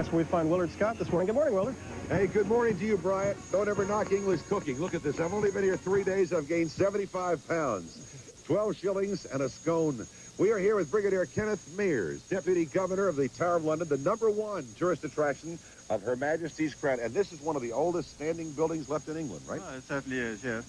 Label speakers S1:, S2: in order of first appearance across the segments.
S1: That's where we find Willard Scott this morning. Good morning, Willard.
S2: Hey, good morning to you, Bryant. Don't ever knock English cooking. Look at this. I've only been here 3 days. I've gained 75 pounds, 12 shillings and a scone. We are here with Brigadier Kenneth Mears, Deputy Governor of the Tower of London, the #1 tourist attraction of Her Majesty's Crown. And this is one of the oldest standing buildings left in England, right?
S3: Oh, it certainly is, yes.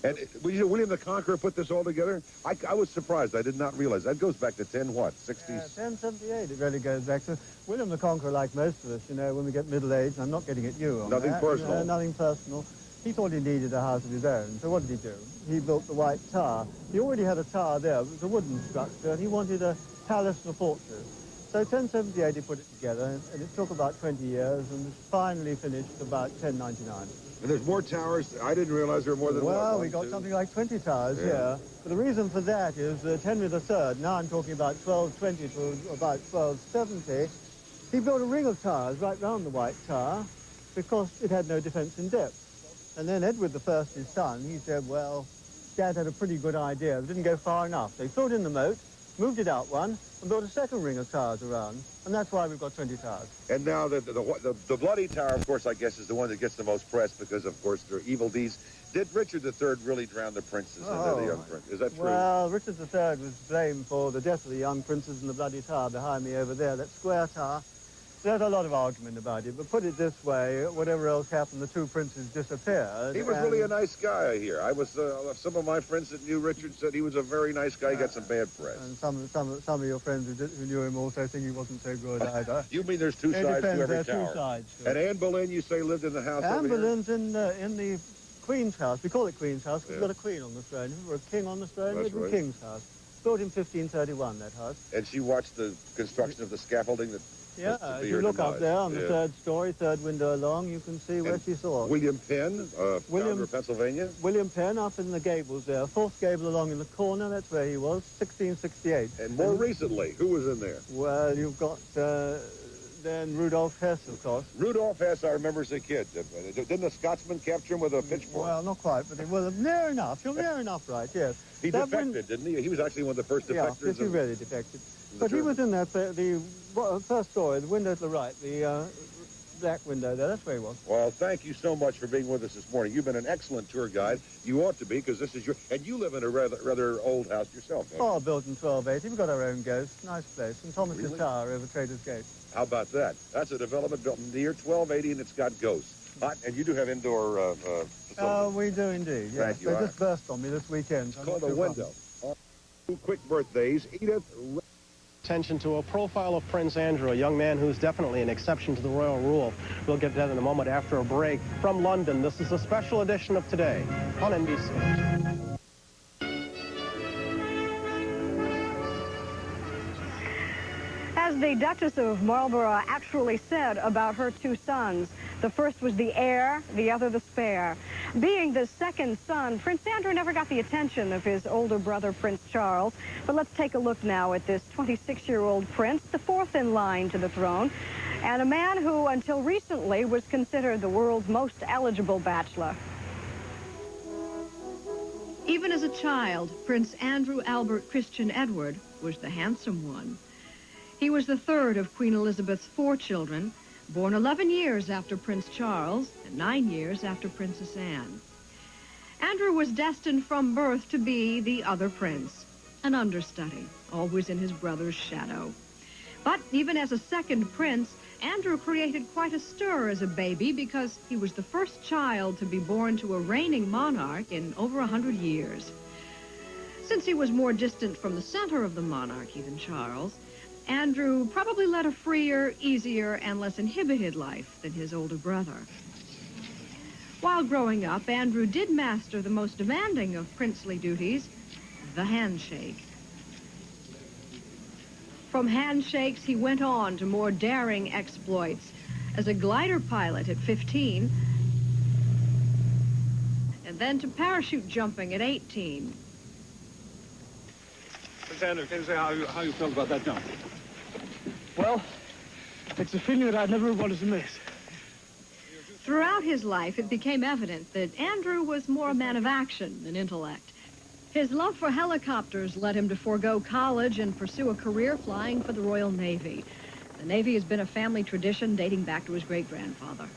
S2: And William the Conqueror put this all together? I was surprised. I did not realize. That goes back to 60s?
S3: 1078 it really goes back to. William the Conqueror, like most of us, you know, when we get middle-aged, I'm not getting at you on
S2: Nothing
S3: that,
S2: personal.
S3: You know, nothing personal. He thought he needed a house of his own. So what did he do? He built the White Tower. He already had a tower there. It was a wooden structure, and he wanted a palace and a fortress. So 1078 he put it together, and it took about 20 years, and was finally finished about 1099.
S2: And there's more towers. I didn't realize there were more than one.
S3: Well, we got something like 20 towers here. But the reason for that is that Henry III, now I'm talking about 1220 to about 1270, he built a ring of towers right round the White Tower because it had no defense in depth. And then Edward I, his son, he said, well, Dad had a pretty good idea. It didn't go far enough. So he filled in the moat, moved it out one, and built a second ring of towers around. And that's why we've got 20 towers.
S2: And now the Bloody Tower, of course, I guess, is the one that gets the most press because, of course, their evil deeds. Did Richard III really drown the princess and the young prince? Is that true? Well,
S3: Richard III was blamed for the death of the young princess in the Bloody Tower behind me over there, that square tower. There's a lot of argument about it, but put it this way, whatever else happened, the two princes disappeared.
S2: He was really a nice guy, I hear. I was, some of my friends that knew Richard said he was a very nice guy. He got some bad press.
S3: And some of your friends who knew him also think he wasn't so good either.
S2: You mean there's two sides to every tower?
S3: Two sides.
S2: And Anne Boleyn, you say, lived in the house
S3: Anne
S2: over here?
S3: Boleyn's in the Queen's house. We call it Queen's house because we've got a queen on the throne. If we were a king on the throne, it was King's house. Built in 1531, that house.
S2: And she watched the construction of the scaffolding that...
S3: Yeah, if you look up there on the third story, third window along, you can see where she saw it.
S2: William Penn, founder of Pennsylvania?
S3: William Penn up in the gables there. Fourth gable along in the corner, that's where he was, 1668.
S2: And more recently, who was in there?
S3: Well, you've got then Rudolph Hess, of course.
S2: Rudolph Hess, I remember as a kid. Didn't the Scotsman capture him with a pitchfork?
S3: Well, not quite, but near enough. You're near enough, right, yes.
S2: He defected, didn't he? He was actually one of the first defectors.
S3: Yeah, he really defected. But he was in that, the first story, the window to the right, the black window there, that's where he was.
S2: Well, thank you so much for being with us this morning. You've been an excellent tour guide. You ought to be, because this is and you live in a rather old house yourself, don't you?
S3: Oh, built in 1280. We've got our own ghost. Nice place. St. Thomas's Tower over Trader's Gate.
S2: How about that? That's a development built near 1280, and it's got ghosts. And you do have indoor facilities.
S3: Oh, we do indeed, yes. They just burst on me this weekend.
S2: It's called a window. Two quick birthdays. Edith...
S1: Attention to a profile of Prince Andrew, a young man who's definitely an exception to the royal rule. We'll get to that in a moment after a break. From London, this is a special edition of Today on NBC.
S4: As the Duchess of Marlborough actually said about her two sons, the first was the heir, the other the spare. Being the second son, Prince Andrew never got the attention of his older brother, Prince Charles. But let's take a look now at this 26-year-old prince, the fourth in line to the throne, and a man who, until recently, was considered the world's most eligible bachelor.
S5: Even as a child, Prince Andrew Albert Christian Edward was the handsome one. He was the third of Queen Elizabeth's 4 children, born 11 years after Prince Charles and 9 years after Princess Anne. Andrew was destined from birth to be the other prince, an understudy, always in his brother's shadow. But even as a second prince, Andrew created quite a stir as a baby because he was the first child to be born to a reigning monarch in over 100 years. Since he was more distant from the center of the monarchy than Charles, Andrew probably led a freer, easier, and less inhibited life than his older brother. While growing up, Andrew did master the most demanding of princely duties, the handshake. From handshakes, he went on to more daring exploits. As a glider pilot at 15, and then to parachute jumping at 18.
S6: Prince Andrew, can you say how you felt about that jump?
S7: Well, it's a feeling that I never wanted to miss.
S5: Throughout his life, it became evident that Andrew was more a man of action than intellect. His love for helicopters led him to forego college and pursue a career flying for the Royal Navy. The Navy has been a family tradition dating back to his great-grandfather.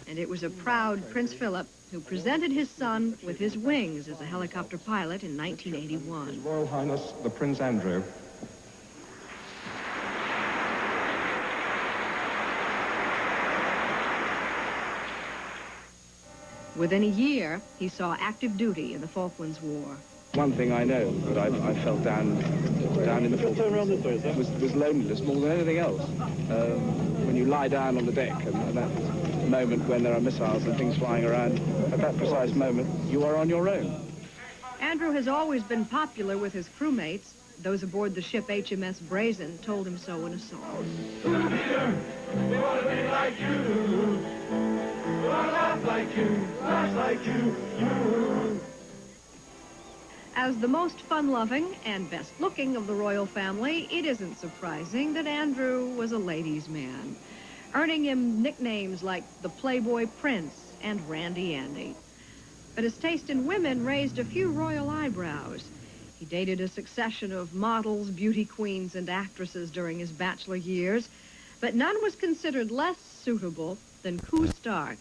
S5: And it was a proud Prince Philip who presented his son with his wings as a helicopter pilot in 1981.
S6: His Royal Highness, the Prince Andrew.
S5: Within a year, he saw active duty in the Falklands War.
S6: One thing I know that I felt down in the Falklands was loneliness more than anything else. When you lie down on the deck and that moment when there are missiles and things flying around, at that precise moment, you are on your own.
S5: Andrew has always been popular with his crewmates. Those aboard the ship HMS Brazen told him so in a song.
S8: We want to be like you. We want to laugh like you, laugh like you.
S5: As the most fun-loving and best-looking of the royal family, it isn't surprising that Andrew was a ladies' man, earning him nicknames like the Playboy Prince and Randy Andy. But his taste in women raised a few royal eyebrows. He dated a succession of models, beauty queens, and actresses during his bachelor years, but none was considered less suitable than Koo Stark,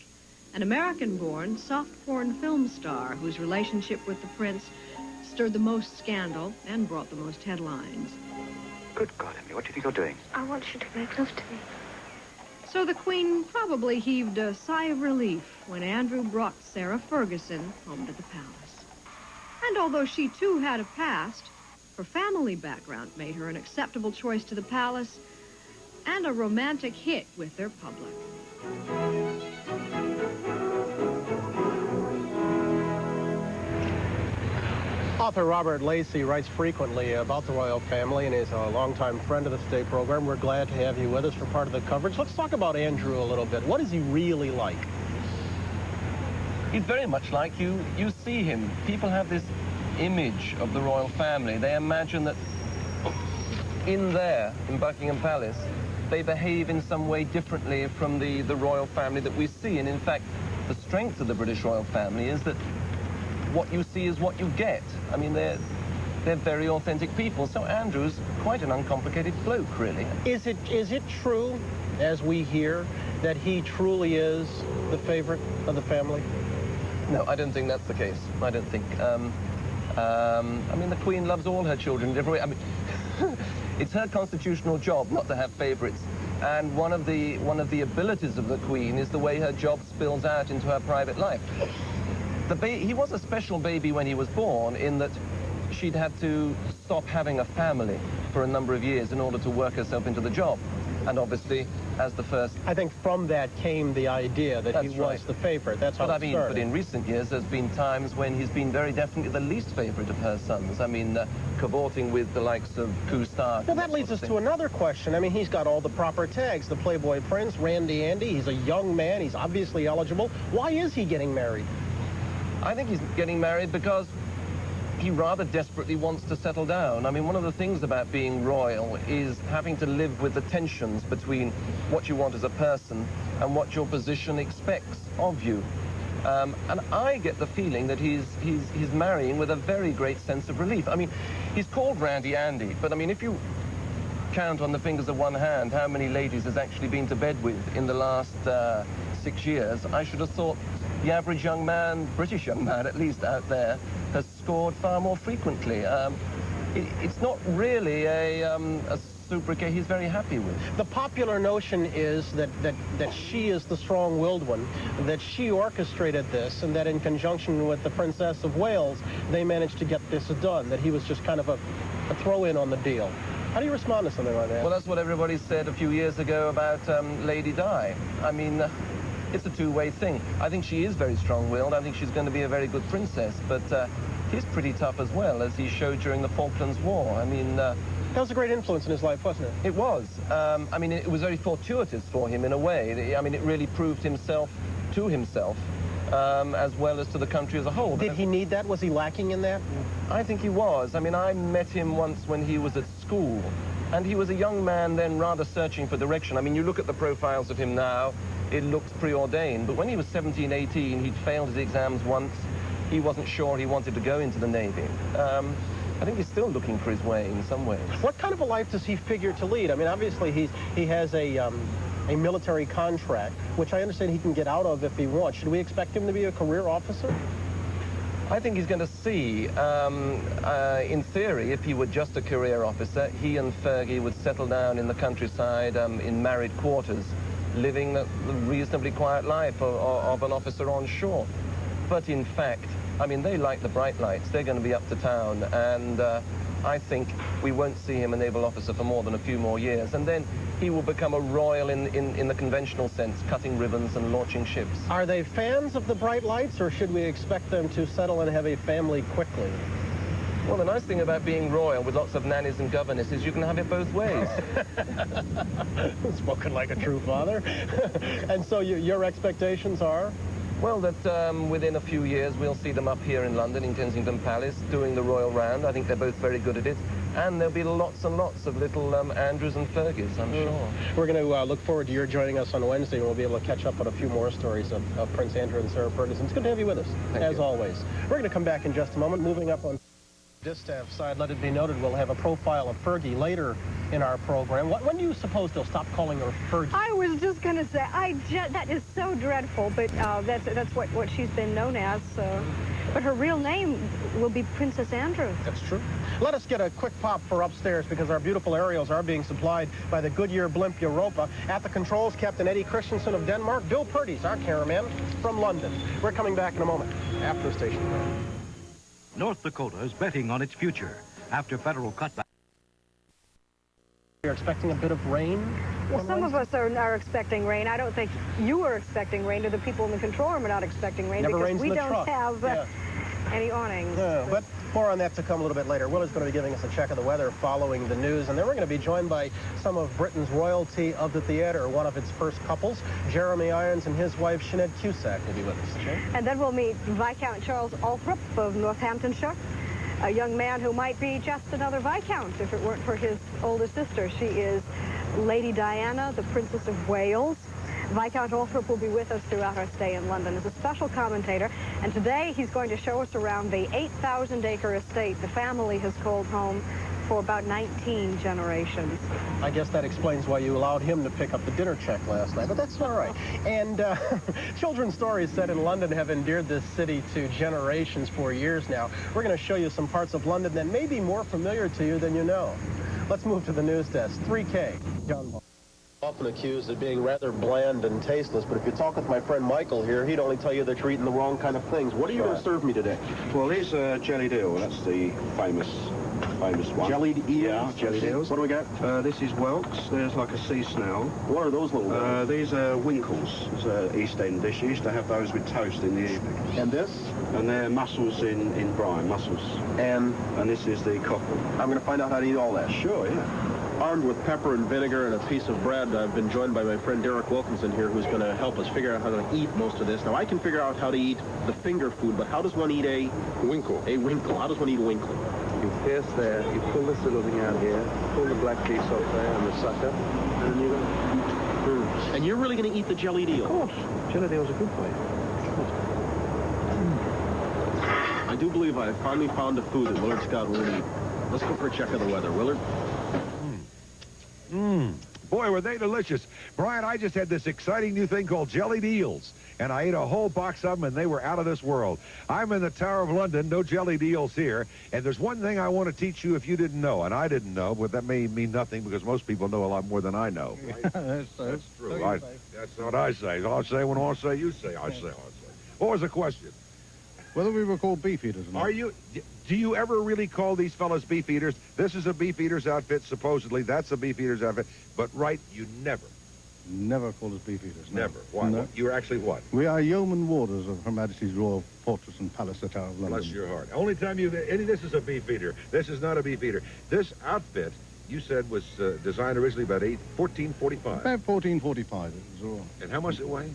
S5: an American-born soft-porn film star whose relationship with the prince stirred the most scandal and brought the most headlines.
S9: Good God, Emily, what do you think you're doing?
S10: I want you to make love to me.
S5: So the Queen probably heaved a sigh of relief when Andrew brought Sarah Ferguson home to the palace. And although she too had a past, her family background made her an acceptable choice to the palace and a romantic hit with their public.
S1: Author Robert Lacey writes frequently about the royal family and is a longtime friend of the State program. We're glad to have you with us for part of the coverage. Let's talk about Andrew a little bit. What is he really like?
S11: He's very much like you see him. People have this image of the royal family. They imagine that in Buckingham Palace, they behave in some way differently from the royal family that we see. And in fact, the strength of the British royal family is that what you see is what you get. I mean, they're very authentic people. So Andrew's quite an uncomplicated bloke, really.
S1: Is it true, as we hear, that he truly is the favorite of the family?
S11: No, I don't think that's the case. I don't think. I mean, the Queen loves all her children in different ways. I mean, it's her constitutional job not to have favorites. And one of the abilities of the Queen is the way her job spills out into her private life. He was a special baby when he was born in that she'd had to stop having a family for a number of years in order to work herself into the job. And obviously, as the first...
S1: I think from that came the idea that he was the favorite. That's how it started.
S11: But in recent years, there's been times when he's been very definitely the least favorite of her sons. I mean, cavorting with the likes of Koo Stark.
S1: Well, that leads us to another question. I mean, he's got all the proper tags. The Playboy Prince, Randy Andy. He's a young man. He's obviously eligible. Why is he getting married?
S11: I think he's getting married because he rather desperately wants to settle down. I mean, one of the things about being royal is having to live with the tensions between what you want as a person and what your position expects of you. And I get the feeling that he's marrying with a very great sense of relief. I mean, he's called Randy Andy, but I mean, if you count on the fingers of one hand how many ladies he's actually been to bed with in the last 6 years, I should have thought the average young man, British young man at least out there, has scored far more frequently. It's not really a sobriquet he's very happy with.
S1: The popular notion is that she is the strong-willed one, that she orchestrated this, and that in conjunction with the Princess of Wales, they managed to get this done, that he was just kind of a throw-in on the deal. How do you respond to something like that?
S11: Well, that's what everybody said a few years ago about Lady Di. I mean, it's a two-way thing. I think she is very strong-willed. I think she's going to be a very good princess, but he's pretty tough as well, as he showed during the Falklands War. I mean... that
S1: was a great influence in his life, wasn't it?
S11: It was. I mean, it was very fortuitous for him in a way. I mean, it really proved himself to himself, as well as to the country as a whole.
S1: Did he need that? Was he lacking in that?
S11: I think he was. I mean, I met him once when he was at school, and he was a young man then rather searching for direction. I mean, you look at the profiles of him now, it looks preordained, but when he was 17, 18, he'd failed his exams once. He wasn't sure he wanted to go into the Navy. I think he's still looking for his way in some ways.
S1: What kind of a life does he figure to lead? I mean, obviously he has a military contract, which I understand he can get out of if he wants. Should we expect him to be a career officer?
S11: I think he's going to see, in theory, if he were just a career officer, he and Fergie would settle down in the countryside in married quarters, living a reasonably quiet life of an officer on shore. But in fact, I mean, they like the bright lights. They're going to be up to town, and I think we won't see him a naval officer for more than a few more years, and then he will become a royal in the conventional sense, cutting ribbons and launching ships.
S1: Are they fans of the bright lights, or should we expect them to settle and have a family quickly?
S11: Well, the nice thing about being royal with lots of nannies and governesses is you can have it both ways.
S1: Spoken like a true father. And so your expectations are?
S11: Well, that within a few years we'll see them up here in London, in Kensington Palace, doing the royal round. I think they're both very good at it. And there'll be lots and lots of little Andrews and Fergies, I'm sure.
S1: We're going to look forward to your joining us on Wednesday, and we'll be able to catch up on a few more stories of Prince Andrew and Sarah Ferguson. It's good to have you with us, as always. We're going to come back in just a moment. Moving up on distaff side, let it be noted, we'll have a profile of Fergie later in our program. When do you suppose they'll stop calling her Fergie?
S4: I was just going to say, that is so dreadful, but that's what she's been known as. But her real name will be Princess Andrew.
S1: That's true. Let us get a quick pop for upstairs, because our beautiful aerials are being supplied by the Goodyear Blimp Europa. At the controls, Captain Eddie Christensen of Denmark. Bill Purdy's our cameraman from London. We're coming back in a moment after the station break.
S10: North Dakota is betting on its future after federal cutback.
S1: You're expecting a bit of rain?
S4: Well, some of us are expecting rain. I don't think you are expecting rain, or the people in the control room are not expecting rain.
S1: Never
S4: because
S1: rains
S4: we
S1: in the
S4: don't
S1: truck.
S4: have any awnings.
S1: Yeah, but more on that to come a little bit later. Will is going to be giving us a check of the weather following the news, and then we're going to be joined by some of Britain's royalty of the theater, one of its first couples. Jeremy Irons and his wife, Sinead Cusack, will be with us.
S4: And then we'll meet Viscount Charles Althorp of Northamptonshire, a young man who might be just another Viscount if it weren't for his older sister. She is Lady Diana, the Princess of Wales. Viscount Althorp will be with us throughout our stay in London as a special commentator, and today he's going to show us around the 8,000-acre estate the family has called home for about 19 generations.
S1: I guess that explains why you allowed him to pick up the dinner check last night, but that's all right. And children's stories set in London have endeared this city to generations for years now. We're going to show you some parts of London that may be more familiar to you than you know. Let's move to the news desk. 3K, John Ball. Often accused of being rather bland and tasteless, but if you talk with my friend Michael here, he'd only tell you that you're eating the wrong kind of things. What are you going to serve me today?
S12: Well, here's jellied eel. That's the famous one.
S1: Jellied eels?
S12: Yeah, jellied eels.
S1: What do we got?
S12: This is whelks. There's like a sea snail.
S1: What are those little guys?
S12: These are winkles. It's an East End dish. You used to have those with toast in the evening.
S1: And this?
S12: And they're mussels in brine, mussels.
S1: And
S12: this is the cockle.
S1: I'm going to find out how to eat all that.
S12: Sure, yeah.
S1: Armed with pepper and vinegar and a piece of bread, I've been joined by my friend Derek Wilkinson here, who's going to help us figure out how to eat most of this. Now, I can figure out how to eat the finger food, but how does one eat a winkle? A winkle. How does one eat a winkle?
S12: You pierce there, you pull this little thing out here, pull the black piece off there and the sucker, and then you're going to eat.
S1: And you're really going to eat the jellied eel?
S12: Of course. Jellied eels are good for you.
S1: I do believe I have finally found a food that Willard Scott will eat. Let's go for a check of the weather. Willard?
S2: Boy, were they delicious. Brian, I just had this exciting new thing called jellied eels, and I ate a whole box of them, and they were out of this world. I'm in the Tower of London, no jellied eels here, and there's one thing I want to teach you if you didn't know, and I didn't know, but that may mean nothing because most people know a lot more than I know. Right? That's true. That's what I say. I'll say when I say you say, I say. What was the question?
S13: Whether we were called beef eaters or not.
S2: Do you ever really call these fellas beef eaters? This is a beef eater's outfit, supposedly. That's a beef eater's outfit. But, right, you never.
S13: Never call us beef eaters. No.
S2: Never. Why?
S13: No.
S2: You're actually what?
S13: We are yeoman warders of Her Majesty's Royal Fortress and Palace, the Tower of London.
S2: Bless your heart. Only time this is a beef eater. This is not a beef eater. This outfit, you said, was designed originally about 1445.
S13: About 1445. It was all.
S2: And how much does it weigh?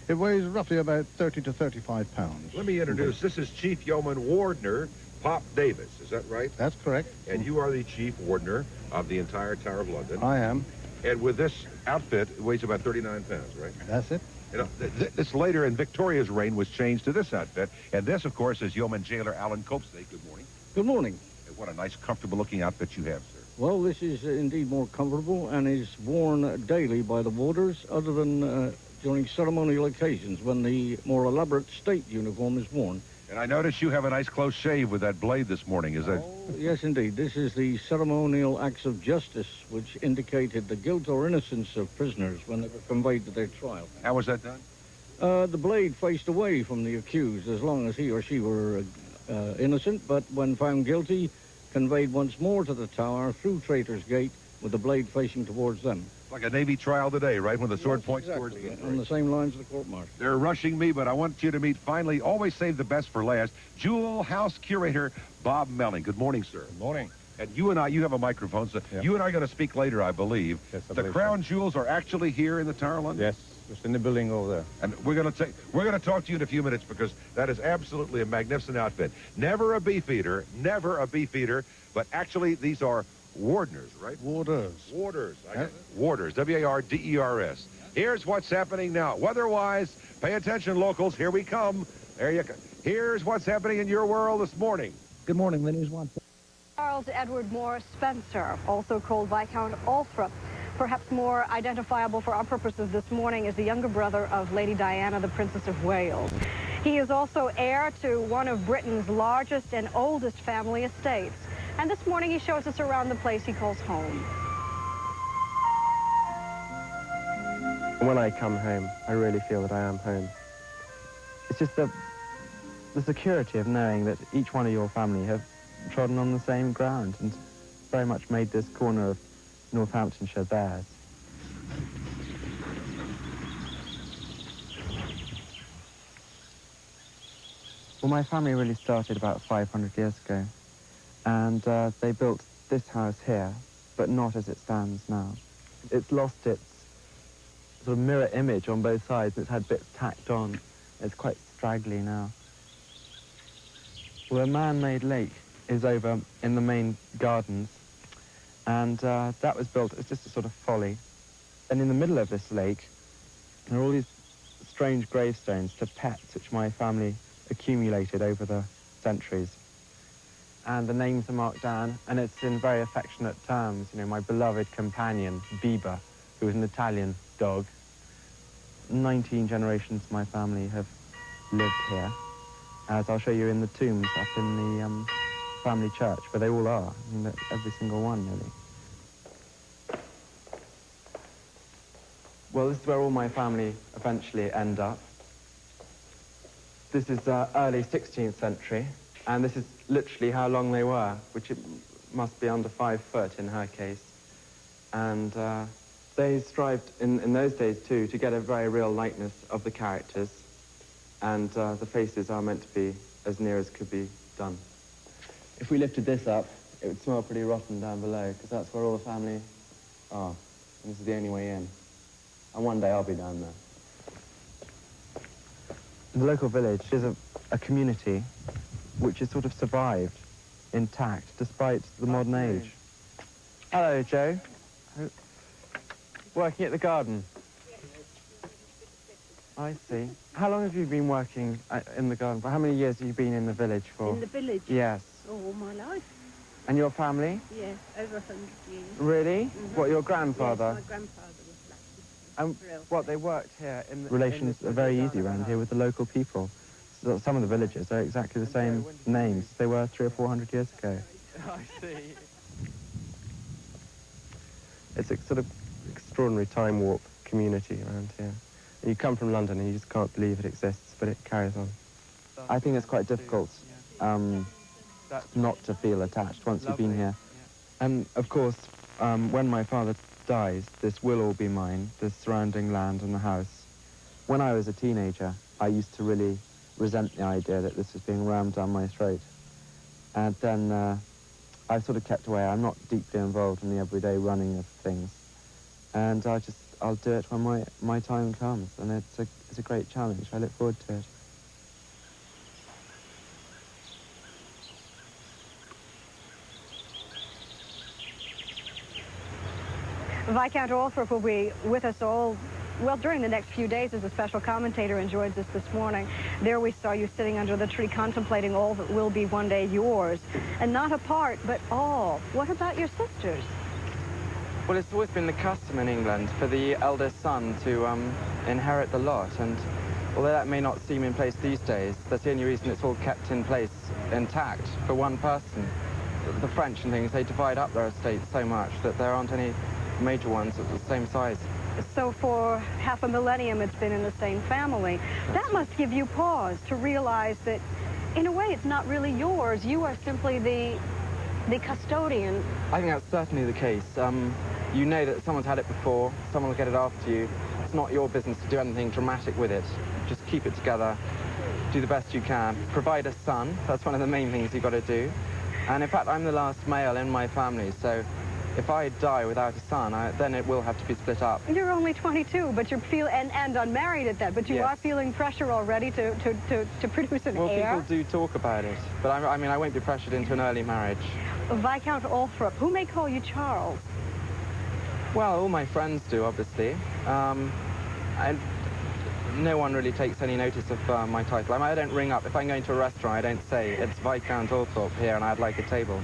S13: It weighs roughly about 30 to 35 pounds.
S2: Let me introduce. This is Chief Yeoman Wardner Pop Davis. Is that right?
S13: That's correct.
S2: And you are the Chief Wardner of the entire Tower of London.
S13: I am.
S2: And with this outfit, it weighs about 39 pounds, right?
S13: That's it.
S2: You know, this later in Victoria's reign was changed to this outfit. And this, of course, is Yeoman Jailer Alan Copestake. Good morning.
S13: Good morning.
S2: What a nice, comfortable-looking outfit you have, sir.
S14: Well, this is indeed more comfortable and is worn daily by the warders, other than during ceremonial occasions when the more elaborate state uniform is worn.
S2: And I notice you have a nice close shave with that blade this morning. Is that...
S14: Yes, indeed. This is the ceremonial acts of justice, which indicated the guilt or innocence of prisoners when they were conveyed to their trial.
S2: How was that done?
S14: The blade faced away from the accused as long as he or she were innocent, but when found guilty, conveyed once more to the tower through Traitor's Gate with the blade facing towards them.
S2: Like a Navy trial today, right? When the sword points towards the...
S14: On the same lines of the court-martial.
S2: They're rushing me, but I want you to meet, finally, always save the best for last, Jewel House Curator Bob Melling. Good morning, sir.
S15: Good morning.
S2: And you and I, you have a microphone, so you and I are going to speak later, I believe.
S15: Yes, I
S2: the
S15: believe
S2: crown
S15: so.
S2: jewels are actually here in the Tower, London?
S15: Yes, just in the building over there.
S2: And we're going to talk to you in a few minutes because that is absolutely a magnificent outfit. Never a beefeater, but actually these are Warders, right?
S13: Warders.
S2: Warders. Warders. W-A-R-D-E-R-S. Here's what's happening now. Weather-wise, pay attention, locals. Here we come. There you go. Here's what's happening in your world this morning.
S16: Good morning. The news one.
S4: Charles Edward Moore Spencer, also called Viscount Althorp, perhaps more identifiable for our purposes this morning, is the younger brother of Lady Diana, the Princess of Wales. He is also heir to one of Britain's largest and oldest family estates. And this morning he shows us around the place he calls home.
S17: When I come home, I really feel that I am home. It's just the security of knowing that each one of your family have trodden on the same ground and very much made this corner of Northamptonshire theirs. Well, my family really started about 500 years ago. And they built this house here, but not as it stands now. It's lost its sort of mirror image on both sides. It's had bits tacked on. It's quite straggly now. Well, a man-made lake is over in the main gardens, and that was built as just a sort of folly. And in the middle of this lake, there are all these strange gravestones to pets which my family accumulated over the centuries. And the names are marked down, and it's in very affectionate terms. You know, my beloved companion, Biba, who was an Italian dog. 19 generations of my family have lived here, as I'll show you in the tombs up in the family church, where they all are. I mean, every single one, nearly. Well, this is where all my family eventually end up. This is early 16th century. And this is literally how long they were, which it must be under 5 foot in her case. And they strived in those days, too, to get a very real likeness of the characters. And the faces are meant to be as near as could be done. If we lifted this up, it would smell pretty rotten down below, because that's where all the family are. And this is the only way in. And one day I'll be down there. The local village is a community which has sort of survived intact despite the modern age. Hello, Joe. Working at the garden? I see. How long have you been working in the garden? For how many years have you been in the village for?
S18: In the village?
S17: Yes.
S18: All my life.
S17: And your family?
S18: Yes, over 100 years.
S17: Really?
S18: Mm-hmm.
S17: What, your grandfather?
S18: Yes, my grandfather was blacksmith.
S17: And what, they worked here in the... Relations are very easy around here with the local people. So some of the villages are exactly the same names they were 300 or 400 years ago.
S1: I see.
S17: It's a sort of extraordinary time warp community around here. You come from London and you just can't believe it exists, but it carries on. I think it's quite difficult not to feel attached once you've been here. And of course, when my father dies, this will all be mine, the surrounding land and the house. When I was a teenager, I used to really resent the idea that this was being rammed down my throat. And then I've sort of kept away. I'm not deeply involved in the everyday running of things. And I'll do it when my time comes. And it's a great challenge. I look forward to it.
S4: Viscount Althorp will be with us all Well, during the next few days, as a special commentator joins us this morning, there we saw you sitting under the tree contemplating all that will be one day yours. And not a part, but all. What about your sisters?
S17: Well, it's always been the custom in England for the eldest son to inherit the lot, and although that may not seem in place these days, that's the only reason it's all kept in place intact for one person. The French and things, they divide up their estates so much that there aren't any major ones at the same size.
S4: So for half a millennium, it's been in the same family. That must give you pause to realize that, in a way, it's not really yours. You are simply the custodian.
S17: I think that's certainly the case. You know that someone's had it before, someone will get it after you. It's not your business to do anything dramatic with it. Just keep it together, do the best you can. Provide a son, that's one of the main things you've got to do. And in fact, I'm the last male in my family, so if I die without a son, then it will have to be split up.
S4: You're only 22, but you're and unmarried at that, but you
S17: Yes.
S4: are feeling pressure already to produce an
S17: Well,
S4: heir?
S17: people do talk about it, but I mean, I won't be pressured into an early marriage.
S4: Viscount Althorp, who may call you Charles?
S17: Well, all my friends do, obviously. And no one really takes any notice of my title. I don't ring up. If I'm going to a restaurant, I don't say, it's Viscount Althorp here and I'd like a table.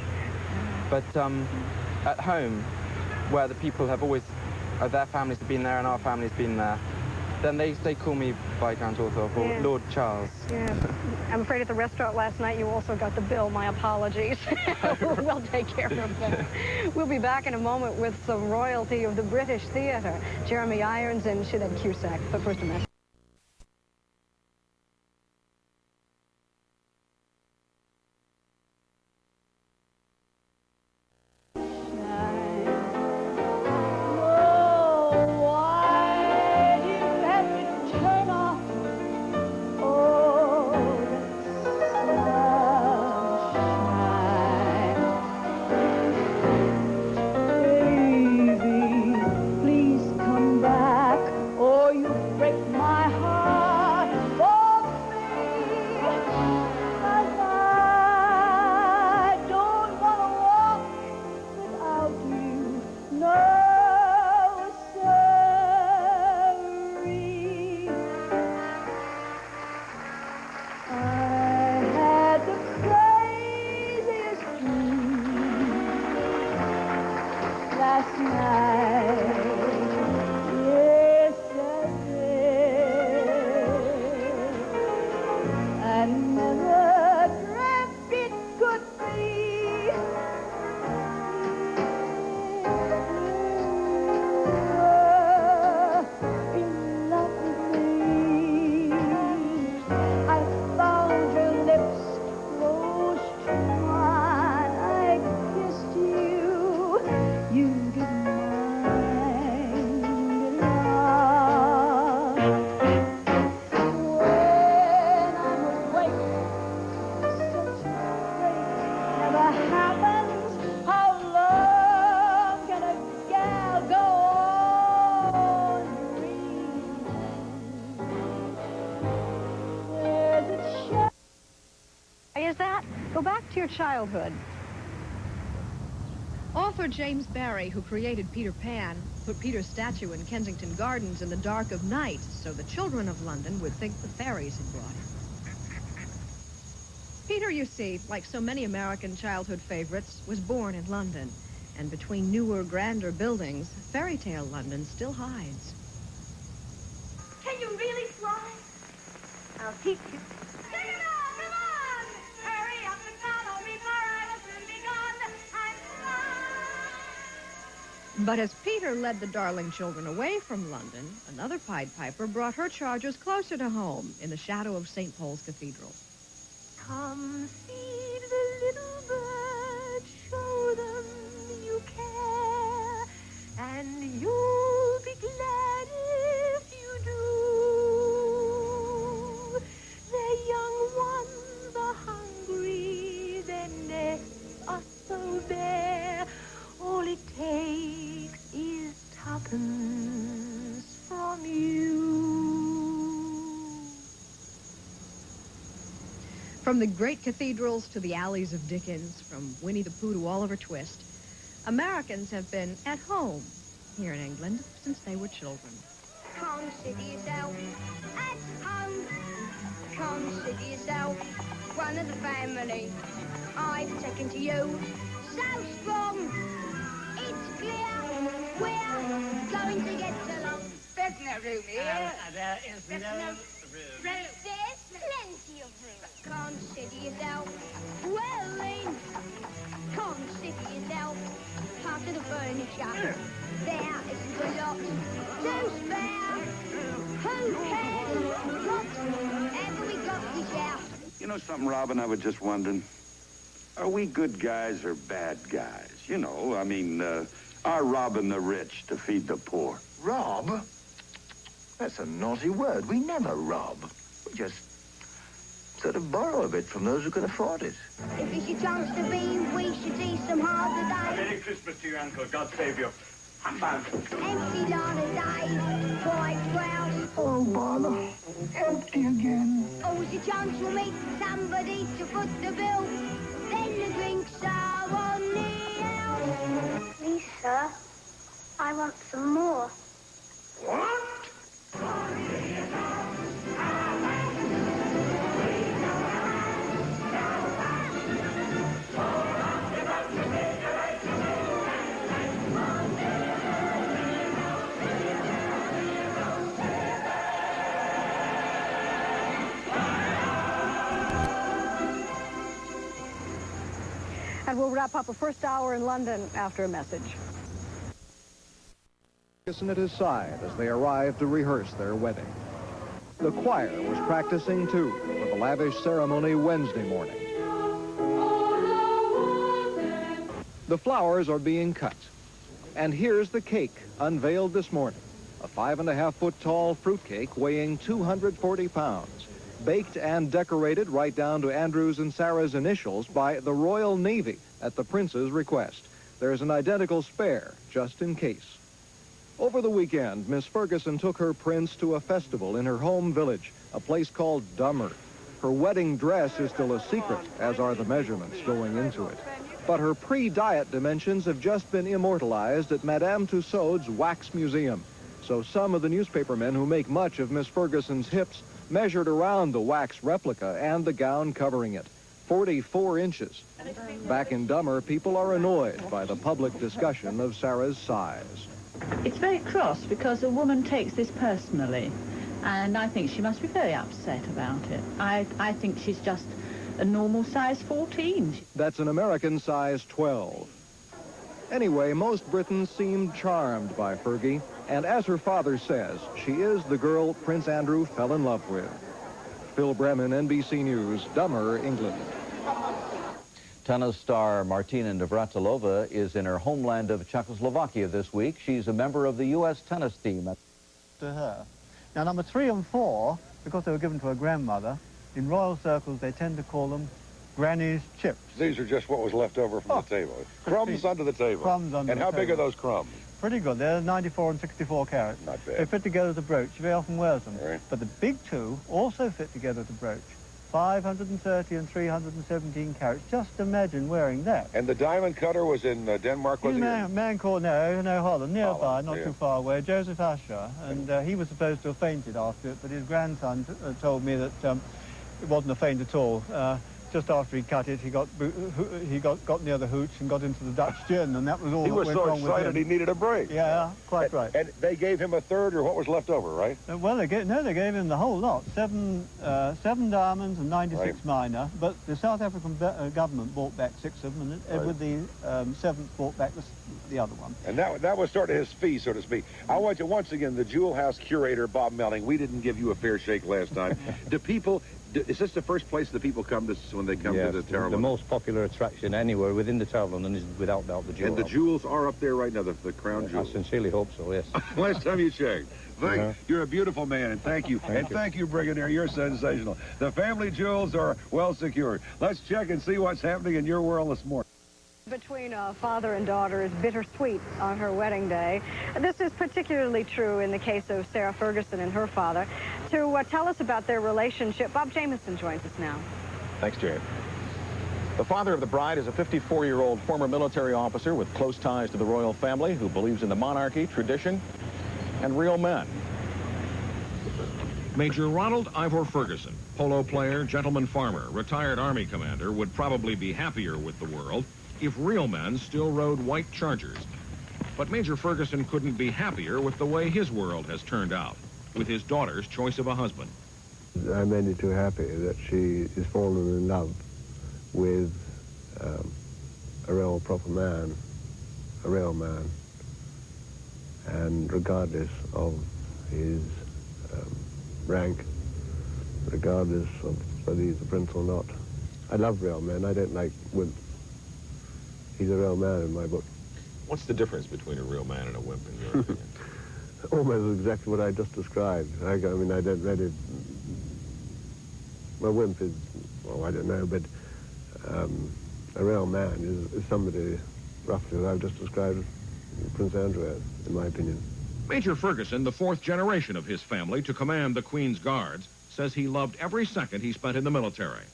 S17: But at home, where the people have always, their families have been there and our family's been there, then they call me Viscount Althorp or Lord Charles.
S4: Yeah. I'm afraid at the restaurant last night you also got the bill. My apologies. We'll take care of that. We'll be back in a moment with some royalty of the British theater. Jeremy Irons and Sinead Cusack. But first a message. Go back to your childhood.
S5: Author James Barrie, who created Peter Pan, put Peter's statue in Kensington Gardens in the dark of night so the children of London would think the fairies had brought him. Peter, you see, like so many American childhood favorites, was born in London. And between newer, grander buildings, fairy tale London still hides.
S18: Can you really fly? I'll teach you. Sing it on, come on! Hurry up and follow me, for I will soon be gone. I'm flying.
S5: But as Peter led the darling children away from London, another Pied Piper brought her charges closer to home in the shadow of St. Paul's Cathedral.
S18: Come feed the little birds, show them you care, and you'll be glad if you do. The young ones are hungry, their nests are so bare, all it takes is tuppence from you.
S5: From the great cathedrals to the alleys of Dickens, from Winnie the Pooh to Oliver Twist, Americans have been at home here in England since they were children.
S18: Consider yourself at home. Consider yourself one of the family. I've taken to you so strong. It's clear we're going to get along. There's no room here.
S8: There is no room.
S18: There's plenty of room. Consider yourself well in. Consider yourself part of the furniture. There isn't a lot to spare. Who cares? Whatever we got, we share.
S2: You know something, Robin, I was just wondering. Are we good guys or bad guys? You know, I mean, are robbing the rich to feed the poor?
S9: Rob? That's a naughty word. We never rob. We just sort of borrow a bit from those who can afford it.
S18: If it's your chance to be, we should see some harder days.
S9: Merry Christmas to you, Uncle. God save you. Humbug.
S18: Empty lot of days, quite well.
S9: Oh, bother. Empty again.
S18: Always a chance we'll meet somebody to foot the bill. Then the drinks are on the house.
S16: Please, sir, I want some more.
S9: What?
S4: And we'll wrap up the first hour in London after a message.
S19: Ferguson at his side as they arrived to rehearse their wedding. The choir was practicing too for the lavish ceremony Wednesday morning. The flowers are being cut. And here's the cake unveiled this morning. A 5.5-foot tall fruitcake weighing 240 pounds. Baked and decorated right down to Andrew's and Sarah's initials by the Royal Navy at the Prince's request. There's an identical spare, just in case. Over the weekend, Miss Ferguson took her prince to a festival in her home village, a place called Dummer. Her wedding dress is still a secret, as are the measurements going into it. But her pre-diet dimensions have just been immortalized at Madame Tussaud's Wax Museum. So some of the newspapermen who make much of Miss Ferguson's hips measured around the wax replica and the gown covering it, 44 inches. Back in Dummer, people are annoyed by the public discussion of Sarah's size.
S20: It's very cross because a woman takes this personally, and I think she must be very upset about it. I think she's just a normal size 14.
S19: That's an American size 12. Anyway, most Britons seemed charmed by Fergie, and as her father says, she is the girl Prince Andrew fell in love with. Phil Bremen, NBC News, Dummer, England.
S21: Tennis star Martina Navratilova is in her homeland of Czechoslovakia this week. She's a member of the U.S. tennis team.
S3: To her. Now, number 3 and 4, because they were given to her grandmother, in royal circles they tend to call them Granny's chips.
S2: These are just what was left over from the table. Crumbs under the table.
S3: Crumbs under
S2: and
S3: the
S2: how
S3: table.
S2: big are those crumbs?
S3: Pretty good. They're 94 and 64 carats.
S2: Not bad.
S3: They fit together as a brooch. She very often wears them.
S2: Right.
S3: But the big 2 also fit together as a brooch. 530 and 317 carats. Just imagine wearing that.
S2: And the diamond cutter was in Denmark, was he?
S3: A man called, no, Holland, nearby,
S2: Holland,
S3: not
S2: yeah.
S3: too far away, Joseph Usher. And he was supposed to have fainted after it, but his grandson told me that it wasn't a faint at all. Just after he cut it, he got near the hooch and got into the Dutch gin, and that was all.
S2: He
S3: that
S2: was
S3: went
S2: so
S3: wrong with
S2: excited
S3: him.
S2: he needed a break.
S3: Yeah, quite right.
S2: And they gave him a third, or what was left over, right?
S3: Well, they gave him the whole lot. 7 diamonds and 96 minor. But the South African government bought back 6 of them, and Edward the 7th bought back the other one.
S2: And that was sort of his fee, so to speak. I want you once again, the Jewel House curator, Bob Melling. We didn't give you a fair shake last time. Is this the first place that people come to when they come to the Tower of
S15: the
S2: London?
S15: most popular attraction anywhere within the Tower of London is without doubt the Jewel
S2: And the
S15: House.
S2: jewels are up there right now, the crown jewels.
S15: I sincerely hope so, yes.
S2: Last time you checked. You're a beautiful man, and thank you. Thank you, Brigadier. You're sensational. The family jewels are well secured. Let's check and see what's happening in your world this morning.
S4: Between a father and daughter is bittersweet on her wedding day. This is particularly true in the case of Sarah Ferguson and her father. To tell us about their relationship, Bob Jamieson joins us now.
S22: Thanks, Jane. The father of the bride is a 54-year-old former military officer with close ties to the royal family who believes in the monarchy, tradition, and real men. Major Ronald Ivor Ferguson, polo player, gentleman farmer, retired Army commander, would probably be happier with the world if real men still rode white Chargers. But Major Ferguson couldn't be happier with the way his world has turned out, with his daughter's choice of a husband.
S6: I'm only too happy that she is fallen in love with a real proper man, a real man, and regardless of his rank, regardless of whether he's a prince or not. I love real men. I don't like wimps. He's a real man in my book.
S2: What's the difference between a real man and a wimp in your opinion?
S6: Almost exactly what I just described. I mean, I don't really... A wimp is, well, I don't know, but a real man is somebody, roughly, that I've just described Prince Andrew as, in my opinion.
S22: Major Ferguson, the fourth generation of his family to command the Queen's Guards, says he loved every second he spent in the military.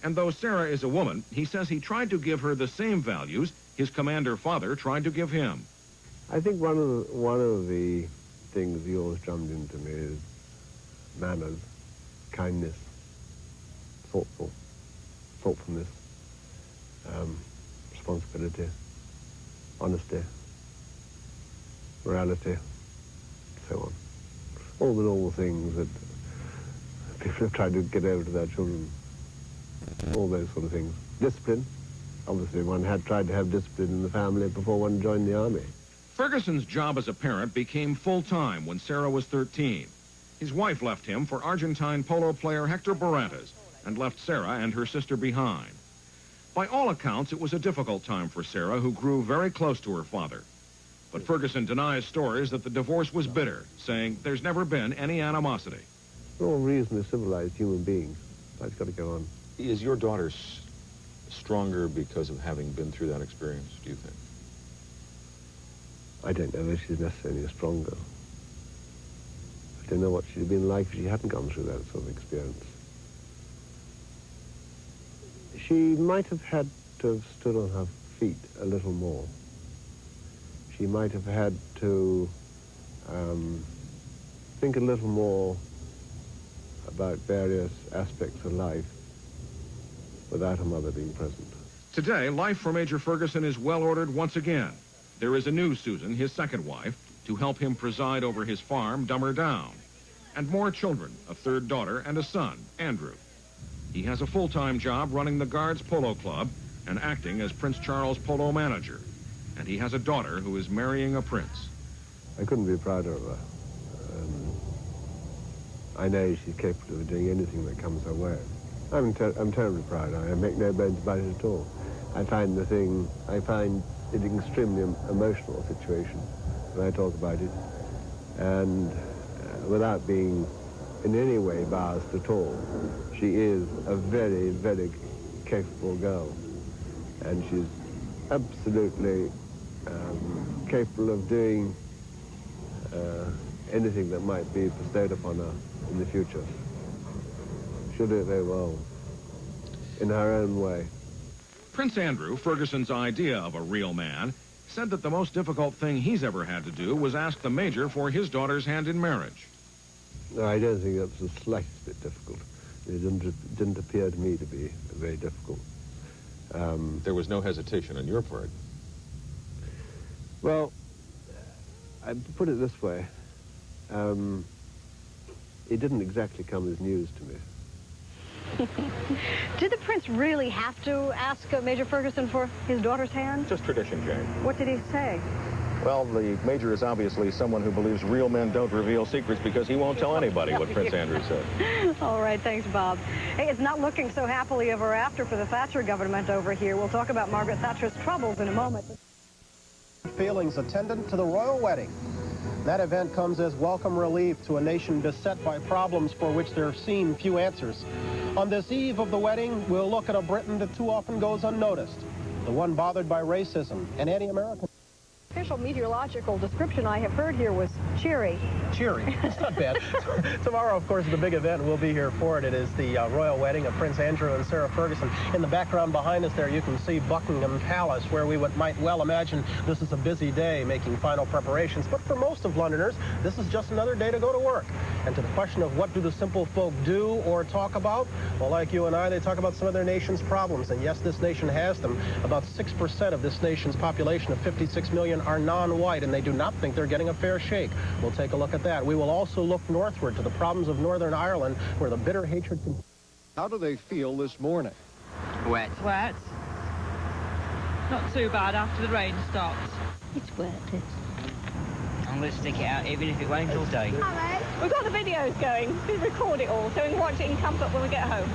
S22: And though Sarah is a woman, he says he tried to give her the same values his commander father tried to give him.
S6: I think one of the things he always drummed into me is manners, kindness, thoughtfulness, responsibility, honesty, morality, so on. All the normal things that people have tried to get over to their children. All those sort of things. Discipline. Obviously, one had tried to have discipline in the family before one joined the army.
S22: Ferguson's job as a parent became full-time when Sarah was 13. His wife left him for Argentine polo player Hector Barrantes and left Sarah and her sister behind. By all accounts, it was a difficult time for Sarah, who grew very close to her father. But Ferguson denies stories that the divorce was bitter, saying there's never been any animosity.
S6: We're all reasonably civilized human beings. Life's got to go on.
S2: Is your daughter stronger because of having been through that experience, do you think?
S6: I don't know that she's necessarily stronger. I don't know what she'd have been like if she hadn't gone through that sort of experience. She might have had to have stood on her feet a little more. She might have had to think a little more about various aspects of life without her mother being present.
S22: Today, life for Major Ferguson is well-ordered once again. There is a new Susan, his second wife, to help him preside over his farm, Dumber Down. And more children, a third daughter and a son, Andrew. He has a full-time job running the Guards Polo Club and acting as Prince Charles' polo manager. And he has a daughter who is marrying a prince.
S6: I couldn't be prouder of her. I know she's capable of doing anything that comes her way. I'm terribly proud. I make no bones about it at all. I find it an extremely emotional situation when I talk about it. And without being in any way biased at all, she is a very, very capable girl. And she's absolutely capable of doing anything that might be bestowed upon her in the future. She'll do it very well, in her own way.
S22: Prince Andrew, Ferguson's idea of a real man, said that the most difficult thing he's ever had to do was ask the Major for his daughter's hand in marriage.
S6: No, I don't think that's the slightest bit difficult. It didn't appear to me to be very difficult.
S2: There was no hesitation on your part.
S6: Well, I put it this way. It didn't exactly come as news to me.
S4: Did the prince really have to ask Major Ferguson for his daughter's hand?
S22: Just tradition, Jane.
S4: What did he say?
S22: Well, the Major is obviously someone who believes real men don't reveal secrets because he won't tell anybody what Prince Andrew said.
S4: All right, thanks, Bob. Hey, it's not looking so happily ever after for the Thatcher government over here. We'll talk about Margaret Thatcher's troubles in a moment.
S1: Feelings attendant to the royal wedding. That event comes as welcome relief to a nation beset by problems for which there seem few answers. On this eve of the wedding, we'll look at a Britain that too often goes unnoticed, the one bothered by racism and anti-American.
S4: official meteorological description I have heard here was cheery.
S1: Cheery. It's not bad. Tomorrow, of course, is the big event. We'll be here for it. It is the royal wedding of Prince Andrew and Sarah Ferguson. In the background behind us there, you can see Buckingham Palace, where we might well imagine this is a busy day making final preparations. But for most of Londoners, this is just another day to go to work. And to the question of what do the simple folk do or talk about, well, like you and I, they talk about some of their nation's problems. And yes, this nation has them. About 6% of this nation's population of 56 million are non-white, and they do not think they're getting a fair shake. We'll take a look at that. We will also look northward to the problems of Northern Ireland, where the bitter hatred...
S19: How do they feel this morning?
S7: Wet. Wet. Not too bad after the rain stopped.
S20: It's worth it.
S7: I'm going to stick it out even if it rains all day.
S4: Hello. We've got the videos going. We record it all so we can watch it in comfort when we get home.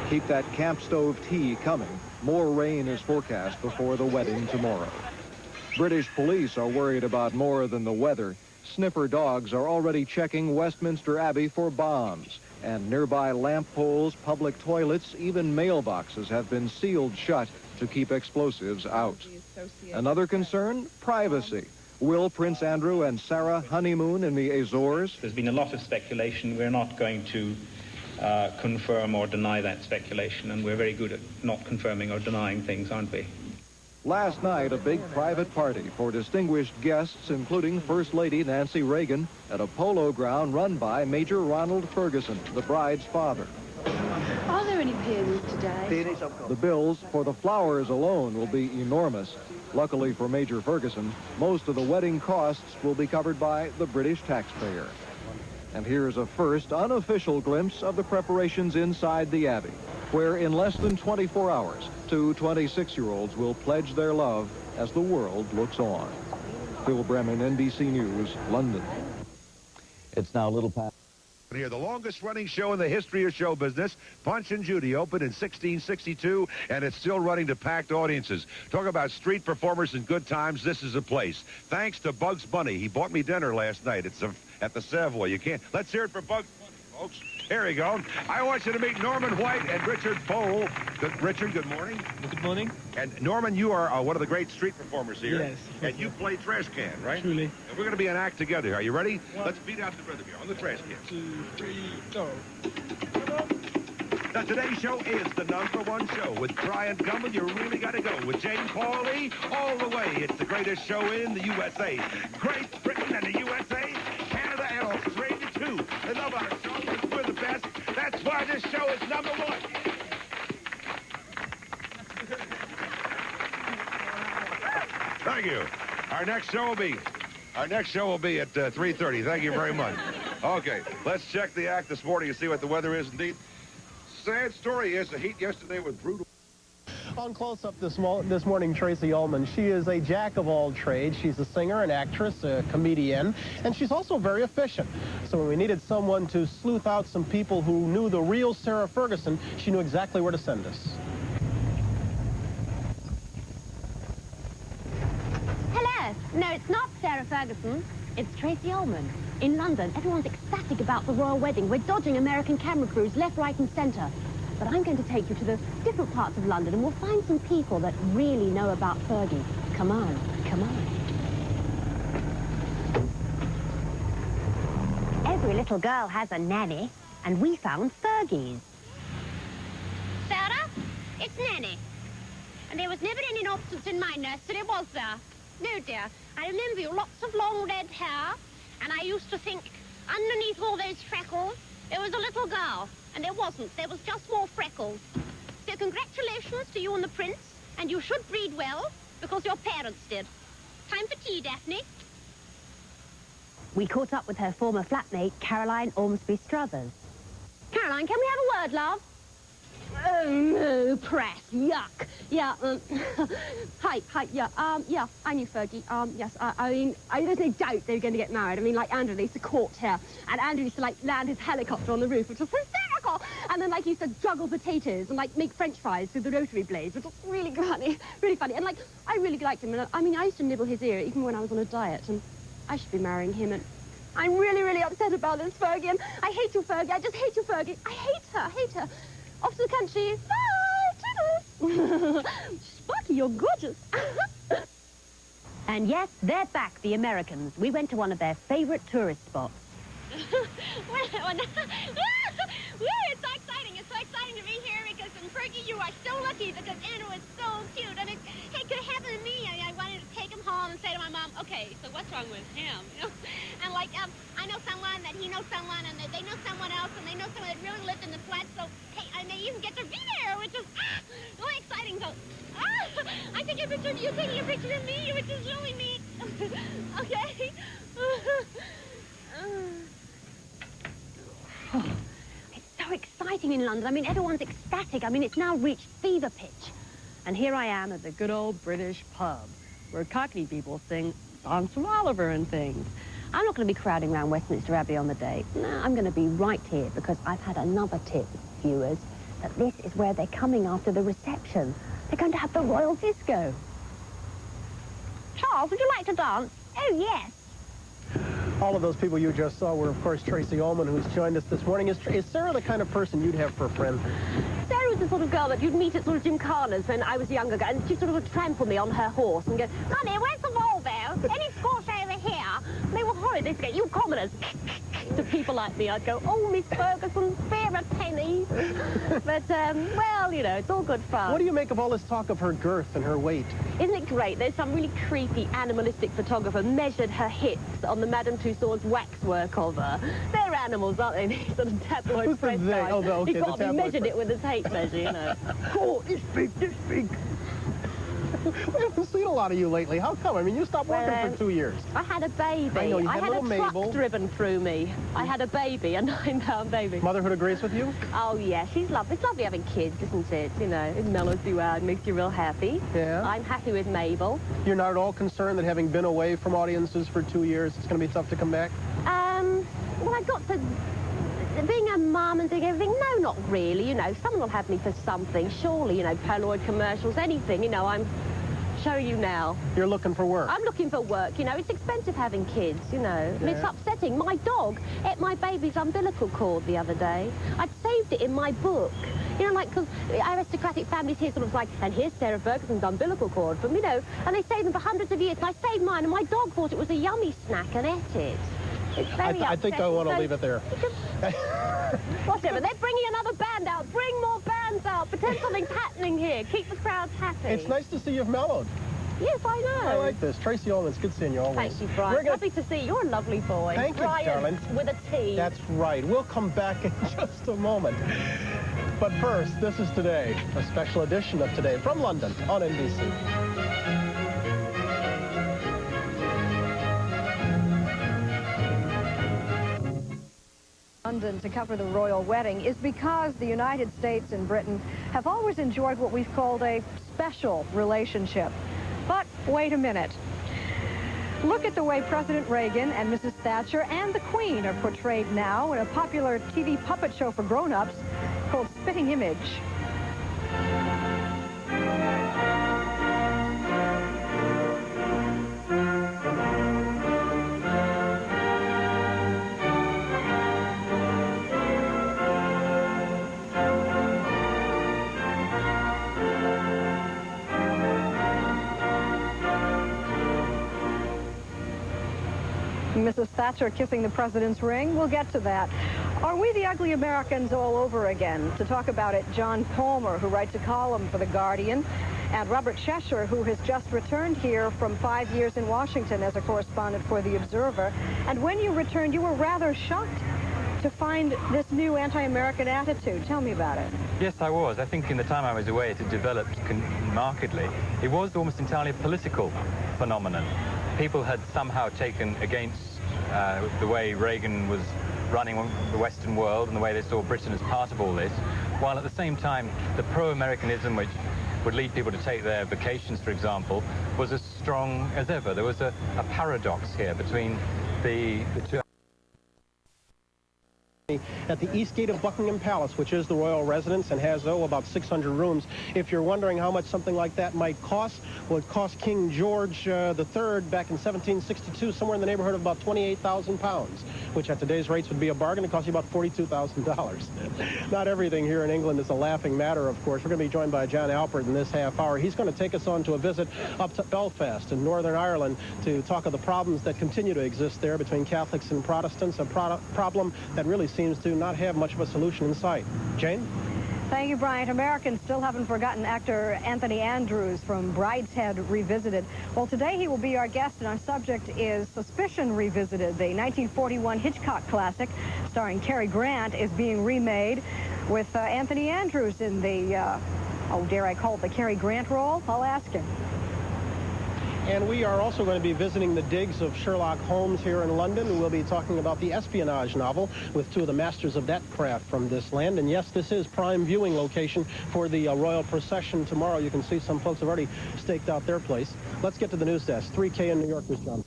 S19: Keep that camp stove tea coming. More rain is forecast before the wedding tomorrow. British police are worried about more than the weather. Sniffer dogs are already checking Westminster Abbey for bombs. And nearby lamp poles, public toilets, even mailboxes have been sealed shut to keep explosives out. Another concern, privacy. Will Prince Andrew and Sarah honeymoon in the Azores?
S15: There's been a lot of speculation. We're not going to confirm or deny that speculation, and we're very good at not confirming or denying things, aren't we?
S19: Last night, a big private party for distinguished guests, including First Lady Nancy Reagan, at a polo ground run by Major Ronald Ferguson, the bride's father.
S20: Are there any peonies today?
S19: The bills for the flowers alone will be enormous. Luckily for Major Ferguson, most of the wedding costs will be covered by the British taxpayer. And here's a first unofficial glimpse of the preparations inside the Abbey, where in less than 24 hours, two 26-year-olds will pledge their love as the world looks on. Phil Bremen, NBC News, London.
S21: It's now a little past.
S2: Here, the longest-running show in the history of show business, Punch and Judy, opened in 1662, and it's still running to packed audiences. Talk about street performers and good times. This is a place. Thanks to Bugs Bunny. He bought me dinner last night. It's at the Savoy. You can't. Let's hear it for Bugs Bunny, folks. Here we go. I want you to meet Norman White and Richard Pohl. Richard, good morning.
S11: Good morning.
S2: And Norman, you are one of the great street performers here.
S11: Yes.
S2: And you play trash can, right?
S11: Truly.
S2: And we're going to be an act together. Are you ready? Let's beat out the rhythm here on the trash can.
S11: 2, 3, go.
S2: Now, today's show is the #1 show. With Brian Gumbel, you really got to go. With Jane Pauley, all the way. It's the greatest show in the USA. Great Britain and the USA, Canada and Australia, too. They love our show because we're the best. That's why this show is #1. Thank you. Our next show will be at 3:30. Thank you very much. Okay, let's check the act this morning and see what the weather is indeed. Sad story is the heat yesterday was brutal.
S1: On close-up this morning, Tracy Ullman. She is a jack of all trades. She's a singer, an actress, a comedian, and she's also very efficient. So when we needed someone to sleuth out some people who knew the real Sarah Ferguson, she knew exactly where to send us.
S23: Hello. No, it's not Sarah Ferguson. It's Tracy Ullman. In London, everyone's ecstatic about the royal wedding. We're dodging American camera crews left, right, and centre. But I'm going to take you to the different parts of London, and we'll find some people that really know about Fergie. Come on, come on. Every little girl has a nanny, and we found Fergie's.
S18: Sarah, it's Nanny. And there was never any nonsense in my nursery, was there? No, dear. I remember you, lots of long red hair, and I used to think underneath all those freckles, there was a little girl. And there wasn't. There was just more freckles. So congratulations to you and the prince, and you should breed well, because your parents did. Time for tea, Daphne.
S23: We caught up with her former flatmate, Caroline Ormsby Struthers. Caroline, can we have a word, love? Oh, no, press, yuck. Yeah, hi, yeah, yeah, I knew Fergie. Yes, I mean, there's no doubt they were going to get married. I mean, like Andrew, they used to court here, and Andrew used to, like, land his helicopter on the roof, which was hysterical, and then, like, he used to juggle potatoes and, like, make French fries through the rotary blades, which was really funny, and, like, I really liked him, and, I mean, I used to nibble his ear even when I was on a diet, and I should be marrying him, and I'm really, really upset about this, Fergie, and I hate you, Fergie, I just hate you, Fergie. I hate her. Off to the country. Bye, toodles. Sparky, you're gorgeous. And yes, they're back, the Americans. We went to one of their favorite tourist spots.
S18: It's so exciting. It's so exciting to be here because, Fergie, you are so lucky because Andrew is so cute. And it could have happened to me. I wanted to take him home and say to my mom, okay, so what's wrong with him? You know? And like, I know someone that he knows someone and they know someone else and they know someone that really lived in the flats. So, hey, I may even get to be there, which is really exciting. So, I'm taking a picture of you taking a picture of me, which is really neat. Okay.
S23: Oh, it's so exciting in London. I mean, everyone's ecstatic. I mean, it's now reached fever pitch. And here I am at the good old British pub, where Cockney people sing songs from Oliver and things. I'm not going to be crowding around Westminster Abbey on the day. No, I'm going to be right here because I've had another tip, viewers, that this is where they're coming after the reception. They're going to have the royal disco. Charles, would you like to dance? Oh, yes.
S1: All of those people you just saw were, of course, Tracy Ullman, who's joined us this morning. Is Sarah the kind of person you'd have for a friend?
S23: Sarah was the sort of girl that you'd meet at sort of gymkhanas when I was a younger girl, and she'd sort of trample me on her horse and go, Honey, where's the Volvo? Any squash over here? They were horrid. They'd go, you commoners. To people like me, I'd go, oh, Miss Ferguson, spare a penny. But, well, you know, it's all good fun.
S1: What do you make of all this talk of her girth and her weight?
S23: Isn't it great? There's some really creepy, animalistic photographer measured her hips on the Madame Tussauds waxwork of her. They're animals, aren't they? These sort of tabloid press guys.
S1: Oh, okay,
S23: He got me measured it with a tape measure, you know. Oh, this big, this big.
S1: We haven't seen a lot of you lately. How come? I mean, you stopped working for 2 years.
S23: I had a baby.
S1: I know, you
S23: I
S1: had
S23: had a
S1: little
S23: truck
S1: Mabel.
S23: driven through me. I had a baby, a 9-pound baby.
S1: Motherhood agrees with you?
S23: Oh, yeah, she's lovely. It's lovely having kids, isn't it? You know, it mellows you out, makes you real happy.
S1: Yeah.
S23: I'm happy with Mabel.
S1: You're not at all concerned that having been away from audiences for 2 years, it's going to be tough to come back?
S23: Well, I got to... Being a mum and doing everything, no, not really. You know, someone will have me for something, surely, you know, Polaroid commercials, anything. You know, I'm showing you now.
S1: You're looking for work?
S23: I'm looking for work, you know. It's expensive having kids, you know. And it's upsetting. My dog ate my baby's umbilical cord the other day. I'd saved it in my book. You know, like, because aristocratic families here sort of like, and here's Sarah Ferguson's umbilical cord from, you know, and they save them for hundreds of years. And I saved mine, and my dog thought it was a yummy snack and ate it. It's very
S1: I think I want to leave it there.
S23: Whatever. They're bringing another band out. Bring more bands out. Pretend something's happening here. Keep the crowds happy.
S1: It's nice to see you've mellowed.
S23: Yes, I know.
S1: I like this. Tracy Ullman, it's good seeing you always.
S23: Thank you, Brian. Lovely to see you. You're a lovely boy.
S1: Thank you,
S23: Brian,
S1: darling.
S23: with a T.
S1: That's right. We'll come back in just a moment. But first, this is Today, a special edition of Today from London on NBC.
S4: London to cover the royal wedding is because the United States and Britain have always enjoyed what we've called a special relationship. But wait a minute. Look at the way President Reagan and Mrs. Thatcher and the Queen are portrayed now in a popular TV puppet show for grown-ups called Spitting Image. Mrs. Thatcher kissing the president's ring. We'll get to that. Are we the ugly Americans all over again? To talk about it, John Palmer, who writes a column for The Guardian, and Robert Cheshire, who has just returned here from 5 years in Washington as a correspondent for The Observer. And when you returned, you were rather shocked to find this new anti-American attitude. Tell me about it.
S10: Yes, I was. I think in the time I was away, it had developed markedly. It was almost entirely a political phenomenon. People had somehow taken against the way Reagan was running the Western world and the way they saw Britain as part of all this, while at the same time the pro-Americanism, which would lead people to take their vacations, for example, was as strong as ever. There was a paradox here between the two.
S1: at the east gate of Buckingham Palace, which is the royal residence and has, about 600 rooms. If you're wondering how much something like that might cost, well, it cost King George III back in 1762 somewhere in the neighborhood of about 28,000 pounds, which at today's rates would be a bargain. It costs you about $42,000. Not everything here in England is a laughing matter, of course. We're going to be joined by John Alpert in this half hour. He's going to take us on to a visit up to Belfast in Northern Ireland to talk of the problems that continue to exist there between Catholics and Protestants, a problem that really seems to not have much of a solution in sight. Jane?
S4: Thank you, Bryant. Americans still haven't forgotten actor Anthony Andrews from Brideshead Revisited. Well, today he will be our guest, and our subject is Suspicion Revisited. The 1941 Hitchcock classic starring Cary Grant is being remade with Anthony Andrews in the, dare I call it the Cary Grant role? I'll ask him.
S1: And we are also going to be visiting the digs of Sherlock Holmes here in London, and we'll be talking about the espionage novel with two of the masters of that craft from this land. And yes, this is prime viewing location for the royal procession tomorrow. You can see some folks have already staked out their place. Let's get to the news desk. 3K in New York, Ms. John.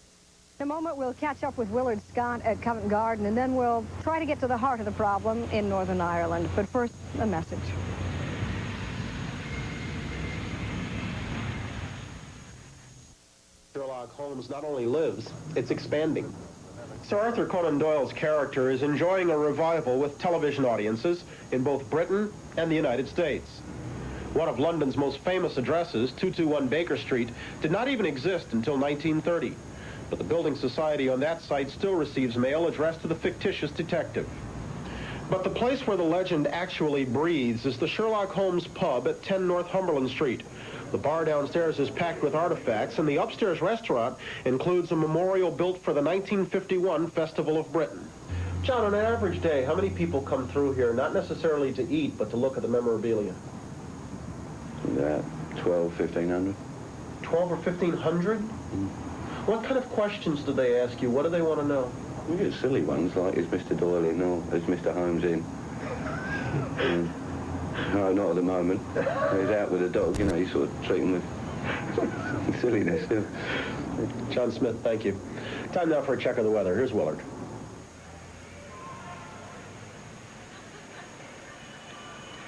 S4: In a moment, we'll catch up with Willard Scott at Covent Garden, and then we'll try to get to the heart of the problem in Northern Ireland. But first, a message.
S1: Sherlock Holmes not only lives, it's expanding. Sir Arthur Conan Doyle's character is enjoying a revival with television audiences in both Britain and the United States. One of London's most famous addresses, 221 Baker Street, did not even exist until 1930. But the building society on that site still receives mail addressed to the fictitious detective. But the place where the legend actually breathes is the Sherlock Holmes pub at 10 Northumberland Street. The bar downstairs is packed with artifacts, and the upstairs restaurant includes a memorial built for the 1951 Festival of Britain. John, on an average day, how many people come through here, not necessarily to eat, but to look at the memorabilia?
S11: 12, 1,500.
S1: 12 or 1,500? What kind of questions do they ask you? What do they want to know?
S11: We get silly ones like, is Mr. Doyle in or is Mr. Holmes in? No, not at the moment. He's out with a dog, you sort of treat him with silliness. Yeah.
S1: John Smith, thank you. Time now for a check of the weather. Here's Willard.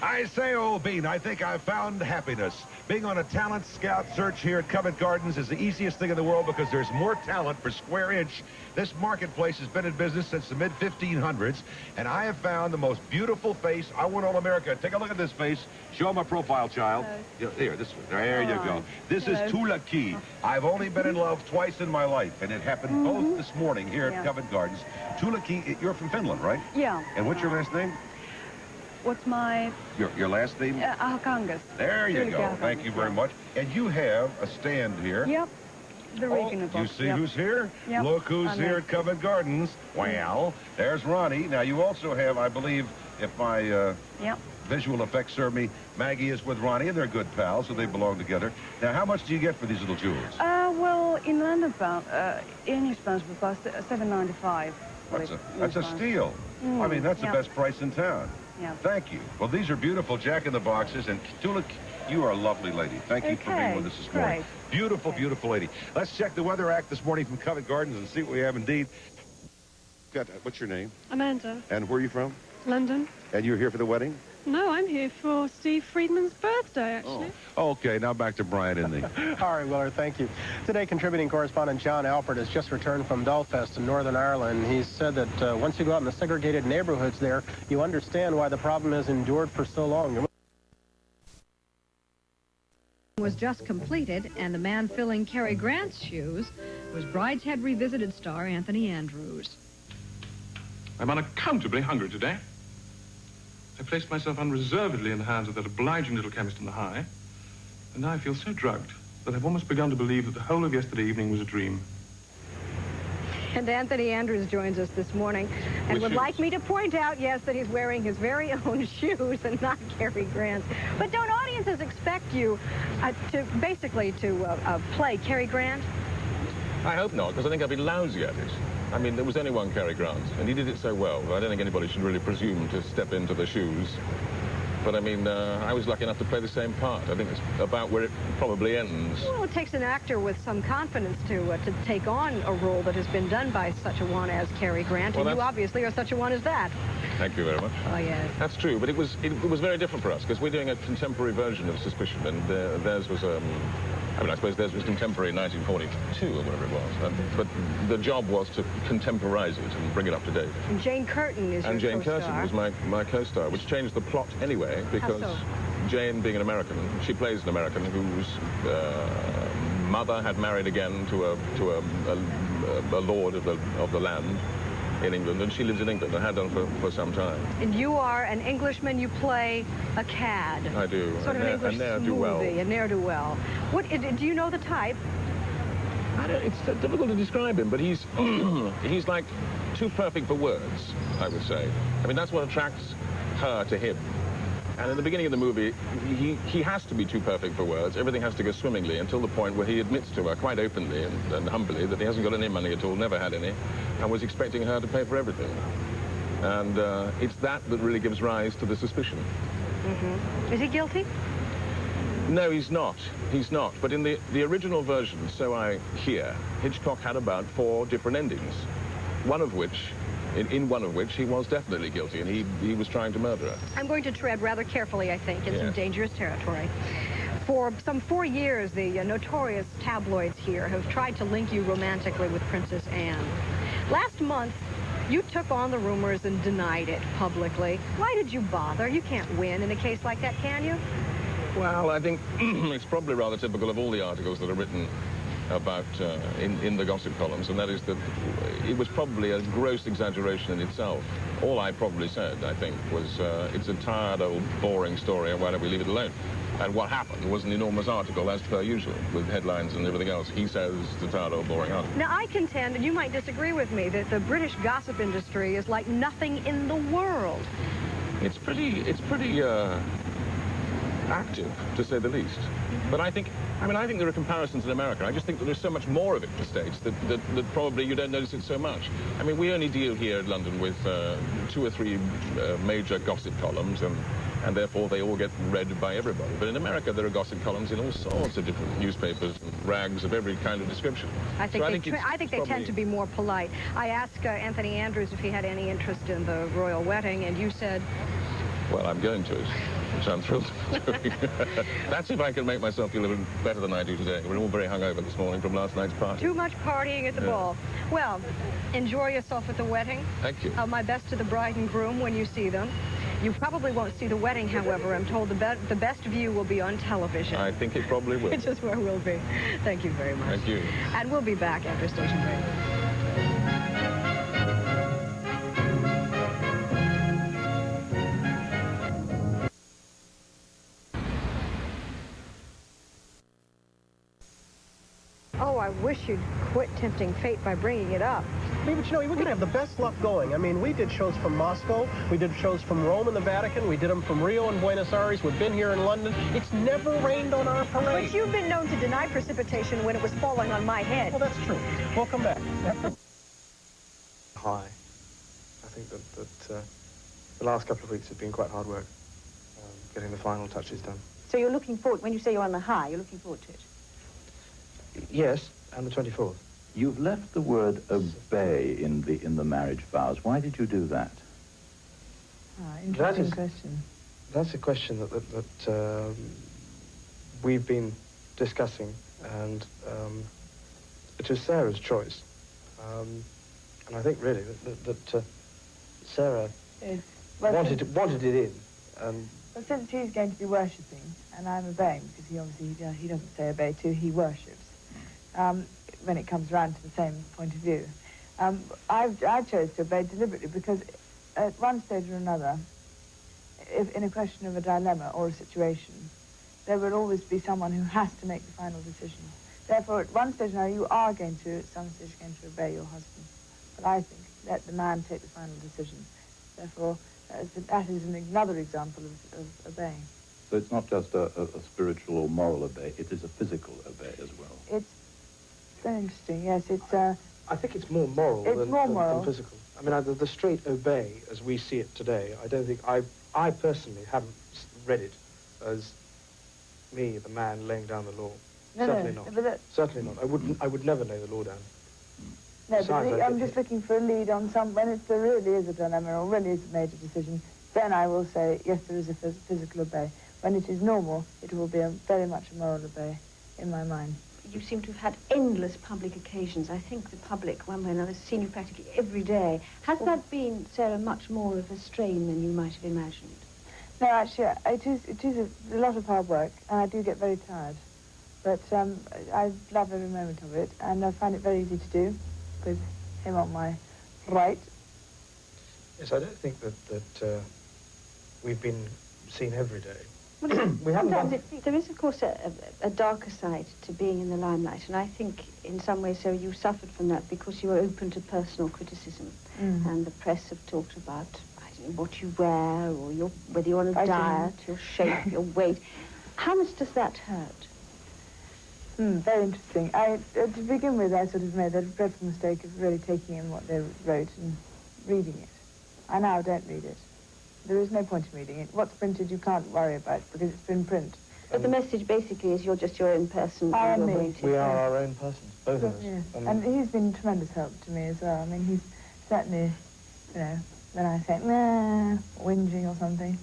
S2: I say, old bean, I think I've found happiness. Being on a talent scout search here at Covent Gardens is the easiest thing in the world because there's more talent per square inch. This marketplace has been in business since the mid-1500s, and I have found the most beautiful face. I want all America. Take a look at this face. Show my profile, child. Here, this one. There you go. This is Tula Key. I've only been in love twice in my life, and it happened both this morning here at Covent Gardens. Tula Key, you're from Finland, right?
S12: Yeah.
S2: And what's your last name?
S12: What's my...
S2: Your last name?
S12: Ahakangas.
S2: There you go. Thank you very much. And you have a stand here.
S12: Yep. The Regan book.
S2: You see who's here?
S12: Yep.
S2: Look who's here at Covent Gardens. Well, there's Ronnie. Now, you also have, I believe, if my visual effects serve me, Maggie is with Ronnie, and they're good pals, so they belong together. Now, how much do you get for these little jewels?
S12: Well, in London pound, English pounds would cost $7.95.
S2: That's a steal. I mean, that's the best price in town.
S12: Yeah.
S2: Thank you. Well, these are beautiful Jack-in-the-Boxes, and Tula, you are a lovely lady. Thank you for being with us this morning. Beautiful, beautiful lady. Let's check the weather act this morning from Covent Gardens and see what we have indeed. What's your name?
S14: Amanda.
S2: And where are you from?
S14: London.
S2: And you're here for the wedding?
S14: No, I'm here for Steve Friedman's birthday, actually.
S2: Oh. Okay, now back to Brian in the...
S1: All right, Willard, thank you. Today, contributing correspondent John Alpert has just returned from Belfast in Northern Ireland. He said that once you go out in the segregated neighborhoods there, you understand why the problem has endured for so long.
S5: Was just completed, and the man filling Cary Grant's shoes was Brideshead Revisited star Anthony Andrews.
S24: I'm unaccountably hungry today. I placed myself unreservedly in the hands of that obliging little chemist in the High, and now I feel so drugged that I've almost begun to believe that the whole of yesterday evening was a dream.
S4: And Anthony Andrews joins us this morning and would like me to point out, yes, that he's wearing his very own shoes and not Cary Grant's. But don't audiences expect you to basically play Cary Grant?
S25: I hope not, because I think I'd be lousy at it. I mean, there was only one Cary Grant, and he did it so well. I don't think anybody should really presume to step into the shoes. But, I mean, I was lucky enough to play the same part. I think it's about where it probably ends.
S4: Well, it takes an actor with some confidence to take on a role that has been done by such a one as Cary Grant, and you obviously are such a one as that.
S25: Thank you very much.
S4: Oh, yes.
S25: That's true, but it was very different for us, because we're doing a contemporary version of Suspicion, and theirs was, I mean, I suppose theirs was contemporary in 1942 or whatever it was, but the job was to contemporize it and bring it up to date.
S4: And Jane Curtin is
S25: and
S4: your
S25: Jane
S4: co-star.
S25: Curtin was my co-star, which changed the plot anyway, because
S4: How so?
S25: Jane, being an American, she plays an American whose mother had married again to a lord of the land in England, and she lives in England and had done for some time.
S4: And you are an Englishman. You play a cad.
S25: I do.
S4: Sort of an English smoothie, a ne'er-do-well. What do you know the type?
S25: I don't, it's difficult to describe him, but he's he's like too perfect for words, I would say. I mean, that's what attracts her to him. And in the beginning of the movie, he has to be too perfect for words. Everything has to go swimmingly until the point where he admits to her quite openly and humbly that he hasn't got any money at all, never had any, and was expecting her to pay for everything. And it's that really gives rise to the suspicion.
S4: Mm-hmm. Is he guilty?
S25: No, he's not. He's not. But in the original version, so I hear, Hitchcock had about 4 different endings, one of which he was definitely guilty, and he was trying to murder her.
S4: I'm going to tread rather carefully, I think, in some dangerous territory. For some 4 years, the notorious tabloids here have tried to link you romantically with Princess Anne. Last month, you took on the rumors and denied it publicly. Why did you bother? You can't win in a case like that, can you?
S25: Well, I think it's probably rather typical of all the articles that are written about in the gossip columns, and that is that it was probably a gross exaggeration in itself. All I probably said, I think, was it's a tired, old, boring story, and why don't we leave it alone? And what happened was an enormous article, as per usual, with headlines and everything else. He says it's a tired, old, boring article.
S4: Now, I contend, and you might disagree with me, that the British gossip industry is like nothing in the world.
S25: It's pretty active, to say the least. But I think there are comparisons in America. I just think that there's so much more of it in the States that probably you don't notice it so much. I mean, we only deal here in London with 2 or 3 major gossip columns, and therefore they all get read by everybody. But in America, there are gossip columns in all sorts of different newspapers and rags of every kind of description.
S4: I think they tend to be more polite. I asked Anthony Andrews if he had any interest in the royal wedding, and you said...
S25: Well, I'm going to it, which I'm thrilled to do. That's if I can make myself feel a little better than I do today. We're all very hungover this morning from last night's party.
S4: Too much partying at the ball. Well, enjoy yourself at the wedding.
S25: Thank you.
S4: My best to the bride and groom when you see them. You probably won't see the wedding, however. I'm told the best view will be on television.
S25: I think it probably will.
S4: Which is where we'll be. Thank you very much.
S25: Thank you.
S4: And we'll be back after station break. Oh, I wish you'd quit tempting fate by bringing it up.
S1: But you know, we're going to have the best luck going. I mean, we did shows from Moscow. We did shows from Rome and the Vatican. We did them from Rio and Buenos Aires. We've been here in London. It's never rained on our parade.
S4: But you've been known to deny precipitation when it was falling on my head.
S1: Well, that's true. We'll come back.
S8: High. I think that the last couple of weeks have been quite hard work, getting the final touches done.
S23: So you're looking forward, when you say you're on the high, you're looking forward to it?
S8: Yes, and the 24th.
S9: You've left the word obey in the marriage vows. Why did you do that?
S23: Interesting question.
S8: That's a question that we've been discussing, and it was Sarah's choice. And I think really that Sarah wanted it in.
S12: Well, since he's going to be worshipping, and I'm obeying, because he obviously he doesn't say obey too, he worships. When it comes around to the same point of view. I chose to obey deliberately because at one stage or another, if in a question of a dilemma or a situation, there will always be someone who has to make the final decision. Therefore, at one stage or another, you are going to, at some stage, obey your husband. But I think, let the man take the final decision. Therefore, that is another example of obeying.
S9: So it's not just a spiritual or moral obey, it is a physical obey as well.
S12: It's very interesting, yes. It's.
S8: I think it's more moral than physical. I mean, the straight obey, as we see it today, I don't think, I personally haven't read it as me, the man, laying down the law. Certainly not. Certainly not. I would never lay the law down.
S12: No, but I'm just looking for a lead on some, when there really is a dilemma or really is a major decision, then I will say, yes, there is a physical obey. When it is normal, it will be very much a moral obey in my mind.
S3: You seem to have had endless public occasions. I think the public, one way or another, has seen you practically every day. Has that been, Sarah, much more of a strain than you might have imagined?
S12: No, actually, it is a lot of hard work, and I do get very tired. But I love every moment of it, and I find it very easy to do with him on my right.
S8: Yes, I don't think that we've been seen every day.
S3: Well, sometimes there is, of course, a darker side to being in the limelight, and I think in some ways, so you suffered from that because you were open to personal criticism, and the press have talked about, I don't know, what you wear, or whether you're on a diet, your shape, your weight. How much does that hurt?
S12: Very interesting. To begin with, I sort of made the dreadful mistake of really taking in what they wrote and reading it. I now don't read it. There is no point in reading it. What's printed you can't worry about because it's been print.
S3: But the message basically is you're just your own person.
S12: I am me.
S8: We are our own persons, both of us.
S12: Yes. And he's been tremendous help to me as well. I mean, he's certainly, you know, when I say, nah, whinging or something,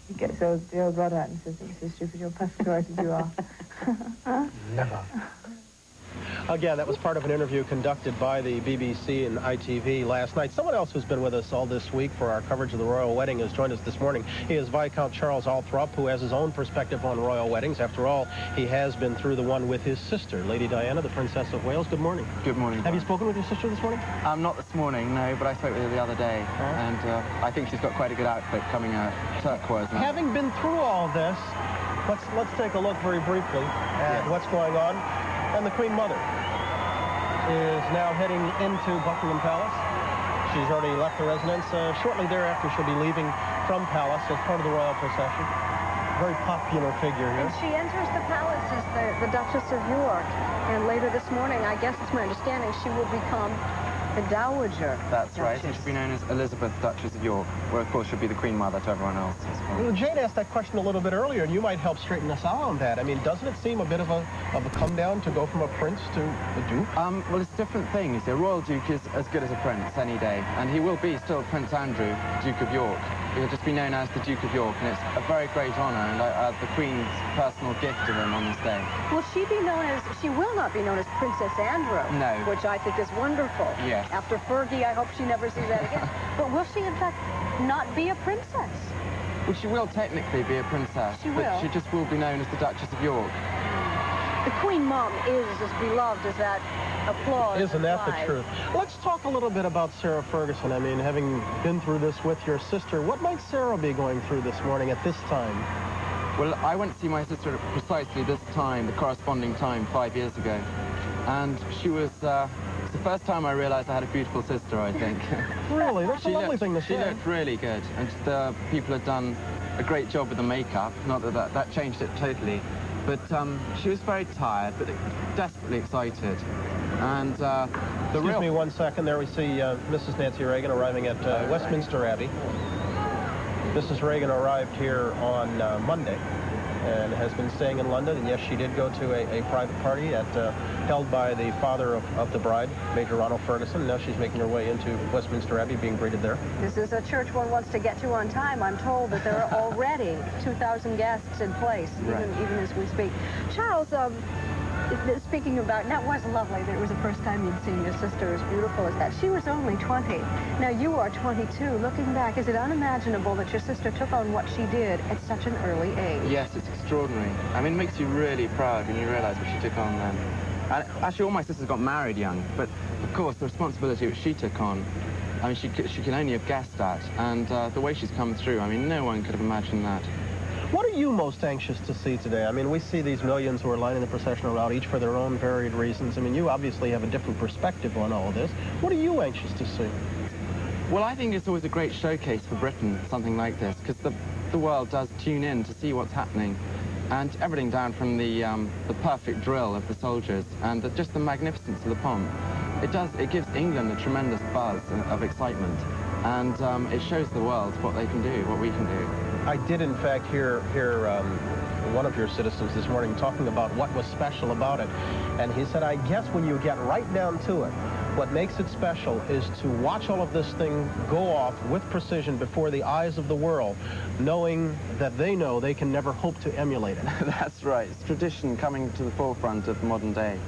S12: he gets the old rod out and says, "This is stupid, you're perfectly right as you are."
S8: Never.
S1: Again, that was part of an interview conducted by the BBC and ITV last night. Someone else who's been with us all this week for our coverage of the royal wedding has joined us this morning. He is Viscount Charles Althorp, who has his own perspective on royal weddings. After all, he has been through the one with his sister, Lady Diana, the Princess of Wales. Good morning.
S6: Good morning.
S1: Have you spoken with your sister this morning?
S6: Not this morning, no, but I spoke with her the other day, and I think she's got quite a good outfit coming out, turquoise.
S1: Having been through all this, let's take a look very briefly at what's going on. And the Queen Mother is now heading into Buckingham Palace. She's already left the residence. Shortly thereafter, she'll be leaving from Palace as part of the royal procession. Very popular figure here.
S4: And she enters the palace as the Duchess of York. And later this morning, I guess it's my understanding, she will become the Dowager.
S6: That's right. She should be known as Elizabeth, Duchess of York, where, of course, she'll be the Queen Mother to everyone else as well.
S1: Well, Jane asked that question a little bit earlier, and you might help straighten us out on that. I mean, doesn't it seem a bit of a come down to go from a prince to a duke?
S6: Well, it's a different thing. You see, a royal duke is as good as a prince any day, and he will be still Prince Andrew, Duke of York. He'll just be known as the Duke of York, and it's a very great honour, and the Queen's personal gift to him on this day.
S4: Will she be known as, she will not be known as Princess Andrew.
S6: No.
S4: Which I think is wonderful.
S6: Yes.
S4: After Fergie, I hope she never sees that again. But will she, in fact, not be a princess?
S6: Well, she will technically be a princess,
S4: She
S6: but
S4: will.
S6: she just will be known as the Duchess of York.
S4: The Queen Mom is as beloved as that applause.
S1: Isn't that the
S4: implies.
S1: truth? Let's talk a little bit about Sarah Ferguson. I mean, having been through this with your sister, what might Sarah be going through this morning at this time?
S6: Well, I went to see my sister at precisely this time, the corresponding time, 5 years ago. And she was, it's the first time I realized I had a beautiful sister, I think.
S1: Really? That's a lovely thing to say.
S6: She looked really good. And the people had done a great job with the makeup. Not that changed it totally. But she was very tired, but desperately excited. And
S1: Excuse me 1 second. There we see Mrs. Nancy Reagan arriving at Westminster Abbey. Mrs. Reagan arrived here on Monday and has been staying in London. And yes, she did go to a private party held by the father of the bride, Major Ronald Ferguson. Now she's making her way into Westminster Abbey, being greeted there.
S4: This is a church one wants to get to on time. I'm told that there are already 2,000 guests in place, even as we speak. Charles, speaking about, that was lovely that it was the first time you'd seen your sister as beautiful as that. She was only 20. Now you are 22. Looking back, is it unimaginable that your sister took on what she did at such an early age?
S6: yes, it's extraordinary. I mean, it makes you really proud when you realize what she took on then. And actually, all my sisters got married young, but of course, the responsibility which she took on, I mean, she can only have guessed at. And the way she's come through, I mean, no one could have imagined that.
S1: What are you most anxious to see today? I mean, we see these millions who are lining the processional route, each for their own varied reasons. I mean, you obviously have a different perspective on all of this. What are you anxious to see?
S6: Well, I think it's always a great showcase for Britain, something like this, because the world does tune in to see what's happening. And everything down from the perfect drill of the soldiers and just the magnificence of the pomp. It gives England a tremendous buzz of excitement. And it shows the world what they can do, what we can do.
S1: I did, in fact, hear one of your citizens this morning talking about what was special about it. And he said, I guess when you get right down to it, What makes it special is to watch all of this thing go off with precision before the eyes of the world, knowing that they know they can never hope to emulate it.
S6: That's right. It's tradition coming to the forefront of modern day.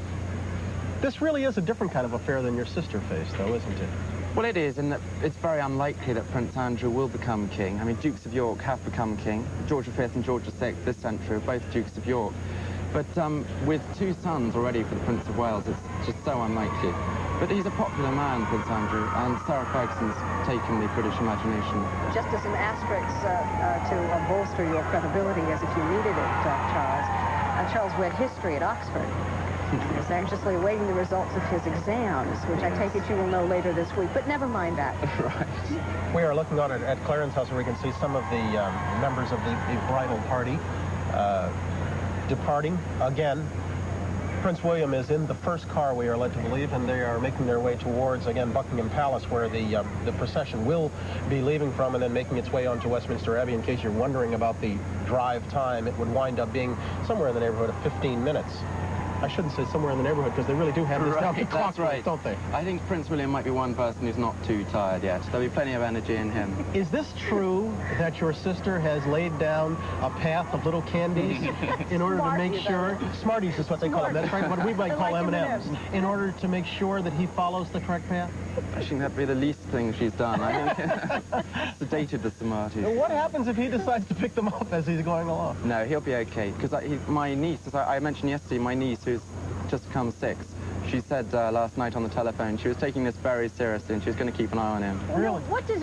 S1: This really is a different kind of affair than your sister faced, though, isn't it?
S6: Well, it is, in that it's very unlikely that Prince Andrew will become king. I mean, Dukes of York have become king. George V and George VI this century are both Dukes of York. But with two sons already for the Prince of Wales, it's just so unlikely. But he's a popular man, Prince Andrew, and Sarah Ferguson's taken the British imagination.
S4: Just as an asterisk to bolster your credibility as if you needed it, Charles. Charles read history at Oxford. He's anxiously awaiting the results of his exams, which I take it you will know later this week, but never mind that.
S1: Right. We are looking on at Clarence House where we can see some of the members of the bridal party departing. Again, Prince William is in the first car, we are led to believe, and they are making their way towards, again, Buckingham Palace, where the procession will be leaving from and then making its way onto Westminster Abbey. In case you're wondering about the drive time, it would wind up being somewhere in the neighborhood of 15 minutes. I shouldn't say somewhere in the neighborhood, because they really do have this down to clock,
S6: right,
S1: don't they?
S6: I think Prince William might be one person who's not too tired yet. There'll be plenty of energy in him.
S1: Is this true that your sister has laid down a path of little candies in order to make sure... Smarties is what they call them. That's right, what we might call M&Ms. In order to make sure that he follows the correct path?
S6: I think that'd be the least thing she's done. I think sedated the Smarties.
S1: What happens if he decides to pick them up as he's going along?
S6: No, he'll be okay. Because my niece, as I mentioned yesterday, my niece, who's just turned 6, she said last night on the telephone she was taking this very seriously and she was going to keep an eye on him.
S4: Really? What do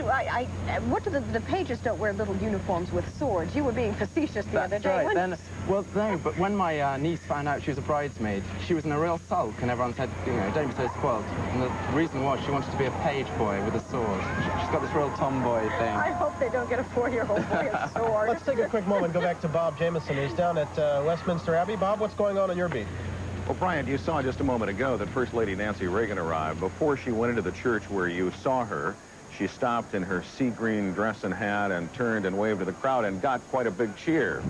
S4: the pages don't wear little uniforms with swords? You were being facetious the other day.
S6: That's right. Then, well, no, but when my niece found out she was a bridesmaid, she was in a real sulk, and everyone said, you know, don't be so spoiled. And the reason was she wanted to be a page boy with a sword. She's got this real tomboy thing.
S4: I hope they don't get a 4-year-old boy a sword.
S1: Let's take a quick moment and go back to Bob Jameson, who's down at Westminster Abbey. Bob, what's going on your beat?
S2: Well, Brian, you saw just a moment ago that First Lady Nancy Reagan arrived. Before she went into the church where you saw her, she stopped in her sea green dress and hat and turned and waved to the crowd and got quite a big cheer.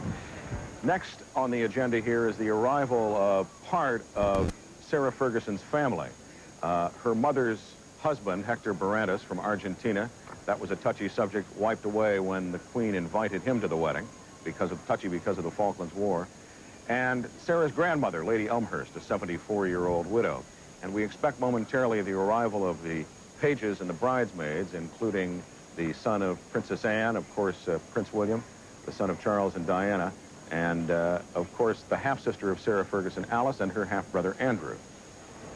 S2: Next on the agenda here is the arrival of part of Sarah Ferguson's family. Her mother's husband, Hector Barrantes from Argentina, that was a touchy subject, wiped away when the Queen invited him to the wedding, because of the Falklands War. And Sarah's grandmother, Lady Elmhurst, a 74-year-old widow. And we expect momentarily the arrival of the pages and the bridesmaids, including the son of Princess Anne, of course, Prince William, the son of Charles and Diana, and, of course, the half-sister of Sarah Ferguson, Alice, and her half-brother, Andrew.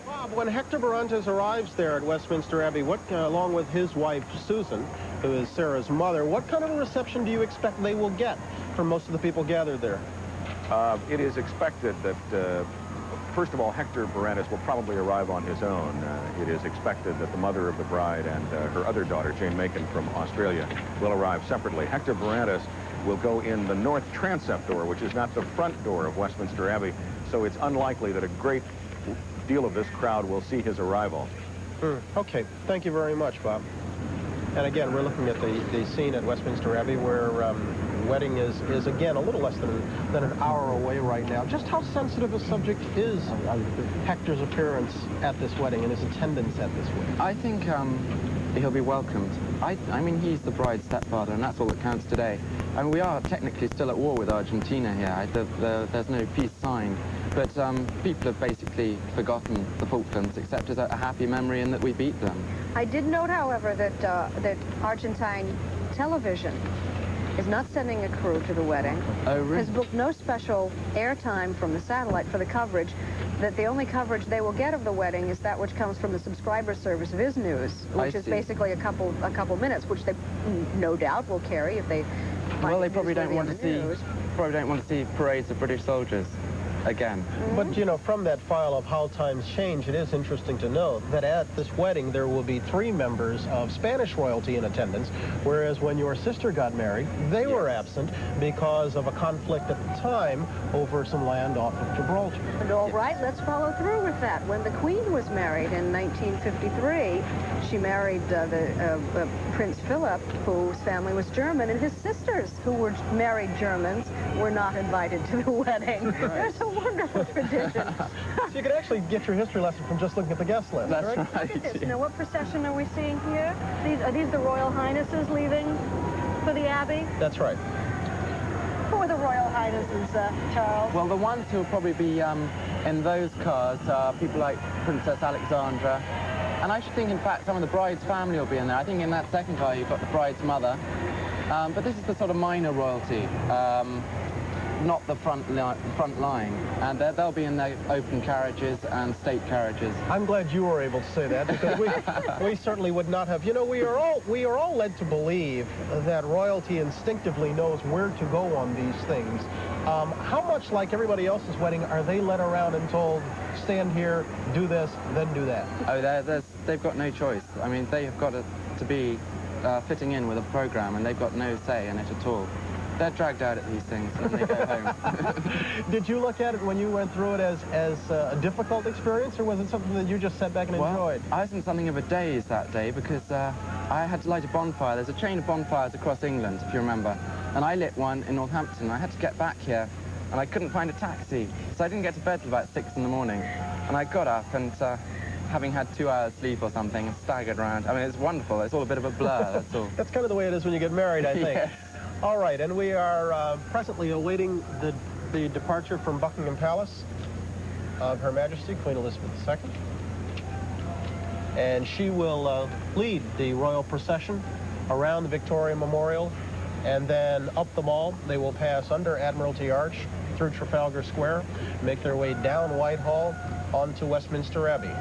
S1: Bob, when Hector Barrantes arrives there at Westminster Abbey, along with his wife, Susan, who is Sarah's mother, what kind of a reception do you expect they will get from most of the people gathered there?
S2: It is expected that, first of all, Hector Barrantes will probably arrive on his own. It is expected that the mother of the bride and her other daughter, Jane Macon from Australia, will arrive separately. Hector Barrantes will go in the north transept door, which is not the front door of Westminster Abbey, so it's unlikely that a great deal of this crowd will see his arrival.
S1: Okay, thank you very much, Bob. And again, we're looking at the scene at Westminster Abbey where the wedding is again a little less than an hour away right now. Just how sensitive a subject is Hector's appearance at this wedding and his attendance at this wedding?
S6: I think he'll be welcomed. I mean, he's the bride's stepfather, and that's all that counts today. I mean, we are technically still at war with Argentina here. There's no peace signed. But people have basically forgotten the Falklands, except as a happy memory in that we beat them.
S4: I did note, however, that Argentine television is not sending a crew to the wedding.
S6: Oh, really?
S4: Has booked no special airtime from the satellite for the coverage. That the only coverage they will get of the wedding is that which comes from the subscriber service of Viz News, which is basically a couple minutes, which they no doubt will carry if they.
S6: Well, they probably don't want to see parades of British soldiers again.
S1: But, you know, from that file of how times change, it is interesting to note that at this wedding there will be 3 members of Spanish royalty in attendance, whereas when your sister got married, they were absent because of a conflict at the time over some land off of Gibraltar.
S4: And all right, let's follow through with that. When the Queen was married in 1953, she married Prince Philip, whose family was German, and his sisters, who were married Germans, were not invited to the wedding. Right. There's a wonderful tradition.
S1: So you could actually get your history lesson from just looking at the guest list.
S6: That's
S1: right?
S6: right.
S4: Look at this. Now, what procession are we seeing here? Are these the Royal Highnesses leaving for the Abbey?
S1: That's right.
S4: Who are the Royal Highnesses, Charles?
S6: Well, the ones who will probably be in those cars are people like Princess Alexandra. And I should think, in fact, some of the bride's family will be in there. I think in that second car you've got the bride's mother. But this is the sort of minor royalty, not the front line. And they'll be in their open carriages and state carriages.
S1: I'm glad you were able to say that, because we certainly would not have. You know, we are all led to believe that royalty instinctively knows where to go on these things. How much like everybody else's wedding are they led around and told, stand here, do this, then do that?
S6: Oh, they've got no choice. I mean, they have got to be fitting in with a program, and they've got no say in it at all. They're dragged out at these things and they go home.
S1: Did you look at it when you went through it as a difficult experience, or was it something that you just sat back and enjoyed?
S6: I was in something of a daze that day because I had to light a bonfire. There's a chain of bonfires across England, if you remember. And I lit one in Northampton. I had to get back here, and I couldn't find a taxi. So I didn't get to bed till about 6 in the morning. And I got up and, having had 2 hours sleep or something, staggered around. I mean, it's wonderful. It's all a bit of a blur, that's all.
S1: That's kind of the way it is when you get married, I think.
S6: Yes.
S1: All right, and we are presently awaiting the departure from Buckingham Palace of Her Majesty Queen Elizabeth II. And she will lead the royal procession around the Victoria Memorial, and then up the Mall. They will pass under Admiralty Arch, through Trafalgar Square, make their way down Whitehall onto Westminster Abbey.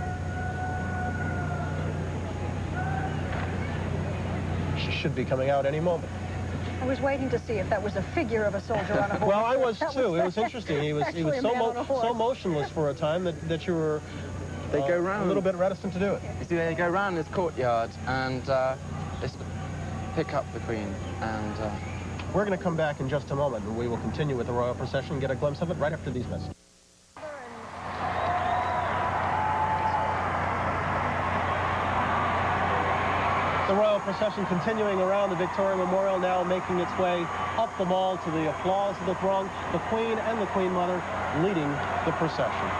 S1: She should be coming out any moment.
S4: I was waiting to see if that was a figure of a soldier on a horse.
S1: Well, I was too. It was interesting. He was so motionless for a time that you were
S6: They go round.
S1: a little bit reticent to do it.
S6: You see, they go round this courtyard and they pick up the Queen. And
S1: we're going to come back in just a moment, and we will continue with the royal procession and get a glimpse of it right after these messages. The royal procession continuing around the Victoria Memorial, now making its way up the Mall to the applause of the throng, the Queen and the Queen Mother leading the procession.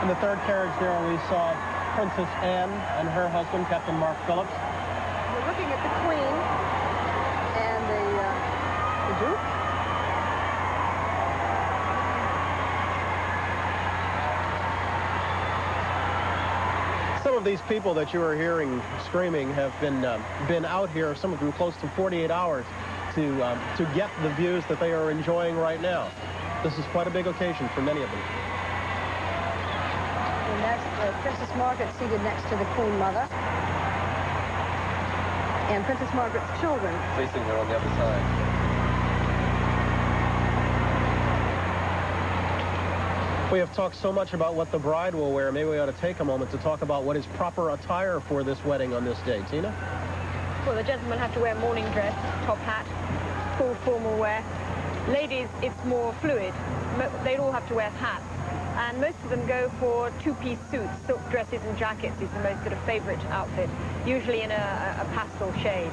S1: In the third carriage there, we saw Princess Anne and her husband, Captain Mark Phillips.
S4: We're looking at the Queen and the Duke.
S1: Some of these people that you are hearing screaming have been out here, some of them close to 48 hours, to get the views that they are enjoying right now. This is quite a big occasion for many of them.
S4: And that's Princess Margaret seated next to the Queen Mother. And Princess Margaret's children.
S11: Facing her on the other side.
S1: We have talked so much about what the bride will wear. Maybe we ought to take a moment to talk about what is proper attire for this wedding on this day. Tina?
S4: Well, the gentlemen have to wear morning dress, top hat, full formal wear. Ladies, it's more fluid. They'd all have to wear hats. And most of them go for two-piece suits. Silk dresses and jackets is the most sort of favorite outfit, usually in a pastel shade.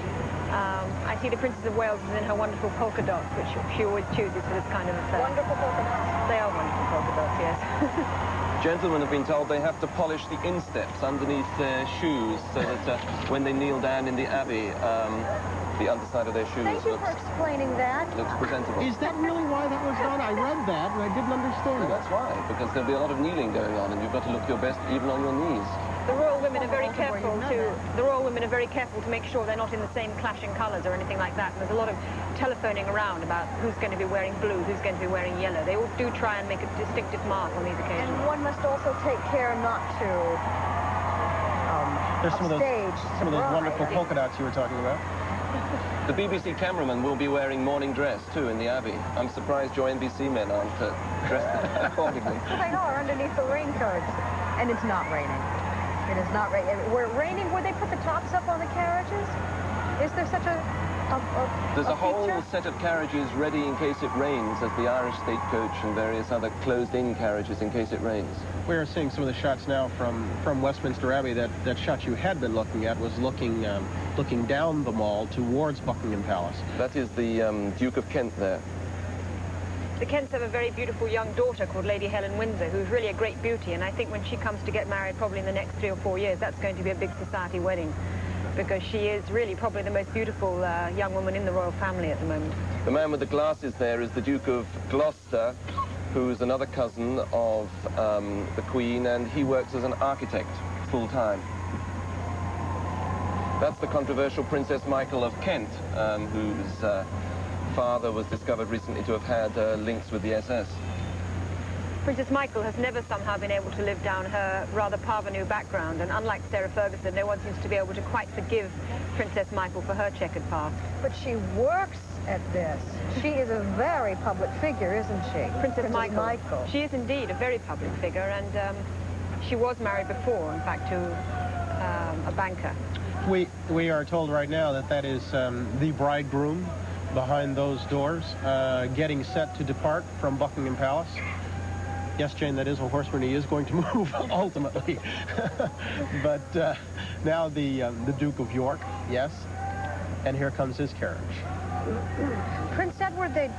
S4: I see the Princess of Wales is in her wonderful polka dots, which she always chooses for this kind of affair. Wonderful polka dots. They are wonderful polka dots, yes.
S11: Gentlemen have been told they have to polish the insteps underneath their shoes so that when they kneel down in the Abbey, the underside of their shoes
S4: Thank you for explaining that.
S11: looks presentable.
S1: Is that really why that was done? I read that and I didn't understand it.
S11: That's why, because there'll be a lot of kneeling going on, and you've got to look your best even on your knees.
S4: The royal women are very careful to make sure they're not in the same clashing colours or anything like that. And there's a lot of telephoning around about who's going to be wearing blue, who's going to be wearing yellow. They all do try and make a distinctive mark on these occasions.
S12: And one must also take care not to
S1: There's some of those wonderful polka dots you were talking about.
S11: The BBC cameraman will be wearing morning dress, too, in the Abbey. I'm surprised your NBC men aren't dressed accordingly.
S12: Well, they are underneath the raincoats. And it's not raining. It is not raining. Were it raining, would they put the tops up on the carriages? Is there such a
S11: There's a whole set of carriages ready in case it rains, as the Irish stagecoach and various other closed-in carriages in case it rains.
S1: We are seeing some of the shots now from Westminster Abbey. That shot you had been looking at was looking down the mall towards Buckingham Palace.
S11: That is the Duke of Kent there.
S4: The Kents have a very beautiful young daughter called Lady Helen Windsor, who's really a great beauty, and I think when she comes to get married, probably in the next 3 or 4 years, that's going to be a big society wedding, because she is really probably the most beautiful young woman in the royal family at the moment.
S11: The man with the glasses there is the Duke of Gloucester, who's another cousin of the Queen, and he works as an architect full-time. That's the controversial Princess Michael of Kent, whose father was discovered recently to have had links with the SS.
S4: Princess Michael has never somehow been able to live down her rather parvenu background, and unlike Sarah Ferguson, no one seems to be able to quite forgive Princess Michael for her checkered past.
S7: But she works at this. She is a very public figure, isn't she?
S4: Princess Michael. She is indeed a very public figure, and she was married before, in fact, to a banker.
S1: We are told right now that is the bridegroom behind those doors, getting set to depart from Buckingham Palace. Yes, Jane, that is a horseman. He is going to move ultimately. But now the Duke of York, yes, and here comes his carriage.
S7: Prince Edward, they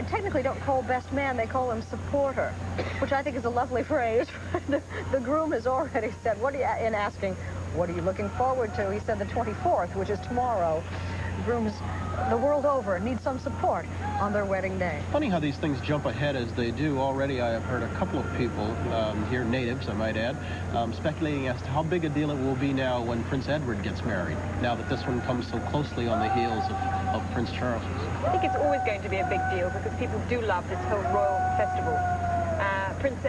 S7: technically don't call best man, they call him supporter, which I think is a lovely phrase. The groom has already said, in asking, what are you looking forward to? He said the 24th, which is tomorrow. Grooms the world over need some support on their wedding day.
S1: Funny how these things jump ahead as they do. Already I have heard a couple of people here, natives I might add, speculating as to how big a deal it will be now when Prince Edward gets married, now that this one comes so closely on the heels of Prince Charles.
S4: I think it's always going to be a big deal because people do love this whole royal festival.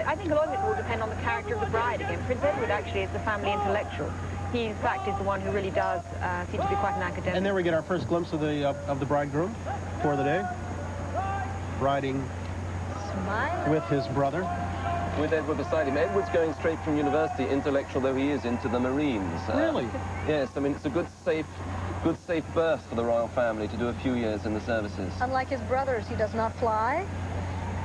S4: I think a lot of it will depend on the character of the bride again. Prince Edward actually is the family intellectual. He, in fact, is the one who really does seem to be quite an academic.
S1: And there we get our first glimpse of the bridegroom for the day, riding with his brother.
S11: With Edward beside him. Edward's going straight from university, intellectual though he is, into the Marines.
S1: Really?
S11: Yes, I mean, it's a good, safe berth for the royal family to do a few years in the services.
S7: Unlike his brothers, he does not fly?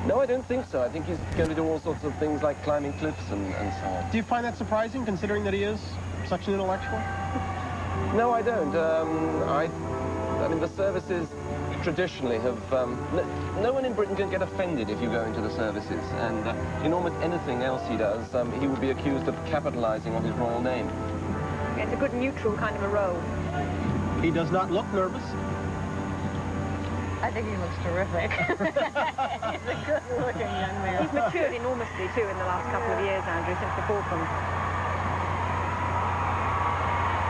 S11: No, I don't think so. I think he's going to do all sorts of things like climbing cliffs and so on.
S1: Do you find that surprising, considering that he is such an intellectual?
S11: No, I don't. I mean, the services traditionally have... no one in Britain can get offended if you go into the services, and in almost anything else he does, he would be accused of capitalizing on his royal name.
S4: It's a good neutral kind of a role.
S1: He does not look nervous.
S7: I think he looks terrific. He's a good-looking young man.
S4: He's matured enormously, too, in the last couple of years, Andrew, since the Falklands.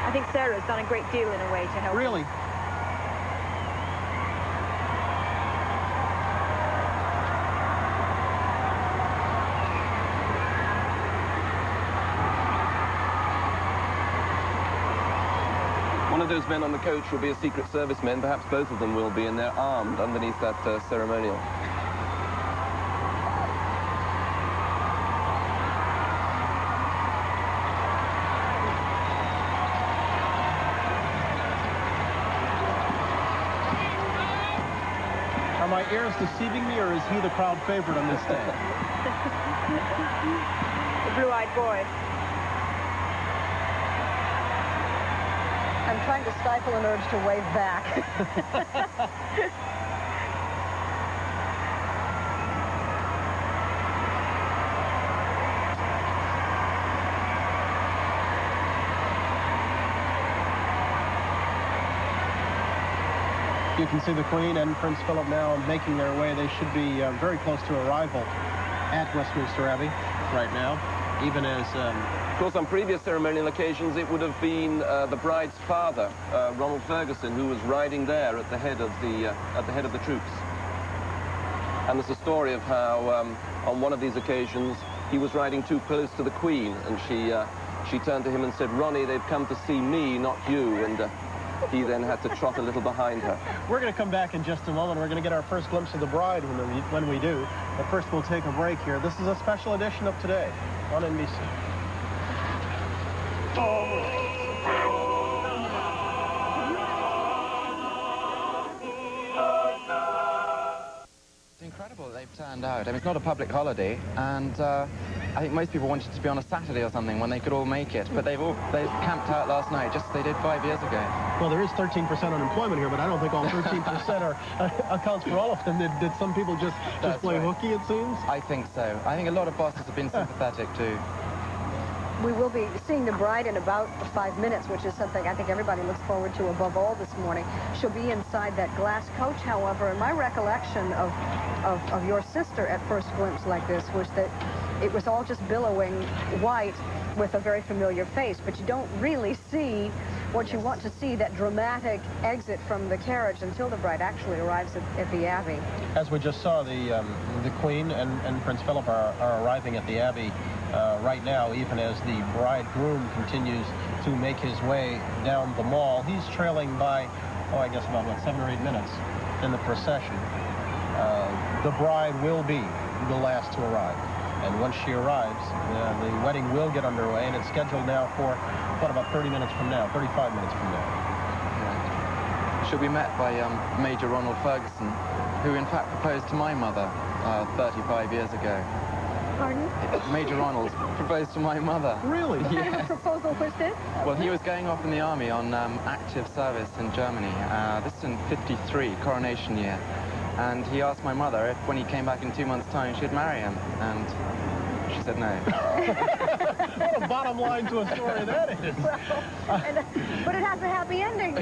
S4: I think Sarah's done a great deal in a way to help.
S1: Really?
S11: One of those men on the coach will be a Secret Service man, perhaps both of them will be, and they're armed underneath that ceremonial.
S1: Are my ears deceiving me, or is he the crowd favorite on this day?
S4: The blue-eyed boy.
S7: I'm trying to stifle an urge to wave back.
S1: You can see the Queen and Prince Philip now making their way. They should be very close to arrival at Westminster Abbey right now, even as...
S11: Of course, on previous ceremonial occasions, it would have been the bride's father, Ronald Ferguson, who was riding there at the head of the troops. And there's a story of how, on one of these occasions, he was riding too close to the Queen, and she turned to him and said, "Ronnie, they've come to see me, not you." And he then had to trot a little behind her.
S1: We're going to come back in just a moment. We're going to get our first glimpse of the bride when we do. But first, we'll take a break here. This is a special edition of Today on NBC.
S6: Planned out. I mean, it's not a public holiday, and I think most people wanted it to be on a Saturday or something when they could all make it. But they've camped out last night, just as they did 5 years ago.
S1: Well, there is 13% unemployment here, but I don't think all 13% accounts for all of them. Did some people just play hooky, it seems?
S6: I think so. I think a lot of bosses have been sympathetic, too.
S7: We will be seeing the bride in about 5 minutes, which is something I think everybody looks forward to above all this morning. She'll be inside that glass coach, however, and my recollection of your sister at first glimpse like this was that it was all just billowing white with a very familiar face, but you don't really see what you want to see, that dramatic exit from the carriage until the bride actually arrives at the Abbey.
S1: As we just saw, the Queen and Prince Philip are arriving at the Abbey right now, even as the bridegroom continues to make his way down the mall. He's trailing by, I guess about, 7 or 8 minutes in the procession. The bride will be the last to arrive. And once she arrives, the wedding will get underway, and it's scheduled now for, about 30 minutes from now, 35 minutes from now.
S6: Right. She'll be met by Major Ronald Ferguson, who in fact proposed to my mother 35 years ago.
S7: Pardon?
S6: Major Ronald proposed to my mother.
S1: Really?
S7: What kind of a proposal was this?
S6: Well, he was going off in the army on active service in Germany. This is in '53, coronation year. And he asked my mother if, when he came back in 2 months' time, she'd marry him. And she said no.
S1: What a bottom line to a story that is.
S7: Well, but it has a happy ending.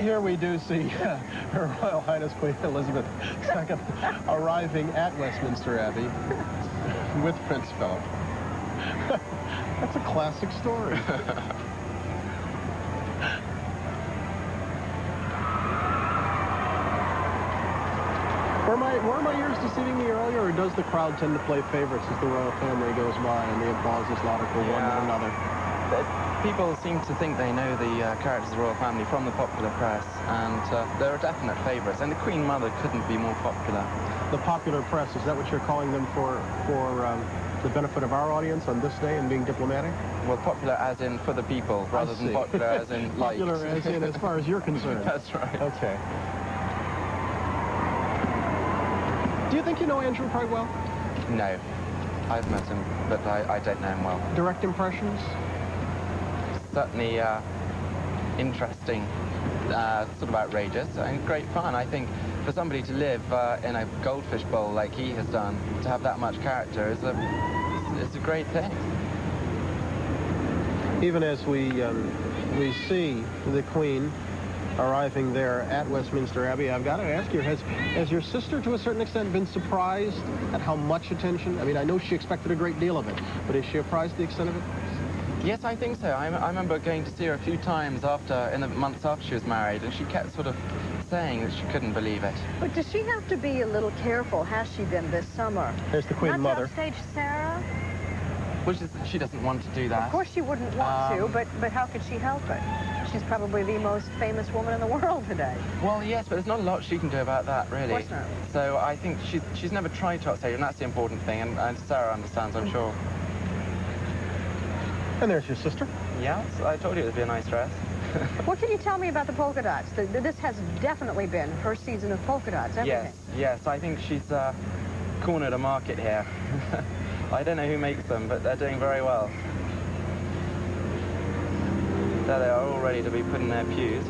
S1: Here we do see Her Royal Highness Queen Elizabeth II arriving at Westminster Abbey with Prince Philip. That's a classic story. Were my ears deceiving me earlier, or does the crowd tend to play favorites as the royal family goes by and the applause is louder for one than another?
S6: People seem to think they know the characters of the royal family from the popular press, and there are definite favorites, and the Queen Mother couldn't be more popular.
S1: The popular press, is that what you're calling them for the benefit of our audience on this day and being diplomatic?
S6: Well, popular as in for the people, rather than popular as in liked.
S1: Popular as in as far as you're concerned.
S6: That's right.
S1: Okay. Do you think you know Andrew quite well?
S6: No. I've met him, but I don't know him well.
S1: Direct impressions?
S6: Certainly interesting, sort of outrageous, and great fun. I think for somebody to live in a goldfish bowl like he has done, to have that much character is a great thing.
S1: Even as we see the Queen arriving there at Westminster Abbey, I've got to ask you, has your sister to a certain extent been surprised at how much attention? I mean, I know she expected a great deal of it, but is she apprised the extent of it?
S6: Yes, I think so. I remember going to see her a few times in the months after she was married, and she kept sort of saying that she couldn't believe it.
S7: But does she have to be a little careful? Has she been this summer?
S1: There's the Queen Mother.
S7: Not to upstage Sarah?
S6: Well, she doesn't want to do that.
S7: Of course she wouldn't want to, but how could she help it? She's probably the most famous woman in the world today.
S6: Well, yes, but there's not a lot she can do about that, really.
S7: Of course not.
S6: So I think she's never tried to upstage, and that's the important thing, and Sarah understands, I'm sure.
S1: And there's your sister.
S6: Yeah, I told you it would be a nice dress.
S7: What can you tell me about the polka dots? This has definitely been her season of polka dots, everything.
S6: Yes, I think she's cornered a market here. I don't know who makes them, but they're doing very well. There they are, all ready to be put in their pews.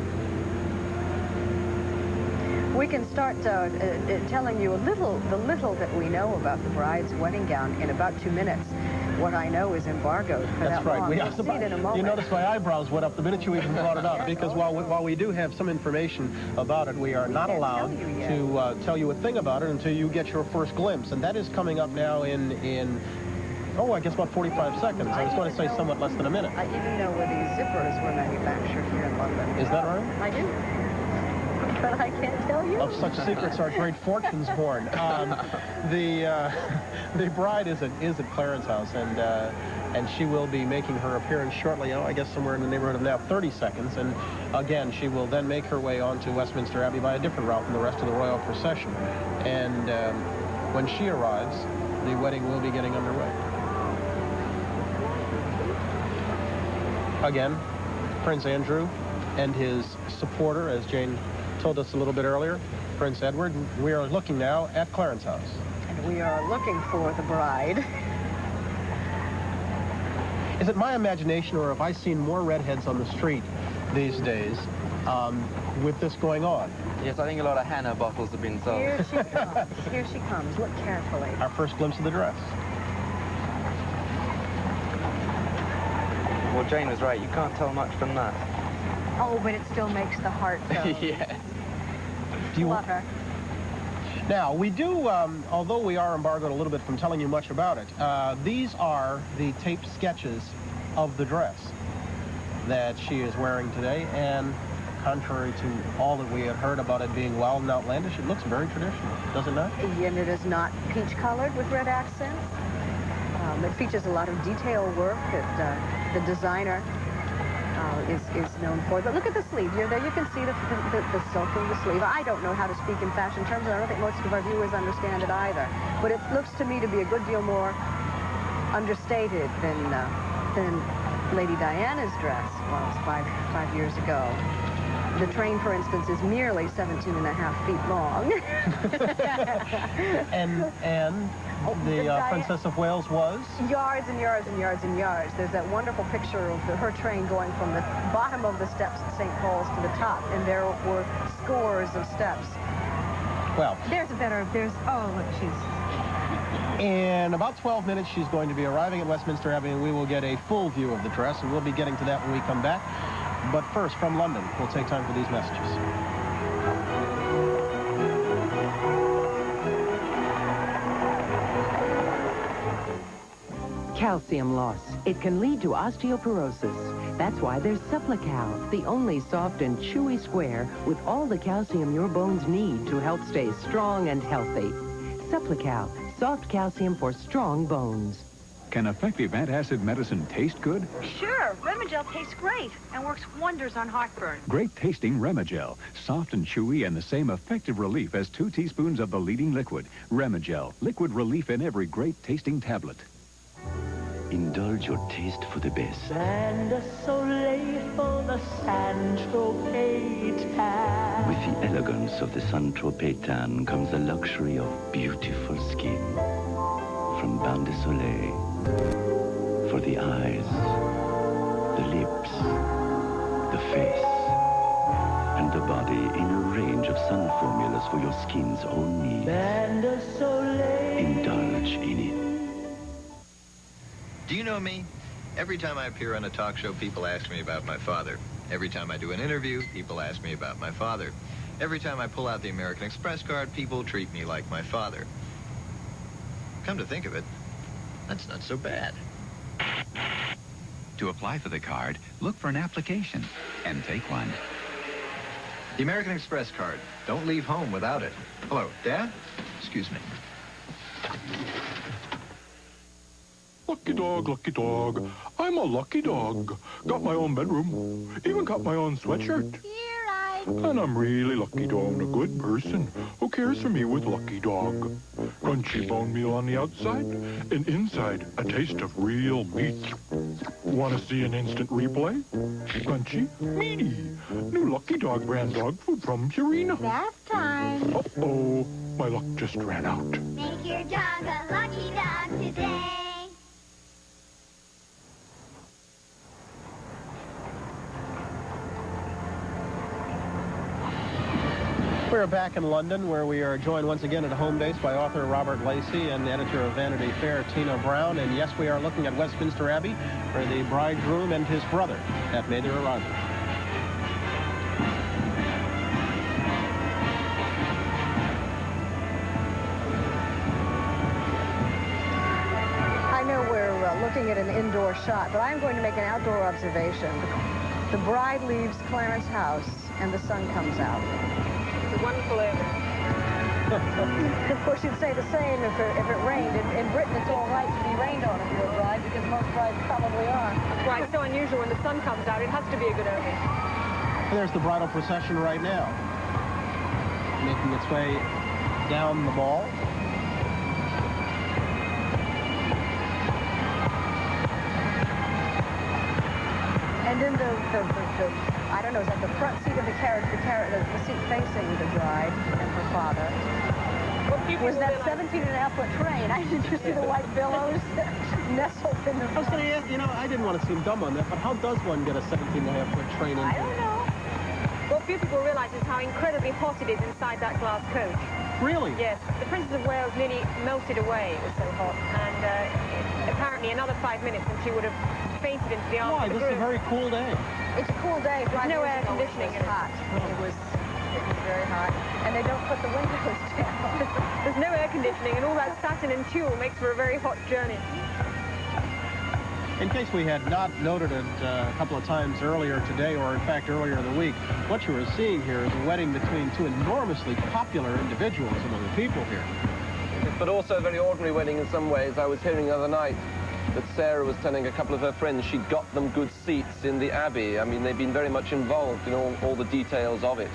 S7: We can start telling you the little that we know about the bride's wedding gown in about 2 minutes. What I know is embargoed for
S1: That's
S7: that
S1: right.
S7: long. We'll see it in a moment.
S1: You notice my eyebrows went up the minute you even brought it up, because while we do have some information about it, we are not allowed to tell you a thing about it until you get your first glimpse, and that is coming up now in I guess about 45 seconds. I was going to say somewhat less than a minute.
S7: I even know where these zippers were manufactured here in London.
S1: Is that right?
S7: I do. But I can't tell you.
S1: Of such secrets are great fortunes born. The bride is at Clarence House, and she will be making her appearance shortly, I guess somewhere in the neighborhood of now 30 seconds. And again, she will then make her way on to Westminster Abbey by a different route from the rest of the royal procession. And when she arrives, the wedding will be getting underway. Again, Prince Andrew and his supporter, as Jane told us a little bit earlier, Prince Edward. We are looking now at Clarence House.
S7: And we are looking for the bride.
S1: Is it my imagination, or have I seen more redheads on the street these days with this going on?
S6: Yes, I think a lot of Hannah bottles have been sold.
S7: Here she comes. Here she comes. Look carefully.
S1: Our first glimpse of the dress.
S6: Well, Jane was right. You can't tell much from that.
S7: Oh, but it still makes the heart go.
S6: Yes.
S1: Do you
S7: love her?
S1: Now, we do, although we are embargoed a little bit from telling you much about it, these are the taped sketches of the dress that she is wearing today, and contrary to all that we had heard about it being wild and outlandish, it looks very traditional, does it not?
S7: And it is not peach-colored with red accents. It features a lot of detail work that the designer is known for. But look at the sleeve. You're there. You can see the silk of the sleeve. I don't know how to speak in fashion terms, and I don't think most of our viewers understand it either. But it looks to me to be a good deal more understated than Lady Diana's dress was five years ago. The train, for instance, is merely 17.5 feet long.
S1: and the Princess of Wales was?
S7: Yards and yards and yards and yards. There's that wonderful picture of her train going from the bottom of the steps at St. Paul's to the top, and there were scores of steps.
S1: Well,
S7: oh, look, she's...
S1: In about 12 minutes, she's going to be arriving at Westminster Abbey, and we will get a full view of the dress, and we'll be getting to that when we come back. But first, from London, we'll take time for these messages.
S13: Calcium loss. It can lead to osteoporosis. That's why there's Supplical, the only soft and chewy square with all the calcium your bones need to help stay strong and healthy. Supplical, soft calcium for strong bones.
S15: Can effective antacid medicine taste good?
S16: Sure. Remigel tastes great and works wonders on heartburn.
S15: Great tasting Remigel. Soft and chewy and the same effective relief as 2 teaspoons of the leading liquid. Remigel. Liquid relief in every great tasting tablet.
S17: Indulge your taste for the best.
S22: And a soleil for the Saint-Tropez tan.
S17: With the elegance of the Saint-Tropez tan comes the luxury of beautiful skin. From Bain de Soleil. For the eyes, the lips, the face, and the body in a range of sun formulas for your skin's own needs.
S22: Bain de Soleil.
S17: Indulge in it.
S26: Do you know me? Every time I appear on a talk show, people ask me about my father. Every time I do an interview, people ask me about my father. Every time I pull out the American Express card, people treat me like my father. Come to think of it, that's not so bad.
S27: To apply for the card, look for an application and take one.
S26: The American Express card. Don't leave home without it. Hello, Dad? Excuse me.
S24: Lucky dog, I'm a lucky dog. Got my own bedroom, even got my own sweatshirt. And I'm really lucky to own a good person who cares for me with Lucky Dog. Crunchy bone meal on the outside, and inside a taste of real meat. Want to see an instant replay? Crunchy, meaty. New Lucky Dog brand dog food from Purina.
S18: Bath time.
S24: Uh-oh, my luck just ran out.
S18: Make your dog a lucky dog today.
S1: We're back in London, where we are joined once again at home base by author Robert Lacey and editor of Vanity Fair, Tina Brown. And yes, we are looking at Westminster Abbey, where the bridegroom and his brother have made their arrival.
S7: I know we're looking at an indoor shot, but I'm going to make an outdoor observation. The bride leaves Clarence House, and the sun comes out. It's a wonderful image. Of course, you'd say the same if it rained. In Britain, it's all right to be rained on if you're a bride, because most brides probably are.
S16: That's why it's so unusual when the sun comes out. It has to be a good omen.
S1: And there's the bridal procession right now, making its way down the mall.
S7: And in the I don't know, is that the front seat of the carriage, the seat facing the bride and her father?
S16: What
S7: Was that 17.5-foot train? Did you see the white billows nestled in the...
S1: I was going to ask, you know, I didn't want to seem dumb on that, but how does one get a 17.5-foot train in?
S7: I don't know.
S16: What few people realize is how incredibly hot it is inside that glass coach.
S1: Really?
S16: Yes. The Princess of Wales nearly melted away. It was so hot. And apparently another 5 minutes and she would have fainted into the arms
S1: Why?
S16: of the
S1: This is a
S16: groom.
S1: very cool day.
S7: It's a cool day.
S16: There's no air conditioning in it.
S7: Hot. It was very hot. And they don't put the windows down.
S16: There's no air conditioning, and all that satin and tulle makes for a very hot journey.
S1: In case we had not noted it a couple of times earlier today, or in fact earlier in the week, what you were seeing here is a wedding between two enormously popular individuals among the people here.
S11: But also a very ordinary wedding in some ways. I was hearing the other night that Sarah was telling a couple of her friends she'd got them good seats in the Abbey. I mean, they've been very much involved in all the details of it.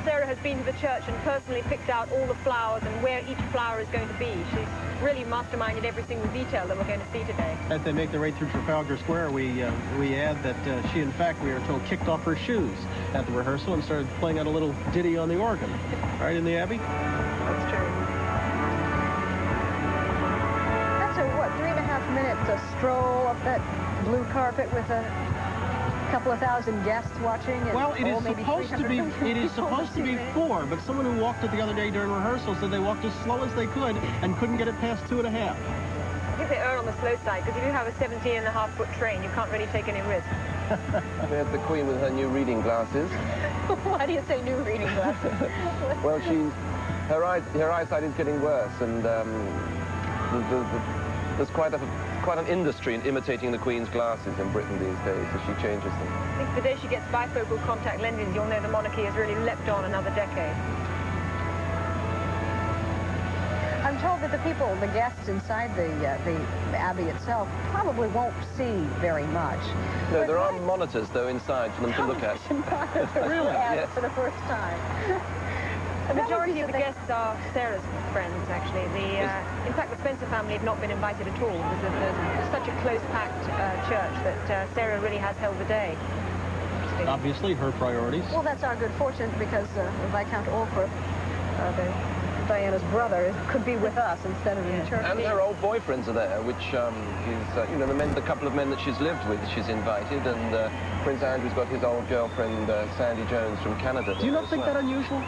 S16: Sarah has been to the church and personally picked out all the flowers and where each flower is going to be. She's really masterminded every single detail that we're going to see today.
S1: As they make their way through Trafalgar Square, we add that she, in fact, we are told, kicked off her shoes at the rehearsal and started playing out a little ditty on the organ. Right in the Abbey?
S16: That's true.
S7: That's a, what, 3.5 minutes stroll up that blue carpet with a couple of thousand guests watching. And,
S1: well, it is
S7: maybe
S1: supposed to be. It is supposed to be 4, but someone who walked it the other day during rehearsal said they walked as slow as they could and couldn't get it past 2.5.
S16: I think they err on the slow side, because if you have a 17.5-foot train, you can't really take any risk.
S11: There's the Queen with her new reading glasses.
S7: Why do you say new reading glasses?
S11: Well, her eyesight is getting worse, and there's quite an industry in imitating the Queen's glasses in Britain these days as she changes them.
S16: I think the day she gets bifocal contact lenses, you'll know the monarchy has really leapt on another decade.
S7: I'm told that the people, the guests inside the Abbey itself, probably won't see very much.
S11: No, there are monitors, though, inside for them to look at.
S7: Really?
S11: Yes.
S7: For the first time.
S16: The majority of the guests are Sarah's friends, actually. In fact, the Spencer family have not been invited at all. There's such a close-packed church that Sarah really has held the day.
S1: Obviously, her priorities.
S7: Well, that's our good fortune, because Viscount Althorp, Diana's brother, could be with us instead of in the church.
S11: And her old boyfriends are there, which is, you know, the couple of men that she's lived with, she's invited, and Prince Andrew's got his old girlfriend, Sandy Jones from Canada.
S1: Do you not think that unusual?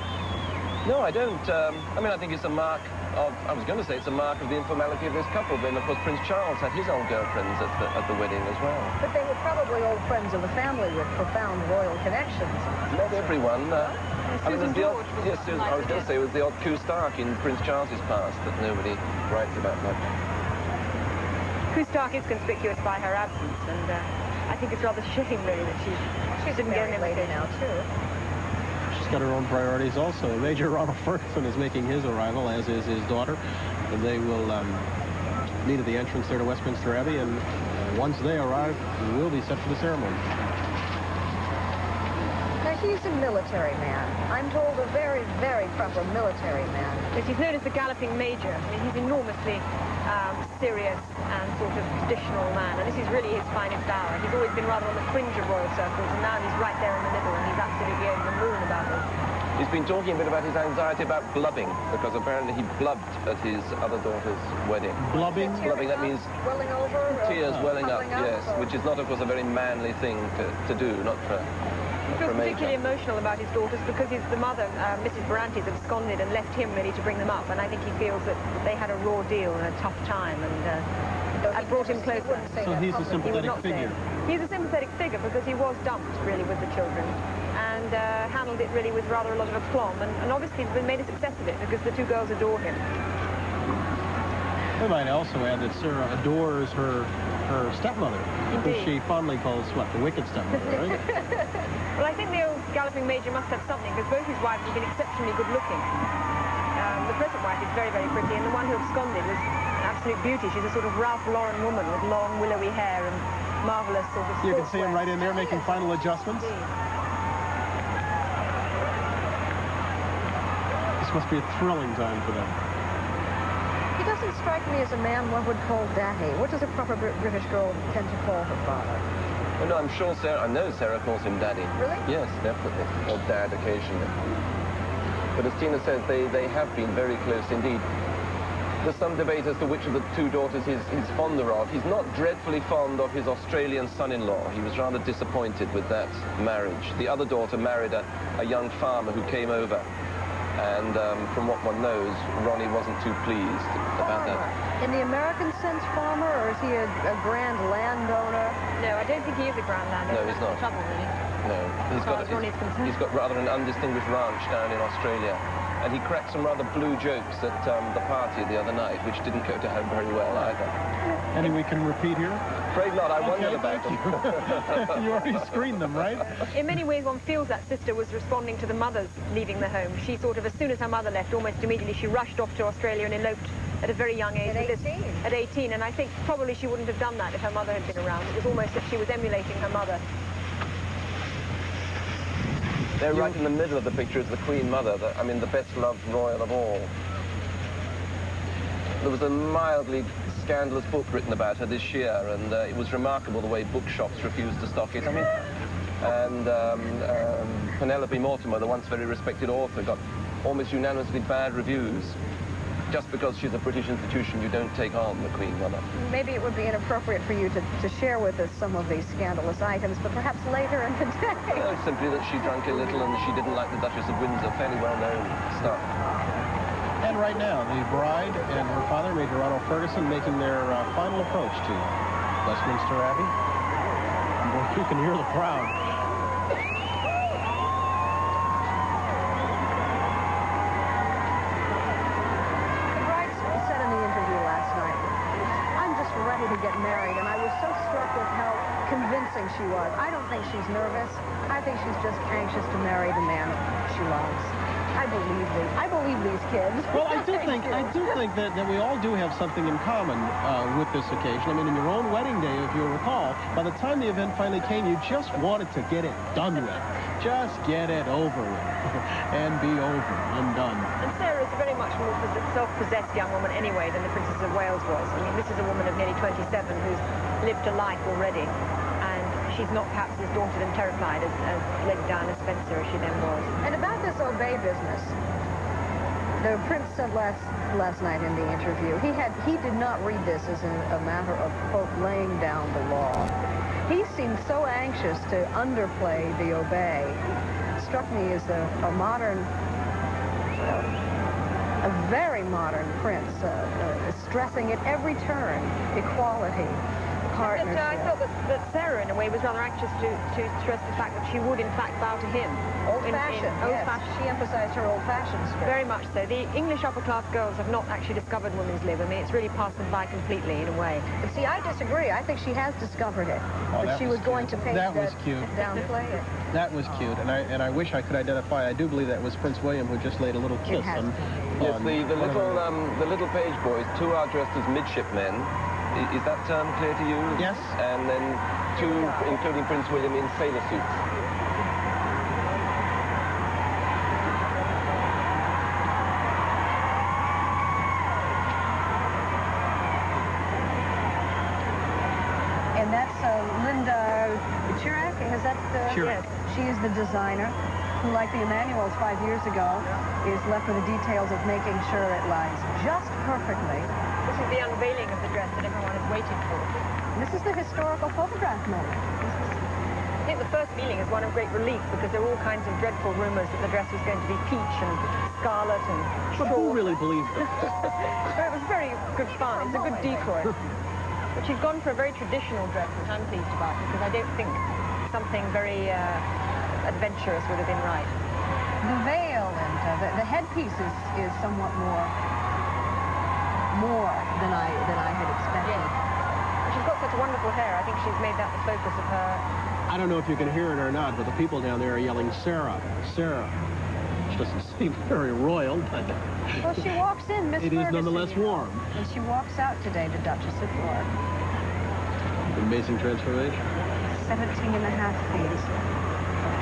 S11: No, I don't. I mean, I think it's a mark of, I was going to say it's a mark of the informality of this couple, but then, of course, Prince Charles had his old girlfriends at the wedding as well.
S7: But they were probably old friends of the family with profound royal connections.
S11: Not everyone. I mean, there's the odd, yes, I was going to say, it was the odd coup Stark in Prince Charles's past that nobody writes about much.
S16: Coup Stark is conspicuous by her absence, and I think it's rather shame, really, that she's didn't get an invitation now, too.
S1: She's got her own priorities also. Major Ronald Ferguson is making his arrival, as is his daughter. And they will meet at the entrance there to Westminster Abbey, and once they arrive, we'll be set for the ceremony.
S7: Now, he's a military man. I'm told a very, very proper military man.
S16: Yes, he's known as the Galloping Major. I mean, he's enormously serious and sort of traditional man, and this is really his finest hour. He's always been rather on the fringe of royal circles, and now he's right there in the middle, and he's absolutely over the moon about it.
S11: He's been talking a bit about his anxiety about blubbing, because apparently he blubbed at his other daughter's wedding.
S1: Blubbing?
S11: Blubbing, that means
S7: welling over,
S11: tears welling up, yes, which is not, of course, a very manly thing to do, not for
S16: He feels particularly emotional about his daughters because the mother, Mrs. Barantes, absconded and left him ready to bring them up, and I think he feels that they had a raw deal and a tough time, and I brought him closer.
S1: So he's a sympathetic figure.
S16: He's a sympathetic figure because he was dumped, really, with the children, and handled it really with rather a lot of aplomb, and obviously made a success of it because the two girls adore him.
S1: We might also add that Sarah adores her stepmother, who she fondly calls, what, the wicked stepmother, right?
S16: Well, I think the old Galloping Major must have something, because both his wives have been exceptionally good-looking. The present wife is very, very pretty, and the one who absconded was an absolute beauty. She's a sort of Ralph Lauren woman with long, willowy hair and marvellous sort of
S1: You can see him right in there making final adjustments. This must be a thrilling time for them.
S7: He doesn't strike me as a man one would call daddy. What does a proper British girl tend to call her father?
S11: Well, no, I'm sure I know Sarah calls him Daddy.
S7: Really?
S11: Yes, definitely. Or Dad occasionally. But as Tina says, they have been very close indeed. There's some debate as to which of the two daughters he's fonder of. He's not dreadfully fond of his Australian son-in-law. He was rather disappointed with that marriage. The other daughter married a young farmer who came over. And from what one knows, Ronnie wasn't too pleased about that.
S7: In the American sense, farmer, or is he a grand landowner?
S16: No, I don't think he is a grand landowner.
S11: No, he's not.
S16: That's the trouble, really.
S11: No, he's got rather an undistinguished ranch down in Australia. And he cracked some rather blue jokes at the party the other night, which didn't go down very well either.
S1: Any we can repeat here?
S11: Afraid not. I wondered about them.
S1: You already screened them, right?
S16: In many ways, one feels that sister was responding to the mother's leaving the home. She sort of, as soon as her mother left, almost immediately she rushed off to Australia and eloped at a very young age.
S7: At 18?
S16: At 18, and I think probably she wouldn't have done that if her mother had been around. It was almost that she was emulating her mother.
S11: There, right in the middle of the picture is the Queen Mother, the best-loved royal of all. There was a mildly scandalous book written about her this year, and it was remarkable the way bookshops refused to stock it. And Penelope Mortimer, the once very respected author, got almost unanimously bad reviews. Just because she's a British institution, you don't take on the Queen Mother.
S7: Maybe it would be inappropriate for you to share with us some of these scandalous items, but perhaps later in the day.
S11: Simply that she drank a little and she didn't like the Duchess of Windsor, fairly well-known stuff.
S1: And right now, the bride and her father, Major Ronald Ferguson, making their final approach to Westminster Abbey. And boy, you can hear the crowd.
S7: To get married, and I was so struck with how convincing she was. I don't think she's nervous. I think she's just anxious to marry the man she loves. I believe these kids.
S1: Well, I do think that we all do have something in common with this occasion. In your own wedding day, if you recall, by the time the event finally came, you just wanted to get it done with. Just get it over with and be over and done.
S16: And Sarah is a very much more self-possessed young woman anyway than the Princess of Wales was. This is a woman of nearly 27 who's lived a life already, and she's not perhaps as daunted and terrified as Lady Diana Spencer as she then was.
S7: And about this obey business, the Prince said last night in the interview, he did not read this as a matter of, quote, laying down the law. He seemed so anxious to underplay the obey. It struck me as a modern, a very modern prince, stressing at every turn equality, partnership.
S16: I felt that Sarah, in a way, was rather anxious to stress the fact that she would, in fact, bow to him.
S7: Old-fashioned, yes. She emphasized her old-fashioned spirit.
S16: Very much so. The English upper-class girls have not actually discovered women's lib. It's really passed them by completely, in a way.
S7: But see, I disagree. I think she has discovered it. But she was going to paint
S1: that was cute.
S7: Downplay it.
S1: That was cute, and I wish I could identify. I do believe that was Prince William who just laid a little kiss on.
S11: Yes, the little page boys, two are dressed as midshipmen. Is that term clear to you?
S1: Yes.
S11: And then two, including Prince William, in sailor suits.
S7: And that's Linda Chirac. Is that
S1: Chirac.
S7: Yes. She is the designer who, like the Emanuels 5 years ago, is left with the details of making sure it lies just perfectly.
S16: This is the unveiling of the dress that everyone is waiting for.
S7: This is the historical photograph moment.
S16: I think the first feeling is one of great relief, because there were all kinds of dreadful rumors that the dress was going to be peach and scarlet and straw.
S1: But who really believed it?
S16: It was very good fun. It's a good decoy. But she's gone for a very traditional dress, which I'm pleased about, because I don't think something very adventurous would have been right.
S7: The veil and the headpiece is somewhat more than I had expected.
S16: Yes. She's got such wonderful hair. I think she's made that the focus of her.
S1: I don't know if you can hear it or not, but the people down there are yelling, "Sarah, Sarah." Which doesn't seem very royal, but...
S7: Well, she walks in, Miss Ferguson.
S1: It is nonetheless warm.
S7: And she walks out today, the Duchess of York.
S1: Amazing transformation.
S7: 17.5 feet of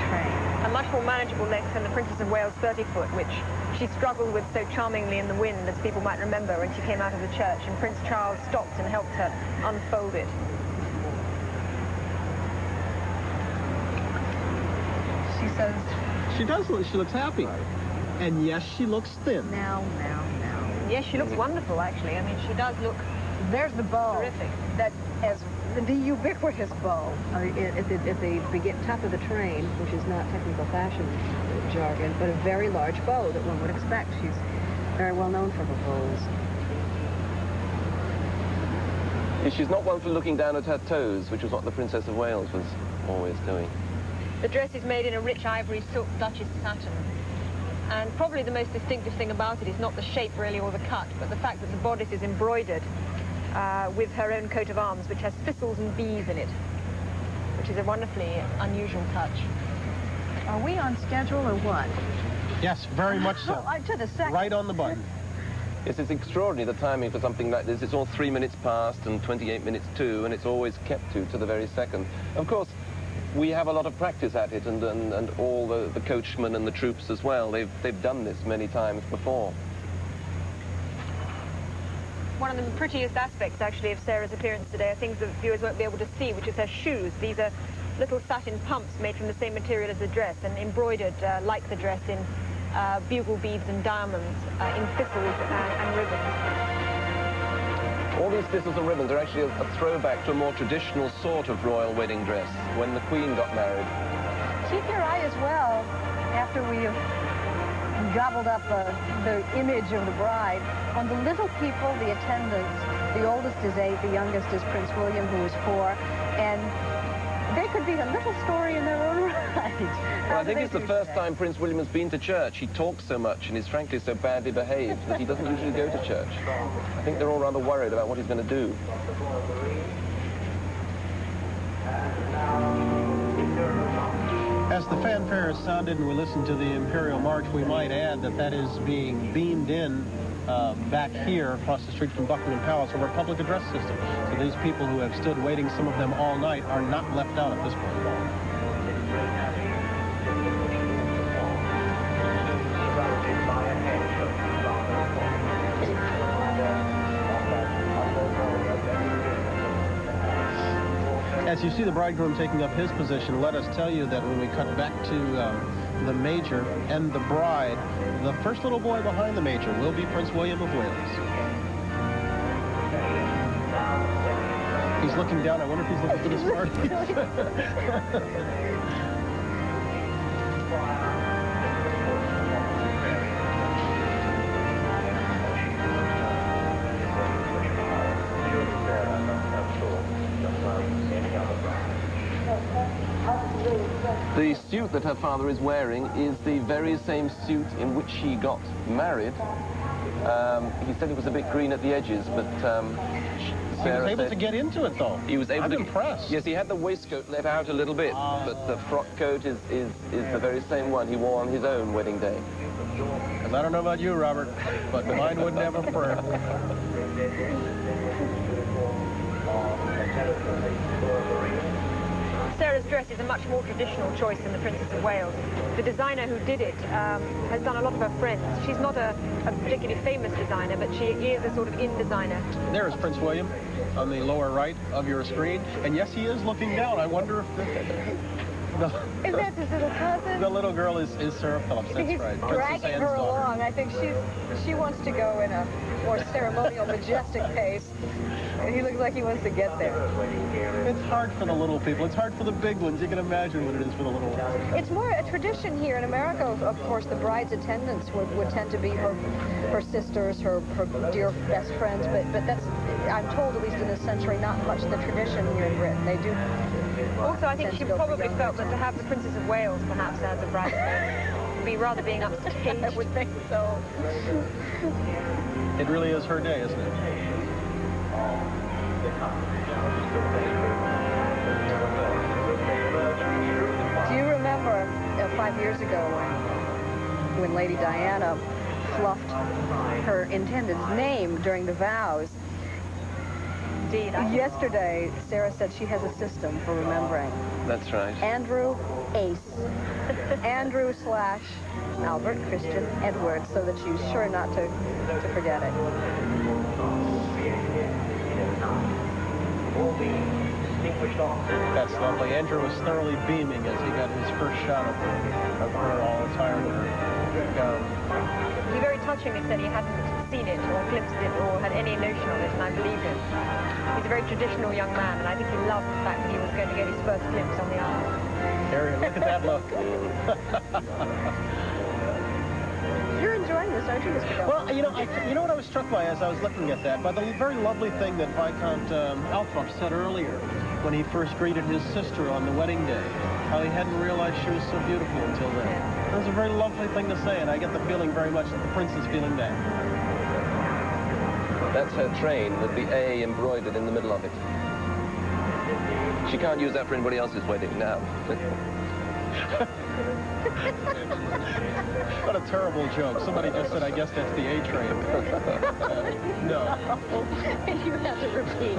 S7: train.
S16: A much more manageable length than the Princess of Wales 30-foot, which she struggled with so charmingly in the wind, as people might remember, when she came out of the church, and Prince Charles stopped and helped her unfold it.
S7: She says...
S1: She does. She looks happy. And yes, she looks thin.
S7: Now.
S16: Yes, she looks wonderful, actually. I mean, she does look
S7: There's the bow.
S16: terrific.
S7: That as the ubiquitous bow.
S5: At the top of the train, which is not technical fashion jargon, but a very large bow that one would expect. She's very well known for her bows.
S11: She's not one for looking down at her toes, which was what the Princess of Wales was always doing.
S16: The dress is made in a rich ivory silk Duchess satin. And probably the most distinctive thing about it is not the shape, really, or the cut, but the fact that the bodice is embroidered with her own coat of arms, which has thistles and bees in it, which is a wonderfully unusual touch.
S7: Are we on schedule or what?
S1: Yes, very much so.
S7: To the second.
S1: Right on the button.
S11: Yes, it's extraordinary, the timing for something like this. It's all 3 minutes past and 28 minutes to, and it's always kept to the very second. Of course, we have a lot of practice at it, and all the coachmen and the troops as well. They've done this many times before.
S16: One of the prettiest aspects, actually, of Sarah's appearance today are things that viewers won't be able to see, which is her shoes. These are little satin pumps made from the same material as the dress and embroidered like the dress in bugle beads and diamonds, in thistles and ribbons.
S11: All these thistles and ribbons are actually a throwback to a more traditional sort of royal wedding dress when the Queen got married.
S7: Keep your eye as well, after we have gobbled up the image of the bride, on the little people, the attendants. The oldest is 8, the youngest is Prince William, who is 4, and they could be a little story in their own right.
S11: Well, I think it's the first time Prince William has been to church. He talks so much and is frankly so badly behaved that he doesn't usually go to church. I think they're all rather worried about what he's going to do.
S1: As the fanfare is sounded and we listen to the Imperial March, we might add that that is being beamed in back here across the street from Buckingham Palace over a public address system. So these people who have stood waiting, some of them all night, are not left out at this point. As you see the bridegroom taking up his position, let us tell you that when we cut back to the Major and the bride, the first little boy behind the Major will be Prince William of Wales. He's looking down. I wonder if he's looking for the Smarties.
S11: The suit that her father is wearing is the very same suit in which he got married. He said it was a bit green at the edges, but
S1: he was able to get into it, though.
S11: He was able
S1: I'm impressed.
S11: Yes, he had the waistcoat let out a little bit, but the frock coat is the very same one he wore on his own wedding day.
S1: Because I don't know about you, Robert, but mine wouldn't have a prayer.
S16: Sarah's dress is a much more traditional choice than the Princess of Wales. The designer who did it has done a lot of her friends. She's not a particularly famous designer, but she is a sort of in designer.
S1: There is Prince William on the lower right of your screen. And yes, he is looking down. I wonder if
S7: Is that his little cousin?
S1: The little girl is Sarah Phillips. That's
S7: He's
S1: right.
S7: dragging her along. I think she wants to go in a more ceremonial, majestic pace. He looks like he wants to get there.
S1: It's hard for the little people. It's hard for the big ones. You can imagine what it is for the little ones.
S7: It's more a tradition here in America. Of course, the bride's attendants would tend to be her sisters, her dear best friends. But that's, I'm told, at least in this century, not much the tradition here in Britain. They do.
S16: Also, I think she probably felt that to have the Princess of Wales, perhaps, as a bridesmaid would be rather being upstaged.
S7: I would think so.
S1: It really is her day, isn't it?
S7: Do you remember 5 years ago when Lady Diana fluffed her intended's name during the vows?
S16: Indeed.
S7: Yesterday, Sarah said she has a system for remembering.
S11: That's right.
S7: Andrew Ace. Andrew / Albert Christian Edward, so that she's sure not to forget it.
S1: That's lovely. Andrew was thoroughly beaming as he got his first shot of her all attired in her gown.
S16: touching it said he hadn't seen it or glimpsed it or had any notion of it, and I believe him. He's a very traditional young man, and I think he loved the fact that he was going to get his first glimpse on the island.
S1: Harry, look at that look.
S7: You're enjoying this, aren't you, Mr. Gold?
S1: Well, you know what I was struck by as I was looking at that? By the very lovely thing that Viscount Althorp said earlier when he first greeted his sister on the wedding day, how he hadn't realized she was so beautiful until then. That was a very lovely thing to say, and I get the feeling very much that the prince is feeling that.
S11: That's her train with the A embroidered in the middle of it. She can't use that for anybody else's wedding now.
S1: What a terrible joke. Somebody just said, I guess that's the A train. No.
S7: You have to repeat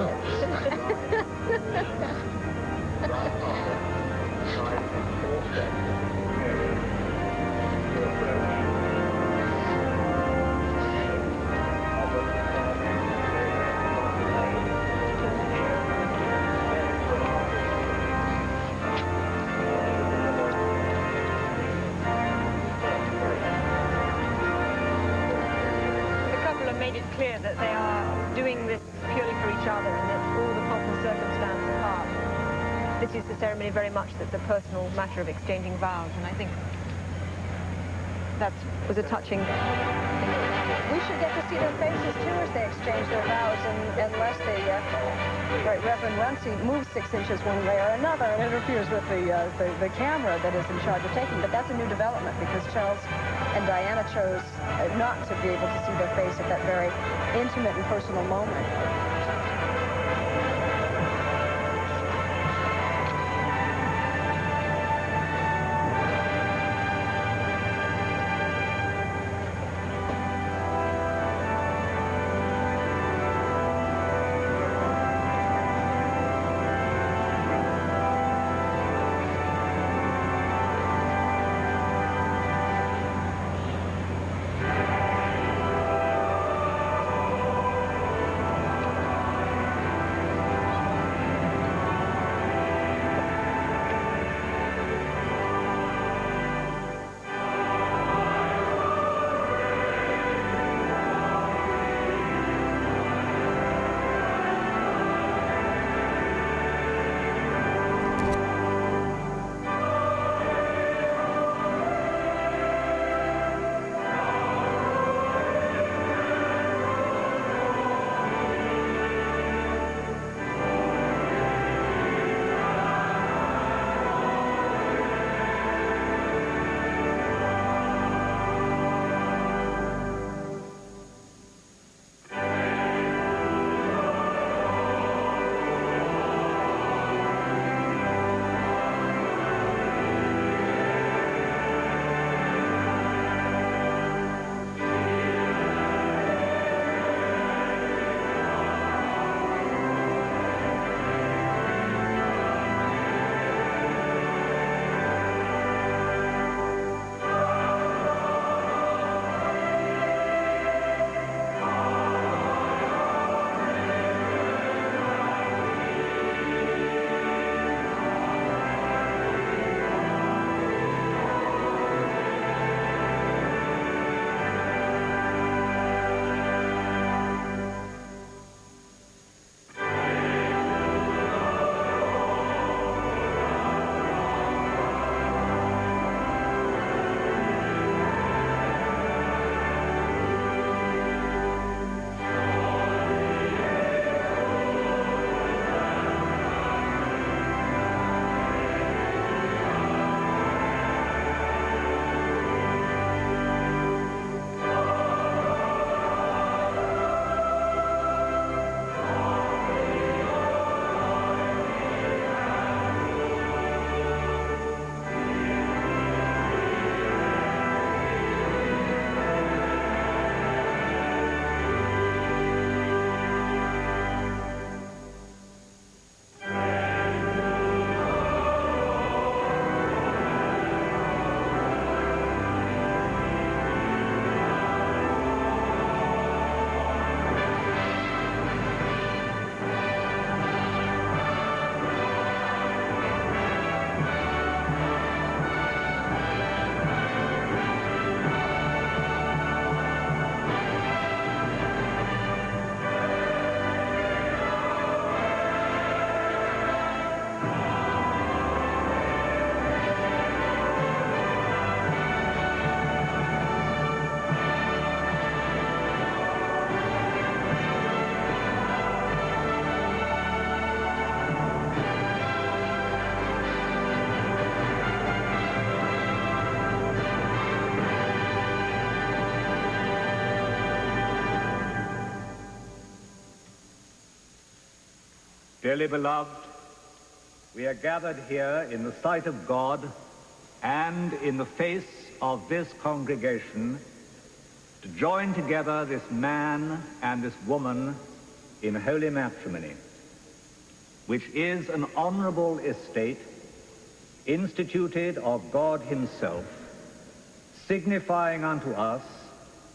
S16: made it clear that they are doing this purely for each other and that all the pomp and circumstance apart. This is the ceremony very much that's a personal matter of exchanging vows, and I think that was a touching thing.
S7: We should get to see their faces, too, as they exchange their vows, unless the Right Reverend Runcie moves 6 inches one way or another and interferes with the camera that is in charge of taking. But that's a new development because Charles and Diana chose not to be able to see their face at that very intimate and personal moment.
S10: Dearly beloved, we are gathered here in the sight of God and in the face of this congregation to join together this man and this woman in holy matrimony, which is an honorable estate instituted of God himself, signifying unto us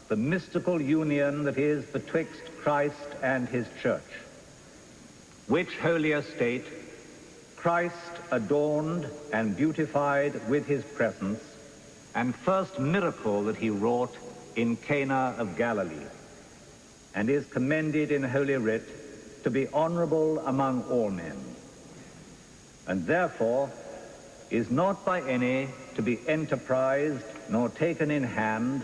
S10: the mystical union that is betwixt Christ and his church, which holy estate Christ adorned and beautified with his presence, and first miracle that he wrought in Cana of Galilee, and is commended in Holy Writ to be honorable among all men, and therefore is not by any to be enterprised nor taken in hand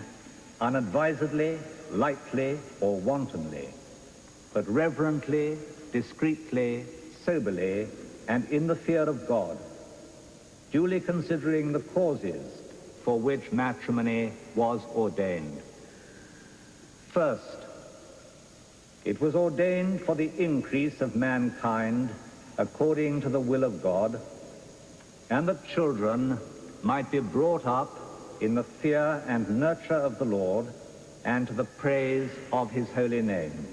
S10: unadvisedly, lightly, or wantonly, but reverently, discreetly, soberly, and in the fear of God, duly considering the causes for which matrimony was ordained. First, it was ordained for the increase of mankind according to the will of God, and that children might be brought up in the fear and nurture of the Lord, and to the praise of his holy name.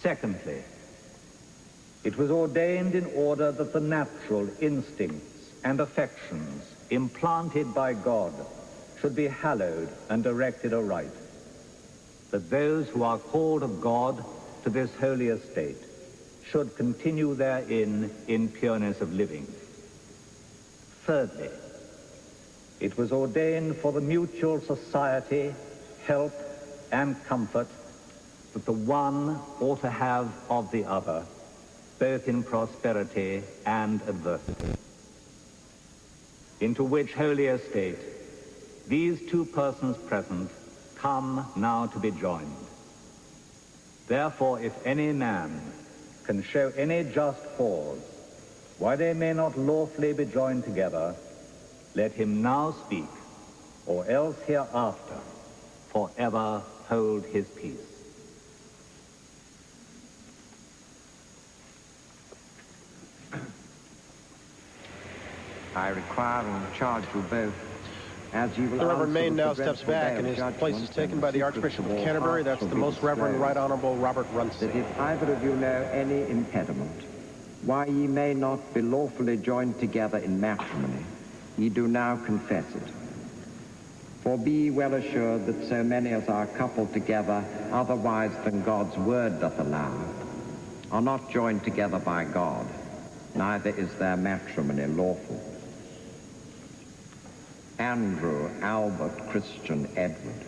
S10: Secondly, it was ordained in order that the natural instincts and affections implanted by God should be hallowed and directed aright, that those who are called of God to this holy estate should continue therein in pureness of living. Thirdly, it was ordained for the mutual society, help, and comfort that the one ought to have of the other, both in prosperity and adversity. Into which holy estate these two persons present come now to be joined. Therefore, if any man can show any just cause why they may not lawfully be joined together, let him now speak, or else hereafter forever hold his peace.
S14: I require and charge you both, as you will
S1: The Reverend
S14: answer
S1: Maine
S14: the
S1: now steps
S14: dreadful
S1: back,
S14: day
S1: and
S14: of
S1: his place is
S14: judgment
S1: taken
S14: and
S1: by the
S14: the
S1: Archbishop
S14: secret
S1: of
S14: all
S1: Canterbury.
S14: hearts
S1: That's
S14: shall
S1: the
S14: be
S1: Most Reverend
S14: disclosed.
S1: Right Honorable Robert Runcie.
S14: That if either of you know any impediment, why ye may not be lawfully joined together in matrimony, ye do now confess it. For be ye well assured that so many as are coupled together otherwise than God's word doth allow, are not joined together by God, neither is their matrimony lawful. Andrew, Albert, Christian, Edward,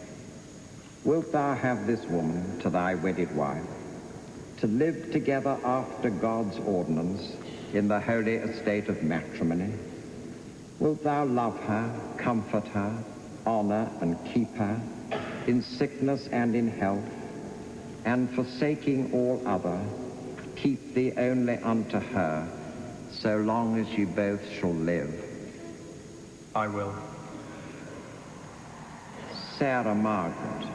S14: wilt thou have this woman to thy wedded wife, to live together after God's ordinance in the holy estate of matrimony? Wilt thou love her, comfort her, honor and keep her, in sickness and in health, and forsaking all other, keep thee only unto her, so long as ye both shall live?
S8: I will.
S14: Sarah Margaret,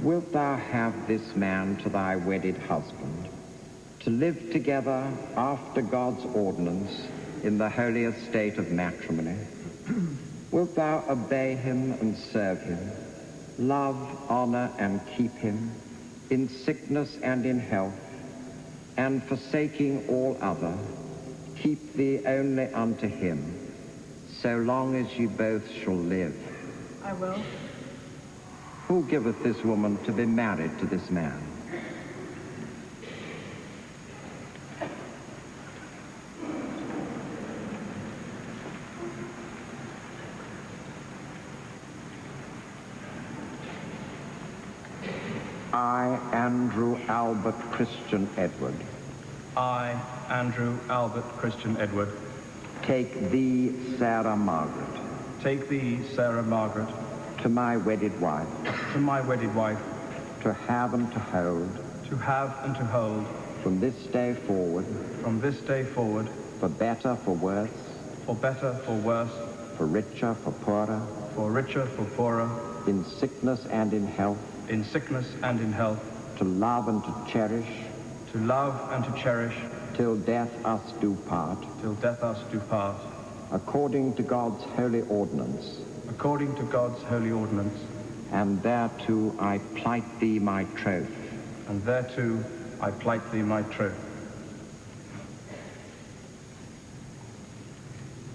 S14: wilt thou have this man to thy wedded husband, to live together after God's ordinance in the holy estate of matrimony? Wilt thou obey him and serve him, love, honor, and keep him, in sickness and in health, and forsaking all other, keep thee only unto him, so long as ye both shall live?
S12: I will.
S14: Who giveth this woman to be married to this man? I, Andrew Albert Christian Edward.
S8: I, Andrew Albert Christian Edward.
S14: Take thee, Sarah Margaret.
S8: Take thee, Sarah Margaret.
S14: To my wedded wife.
S8: To my wedded wife.
S14: To have and to hold.
S8: To have and to hold.
S14: From this day forward.
S8: From this day forward.
S14: For better, for worse.
S8: For better, for worse.
S14: For richer, for poorer.
S8: For richer, for poorer.
S14: In sickness and in health.
S8: In sickness and in health.
S14: To love and to cherish.
S3: to love and to cherish,
S14: till death us do part,
S3: till death us do part,
S14: according to God's holy ordinance.
S3: according to God's holy ordinance.
S14: And thereto I plight thee my troth.
S3: And thereto I plight thee my troth.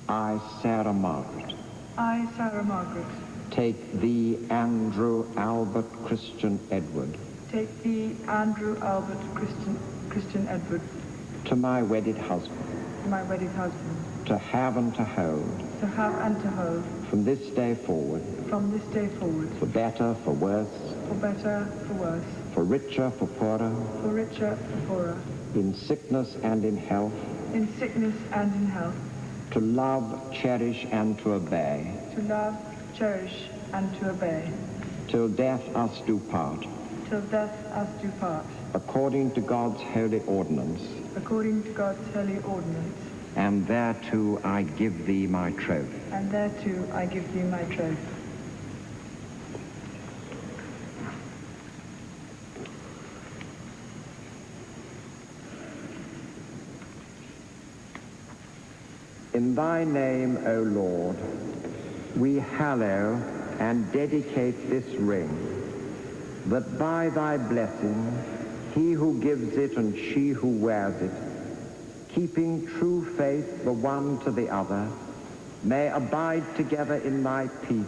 S14: I, Sarah Margaret,
S12: I, Sarah Margaret,
S14: take thee, Andrew Albert Christian Edward,
S12: take thee, Andrew Albert Christian Edward,
S14: to my wedded husband,
S12: my wedded husband,
S14: to have and to hold,
S12: to have and to hold,
S14: from this day forward,
S12: from this day forward,
S14: for better, for worse,
S12: for better, for worse,
S14: for richer, for poorer,
S12: for richer, for poorer,
S14: in sickness and in health,
S12: in sickness and in health,
S14: to love, cherish, and to obey,
S12: to love, cherish, and to obey,
S14: till death us do part,
S12: till death us do part,
S14: according to God's holy ordinance.
S12: according to God's holy ordinance.
S14: And thereto I give thee my troth.
S12: And thereto I give thee my troth.
S14: In thy name, O Lord, we hallow and dedicate this ring, that by thy blessing, he who gives it and she who wears it, keeping true faith the one to the other, may abide together in thy peace,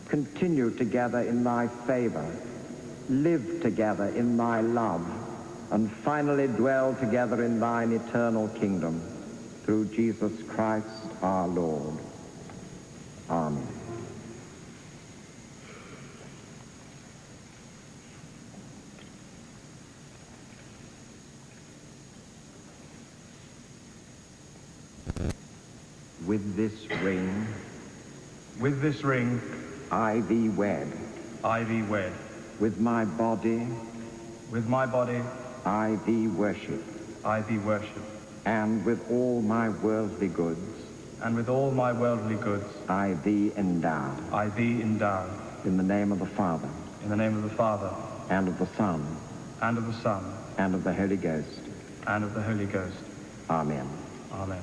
S14: continue together in thy favor, live together in thy love, and finally dwell together in thine eternal kingdom, through Jesus Christ our Lord. Amen. With this ring, I thee wed.
S3: I thee wed.
S14: With my body, I thee worship.
S3: I thee worship.
S14: And with all my worldly goods,
S3: And with all my worldly goods,
S14: I thee endow.
S3: I thee endow.
S14: In the name of the Father,
S3: In the name of the Father,
S14: and of the Son,
S3: and of the Son,
S14: and of the Holy Ghost.
S3: and of the Holy Ghost.
S14: Amen.
S3: Amen.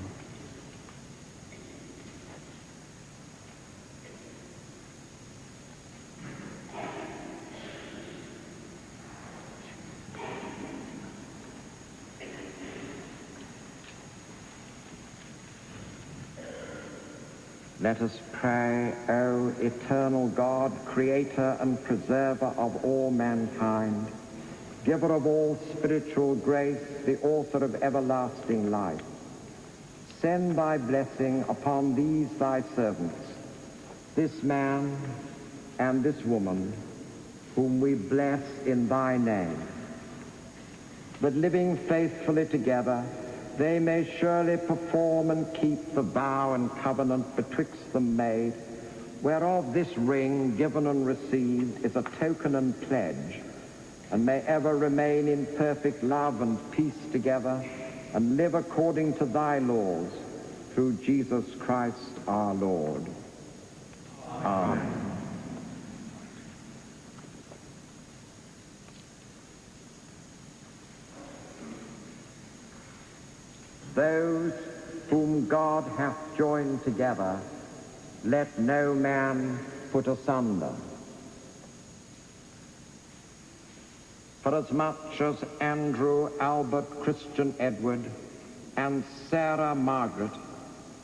S14: Let us pray, O eternal God, creator and preserver of all mankind, giver of all spiritual grace, the author of everlasting life. Send thy blessing upon these thy servants, this man and this woman, whom we bless in thy name, that living faithfully together, they may surely perform and keep the vow and covenant betwixt them made, whereof this ring given and received is a token and pledge, and may ever remain in perfect love and peace together, and live according to thy laws, through Jesus Christ our Lord. Amen. Those whom God hath joined together, let no man put asunder. Forasmuch as Andrew Albert Christian Edward and Sarah Margaret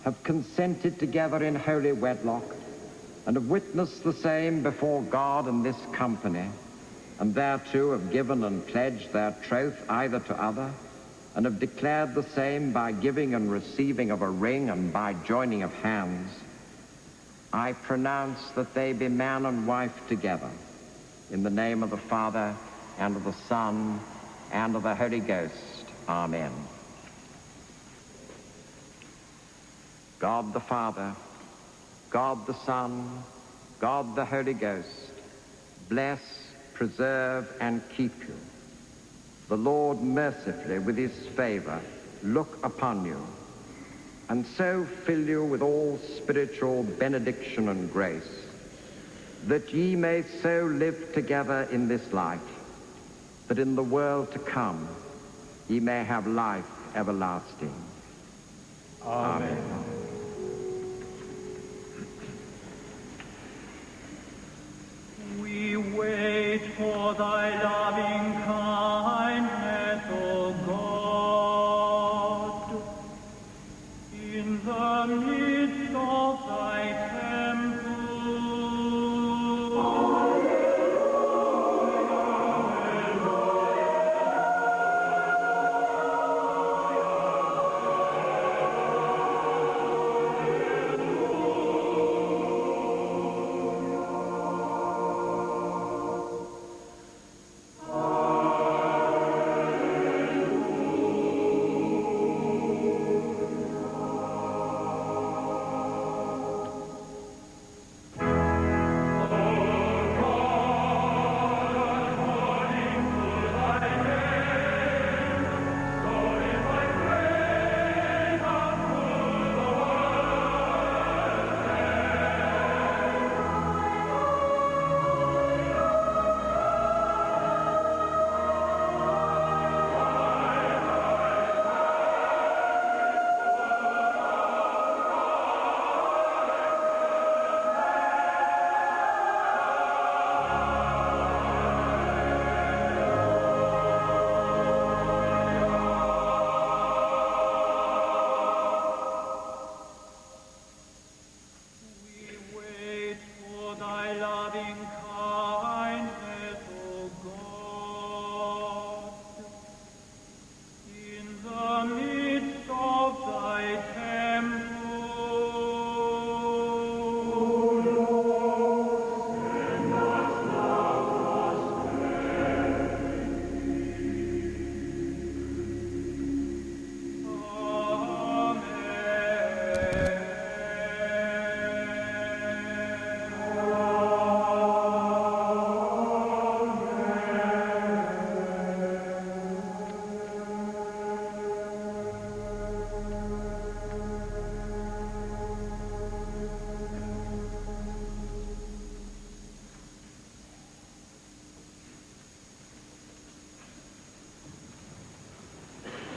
S14: have consented together in holy wedlock, and have witnessed the same before God and this company, and thereto have given and pledged their troth either to other, and have declared the same by giving and receiving of a ring and by joining of hands, I pronounce that they be man and wife together, in the name of the Father, and of the Son, and of the Holy Ghost. Amen. God the Father, God the Son, God the Holy Ghost, bless, preserve, and keep you. The Lord mercifully, with his favor, look upon you, and so fill you with all spiritual benediction and grace, that ye may so live together in this life, that in the world to come he may have life everlasting. Amen.
S22: We wait for thy loving kindness, O God, in the midst of thy temple.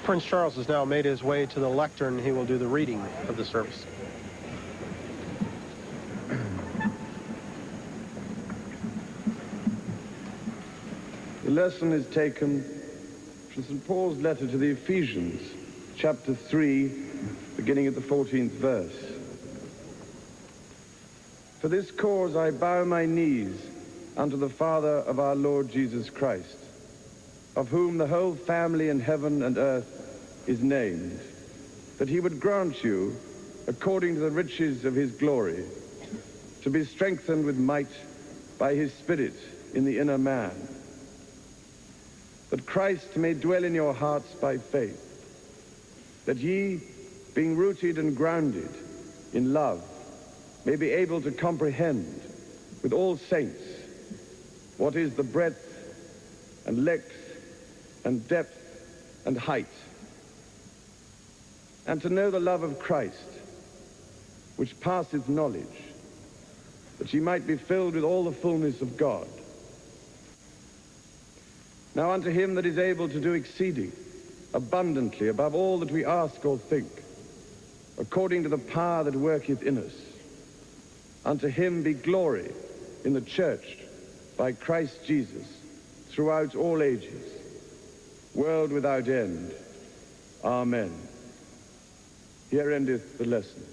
S1: Prince Charles has now made his way to the lectern. He will do the reading of the service.
S2: The lesson is taken from St. Paul's letter to the Ephesians, chapter 3, beginning at the 14th verse. For this cause I bow my knees unto the Father of our Lord Jesus Christ, of whom the whole family in heaven and earth is named, that he would grant you, according to the riches of his glory, to be strengthened with might by his Spirit in the inner man, that Christ may dwell in your hearts by faith, that ye, being rooted and grounded in love, may be able to comprehend with all saints what is the breadth and length and depth and height, and to know the love of Christ, which passeth knowledge, that ye might be filled with all the fullness of God. Now unto him that is able to do exceeding abundantly above all that we ask or think, according to the power that worketh in us, unto him be glory in the church by Christ Jesus throughout all ages, world without end. Amen. Here endeth the lesson.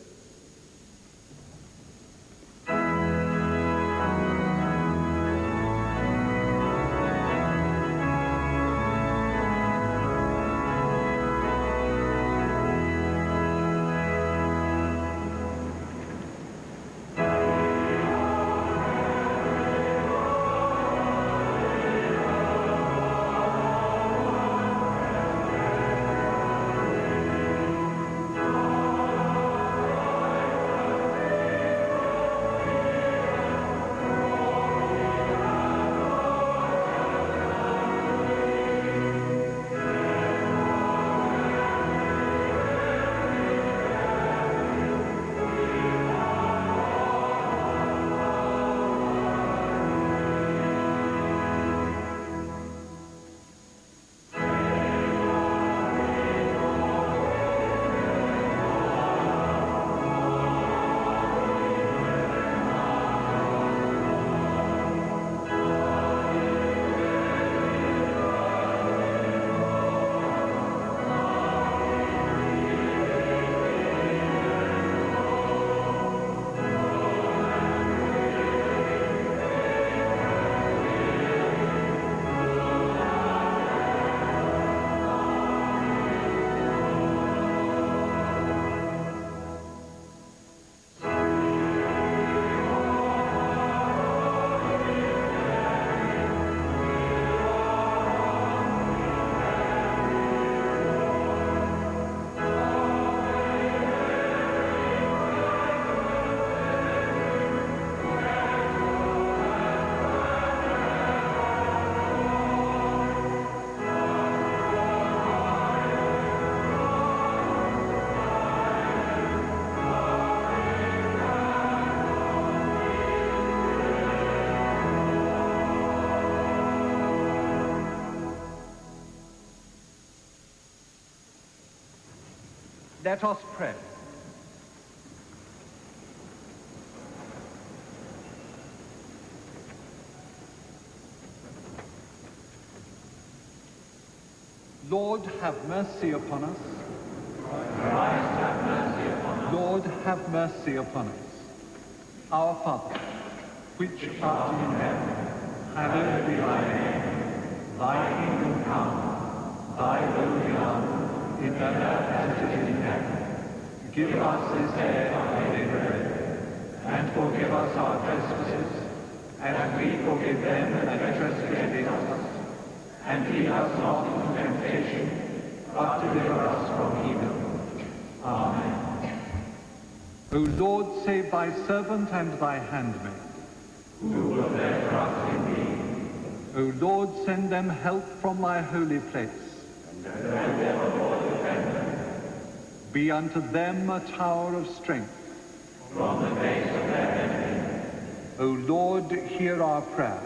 S10: Let us pray. Lord, have mercy upon us.
S22: Christ, have mercy upon us.
S10: Lord, have mercy upon us. Our Father, which art in heaven, hallowed be thy name. Thy kingdom come, thy will be done, in earth as it is in heaven. Give us this day our daily bread, and forgive us our trespasses, as we forgive them that trespass against us. And lead us not into temptation, but deliver us from evil. Amen. O Lord, save thy servant and thy handmaid.
S22: Who will bear trust in thee?
S10: O Lord, send them help from thy holy place.
S22: And let them, Lord, defend them.
S10: Be unto them a tower of strength.
S22: From the face of their enemies.
S10: O Lord, hear our prayer.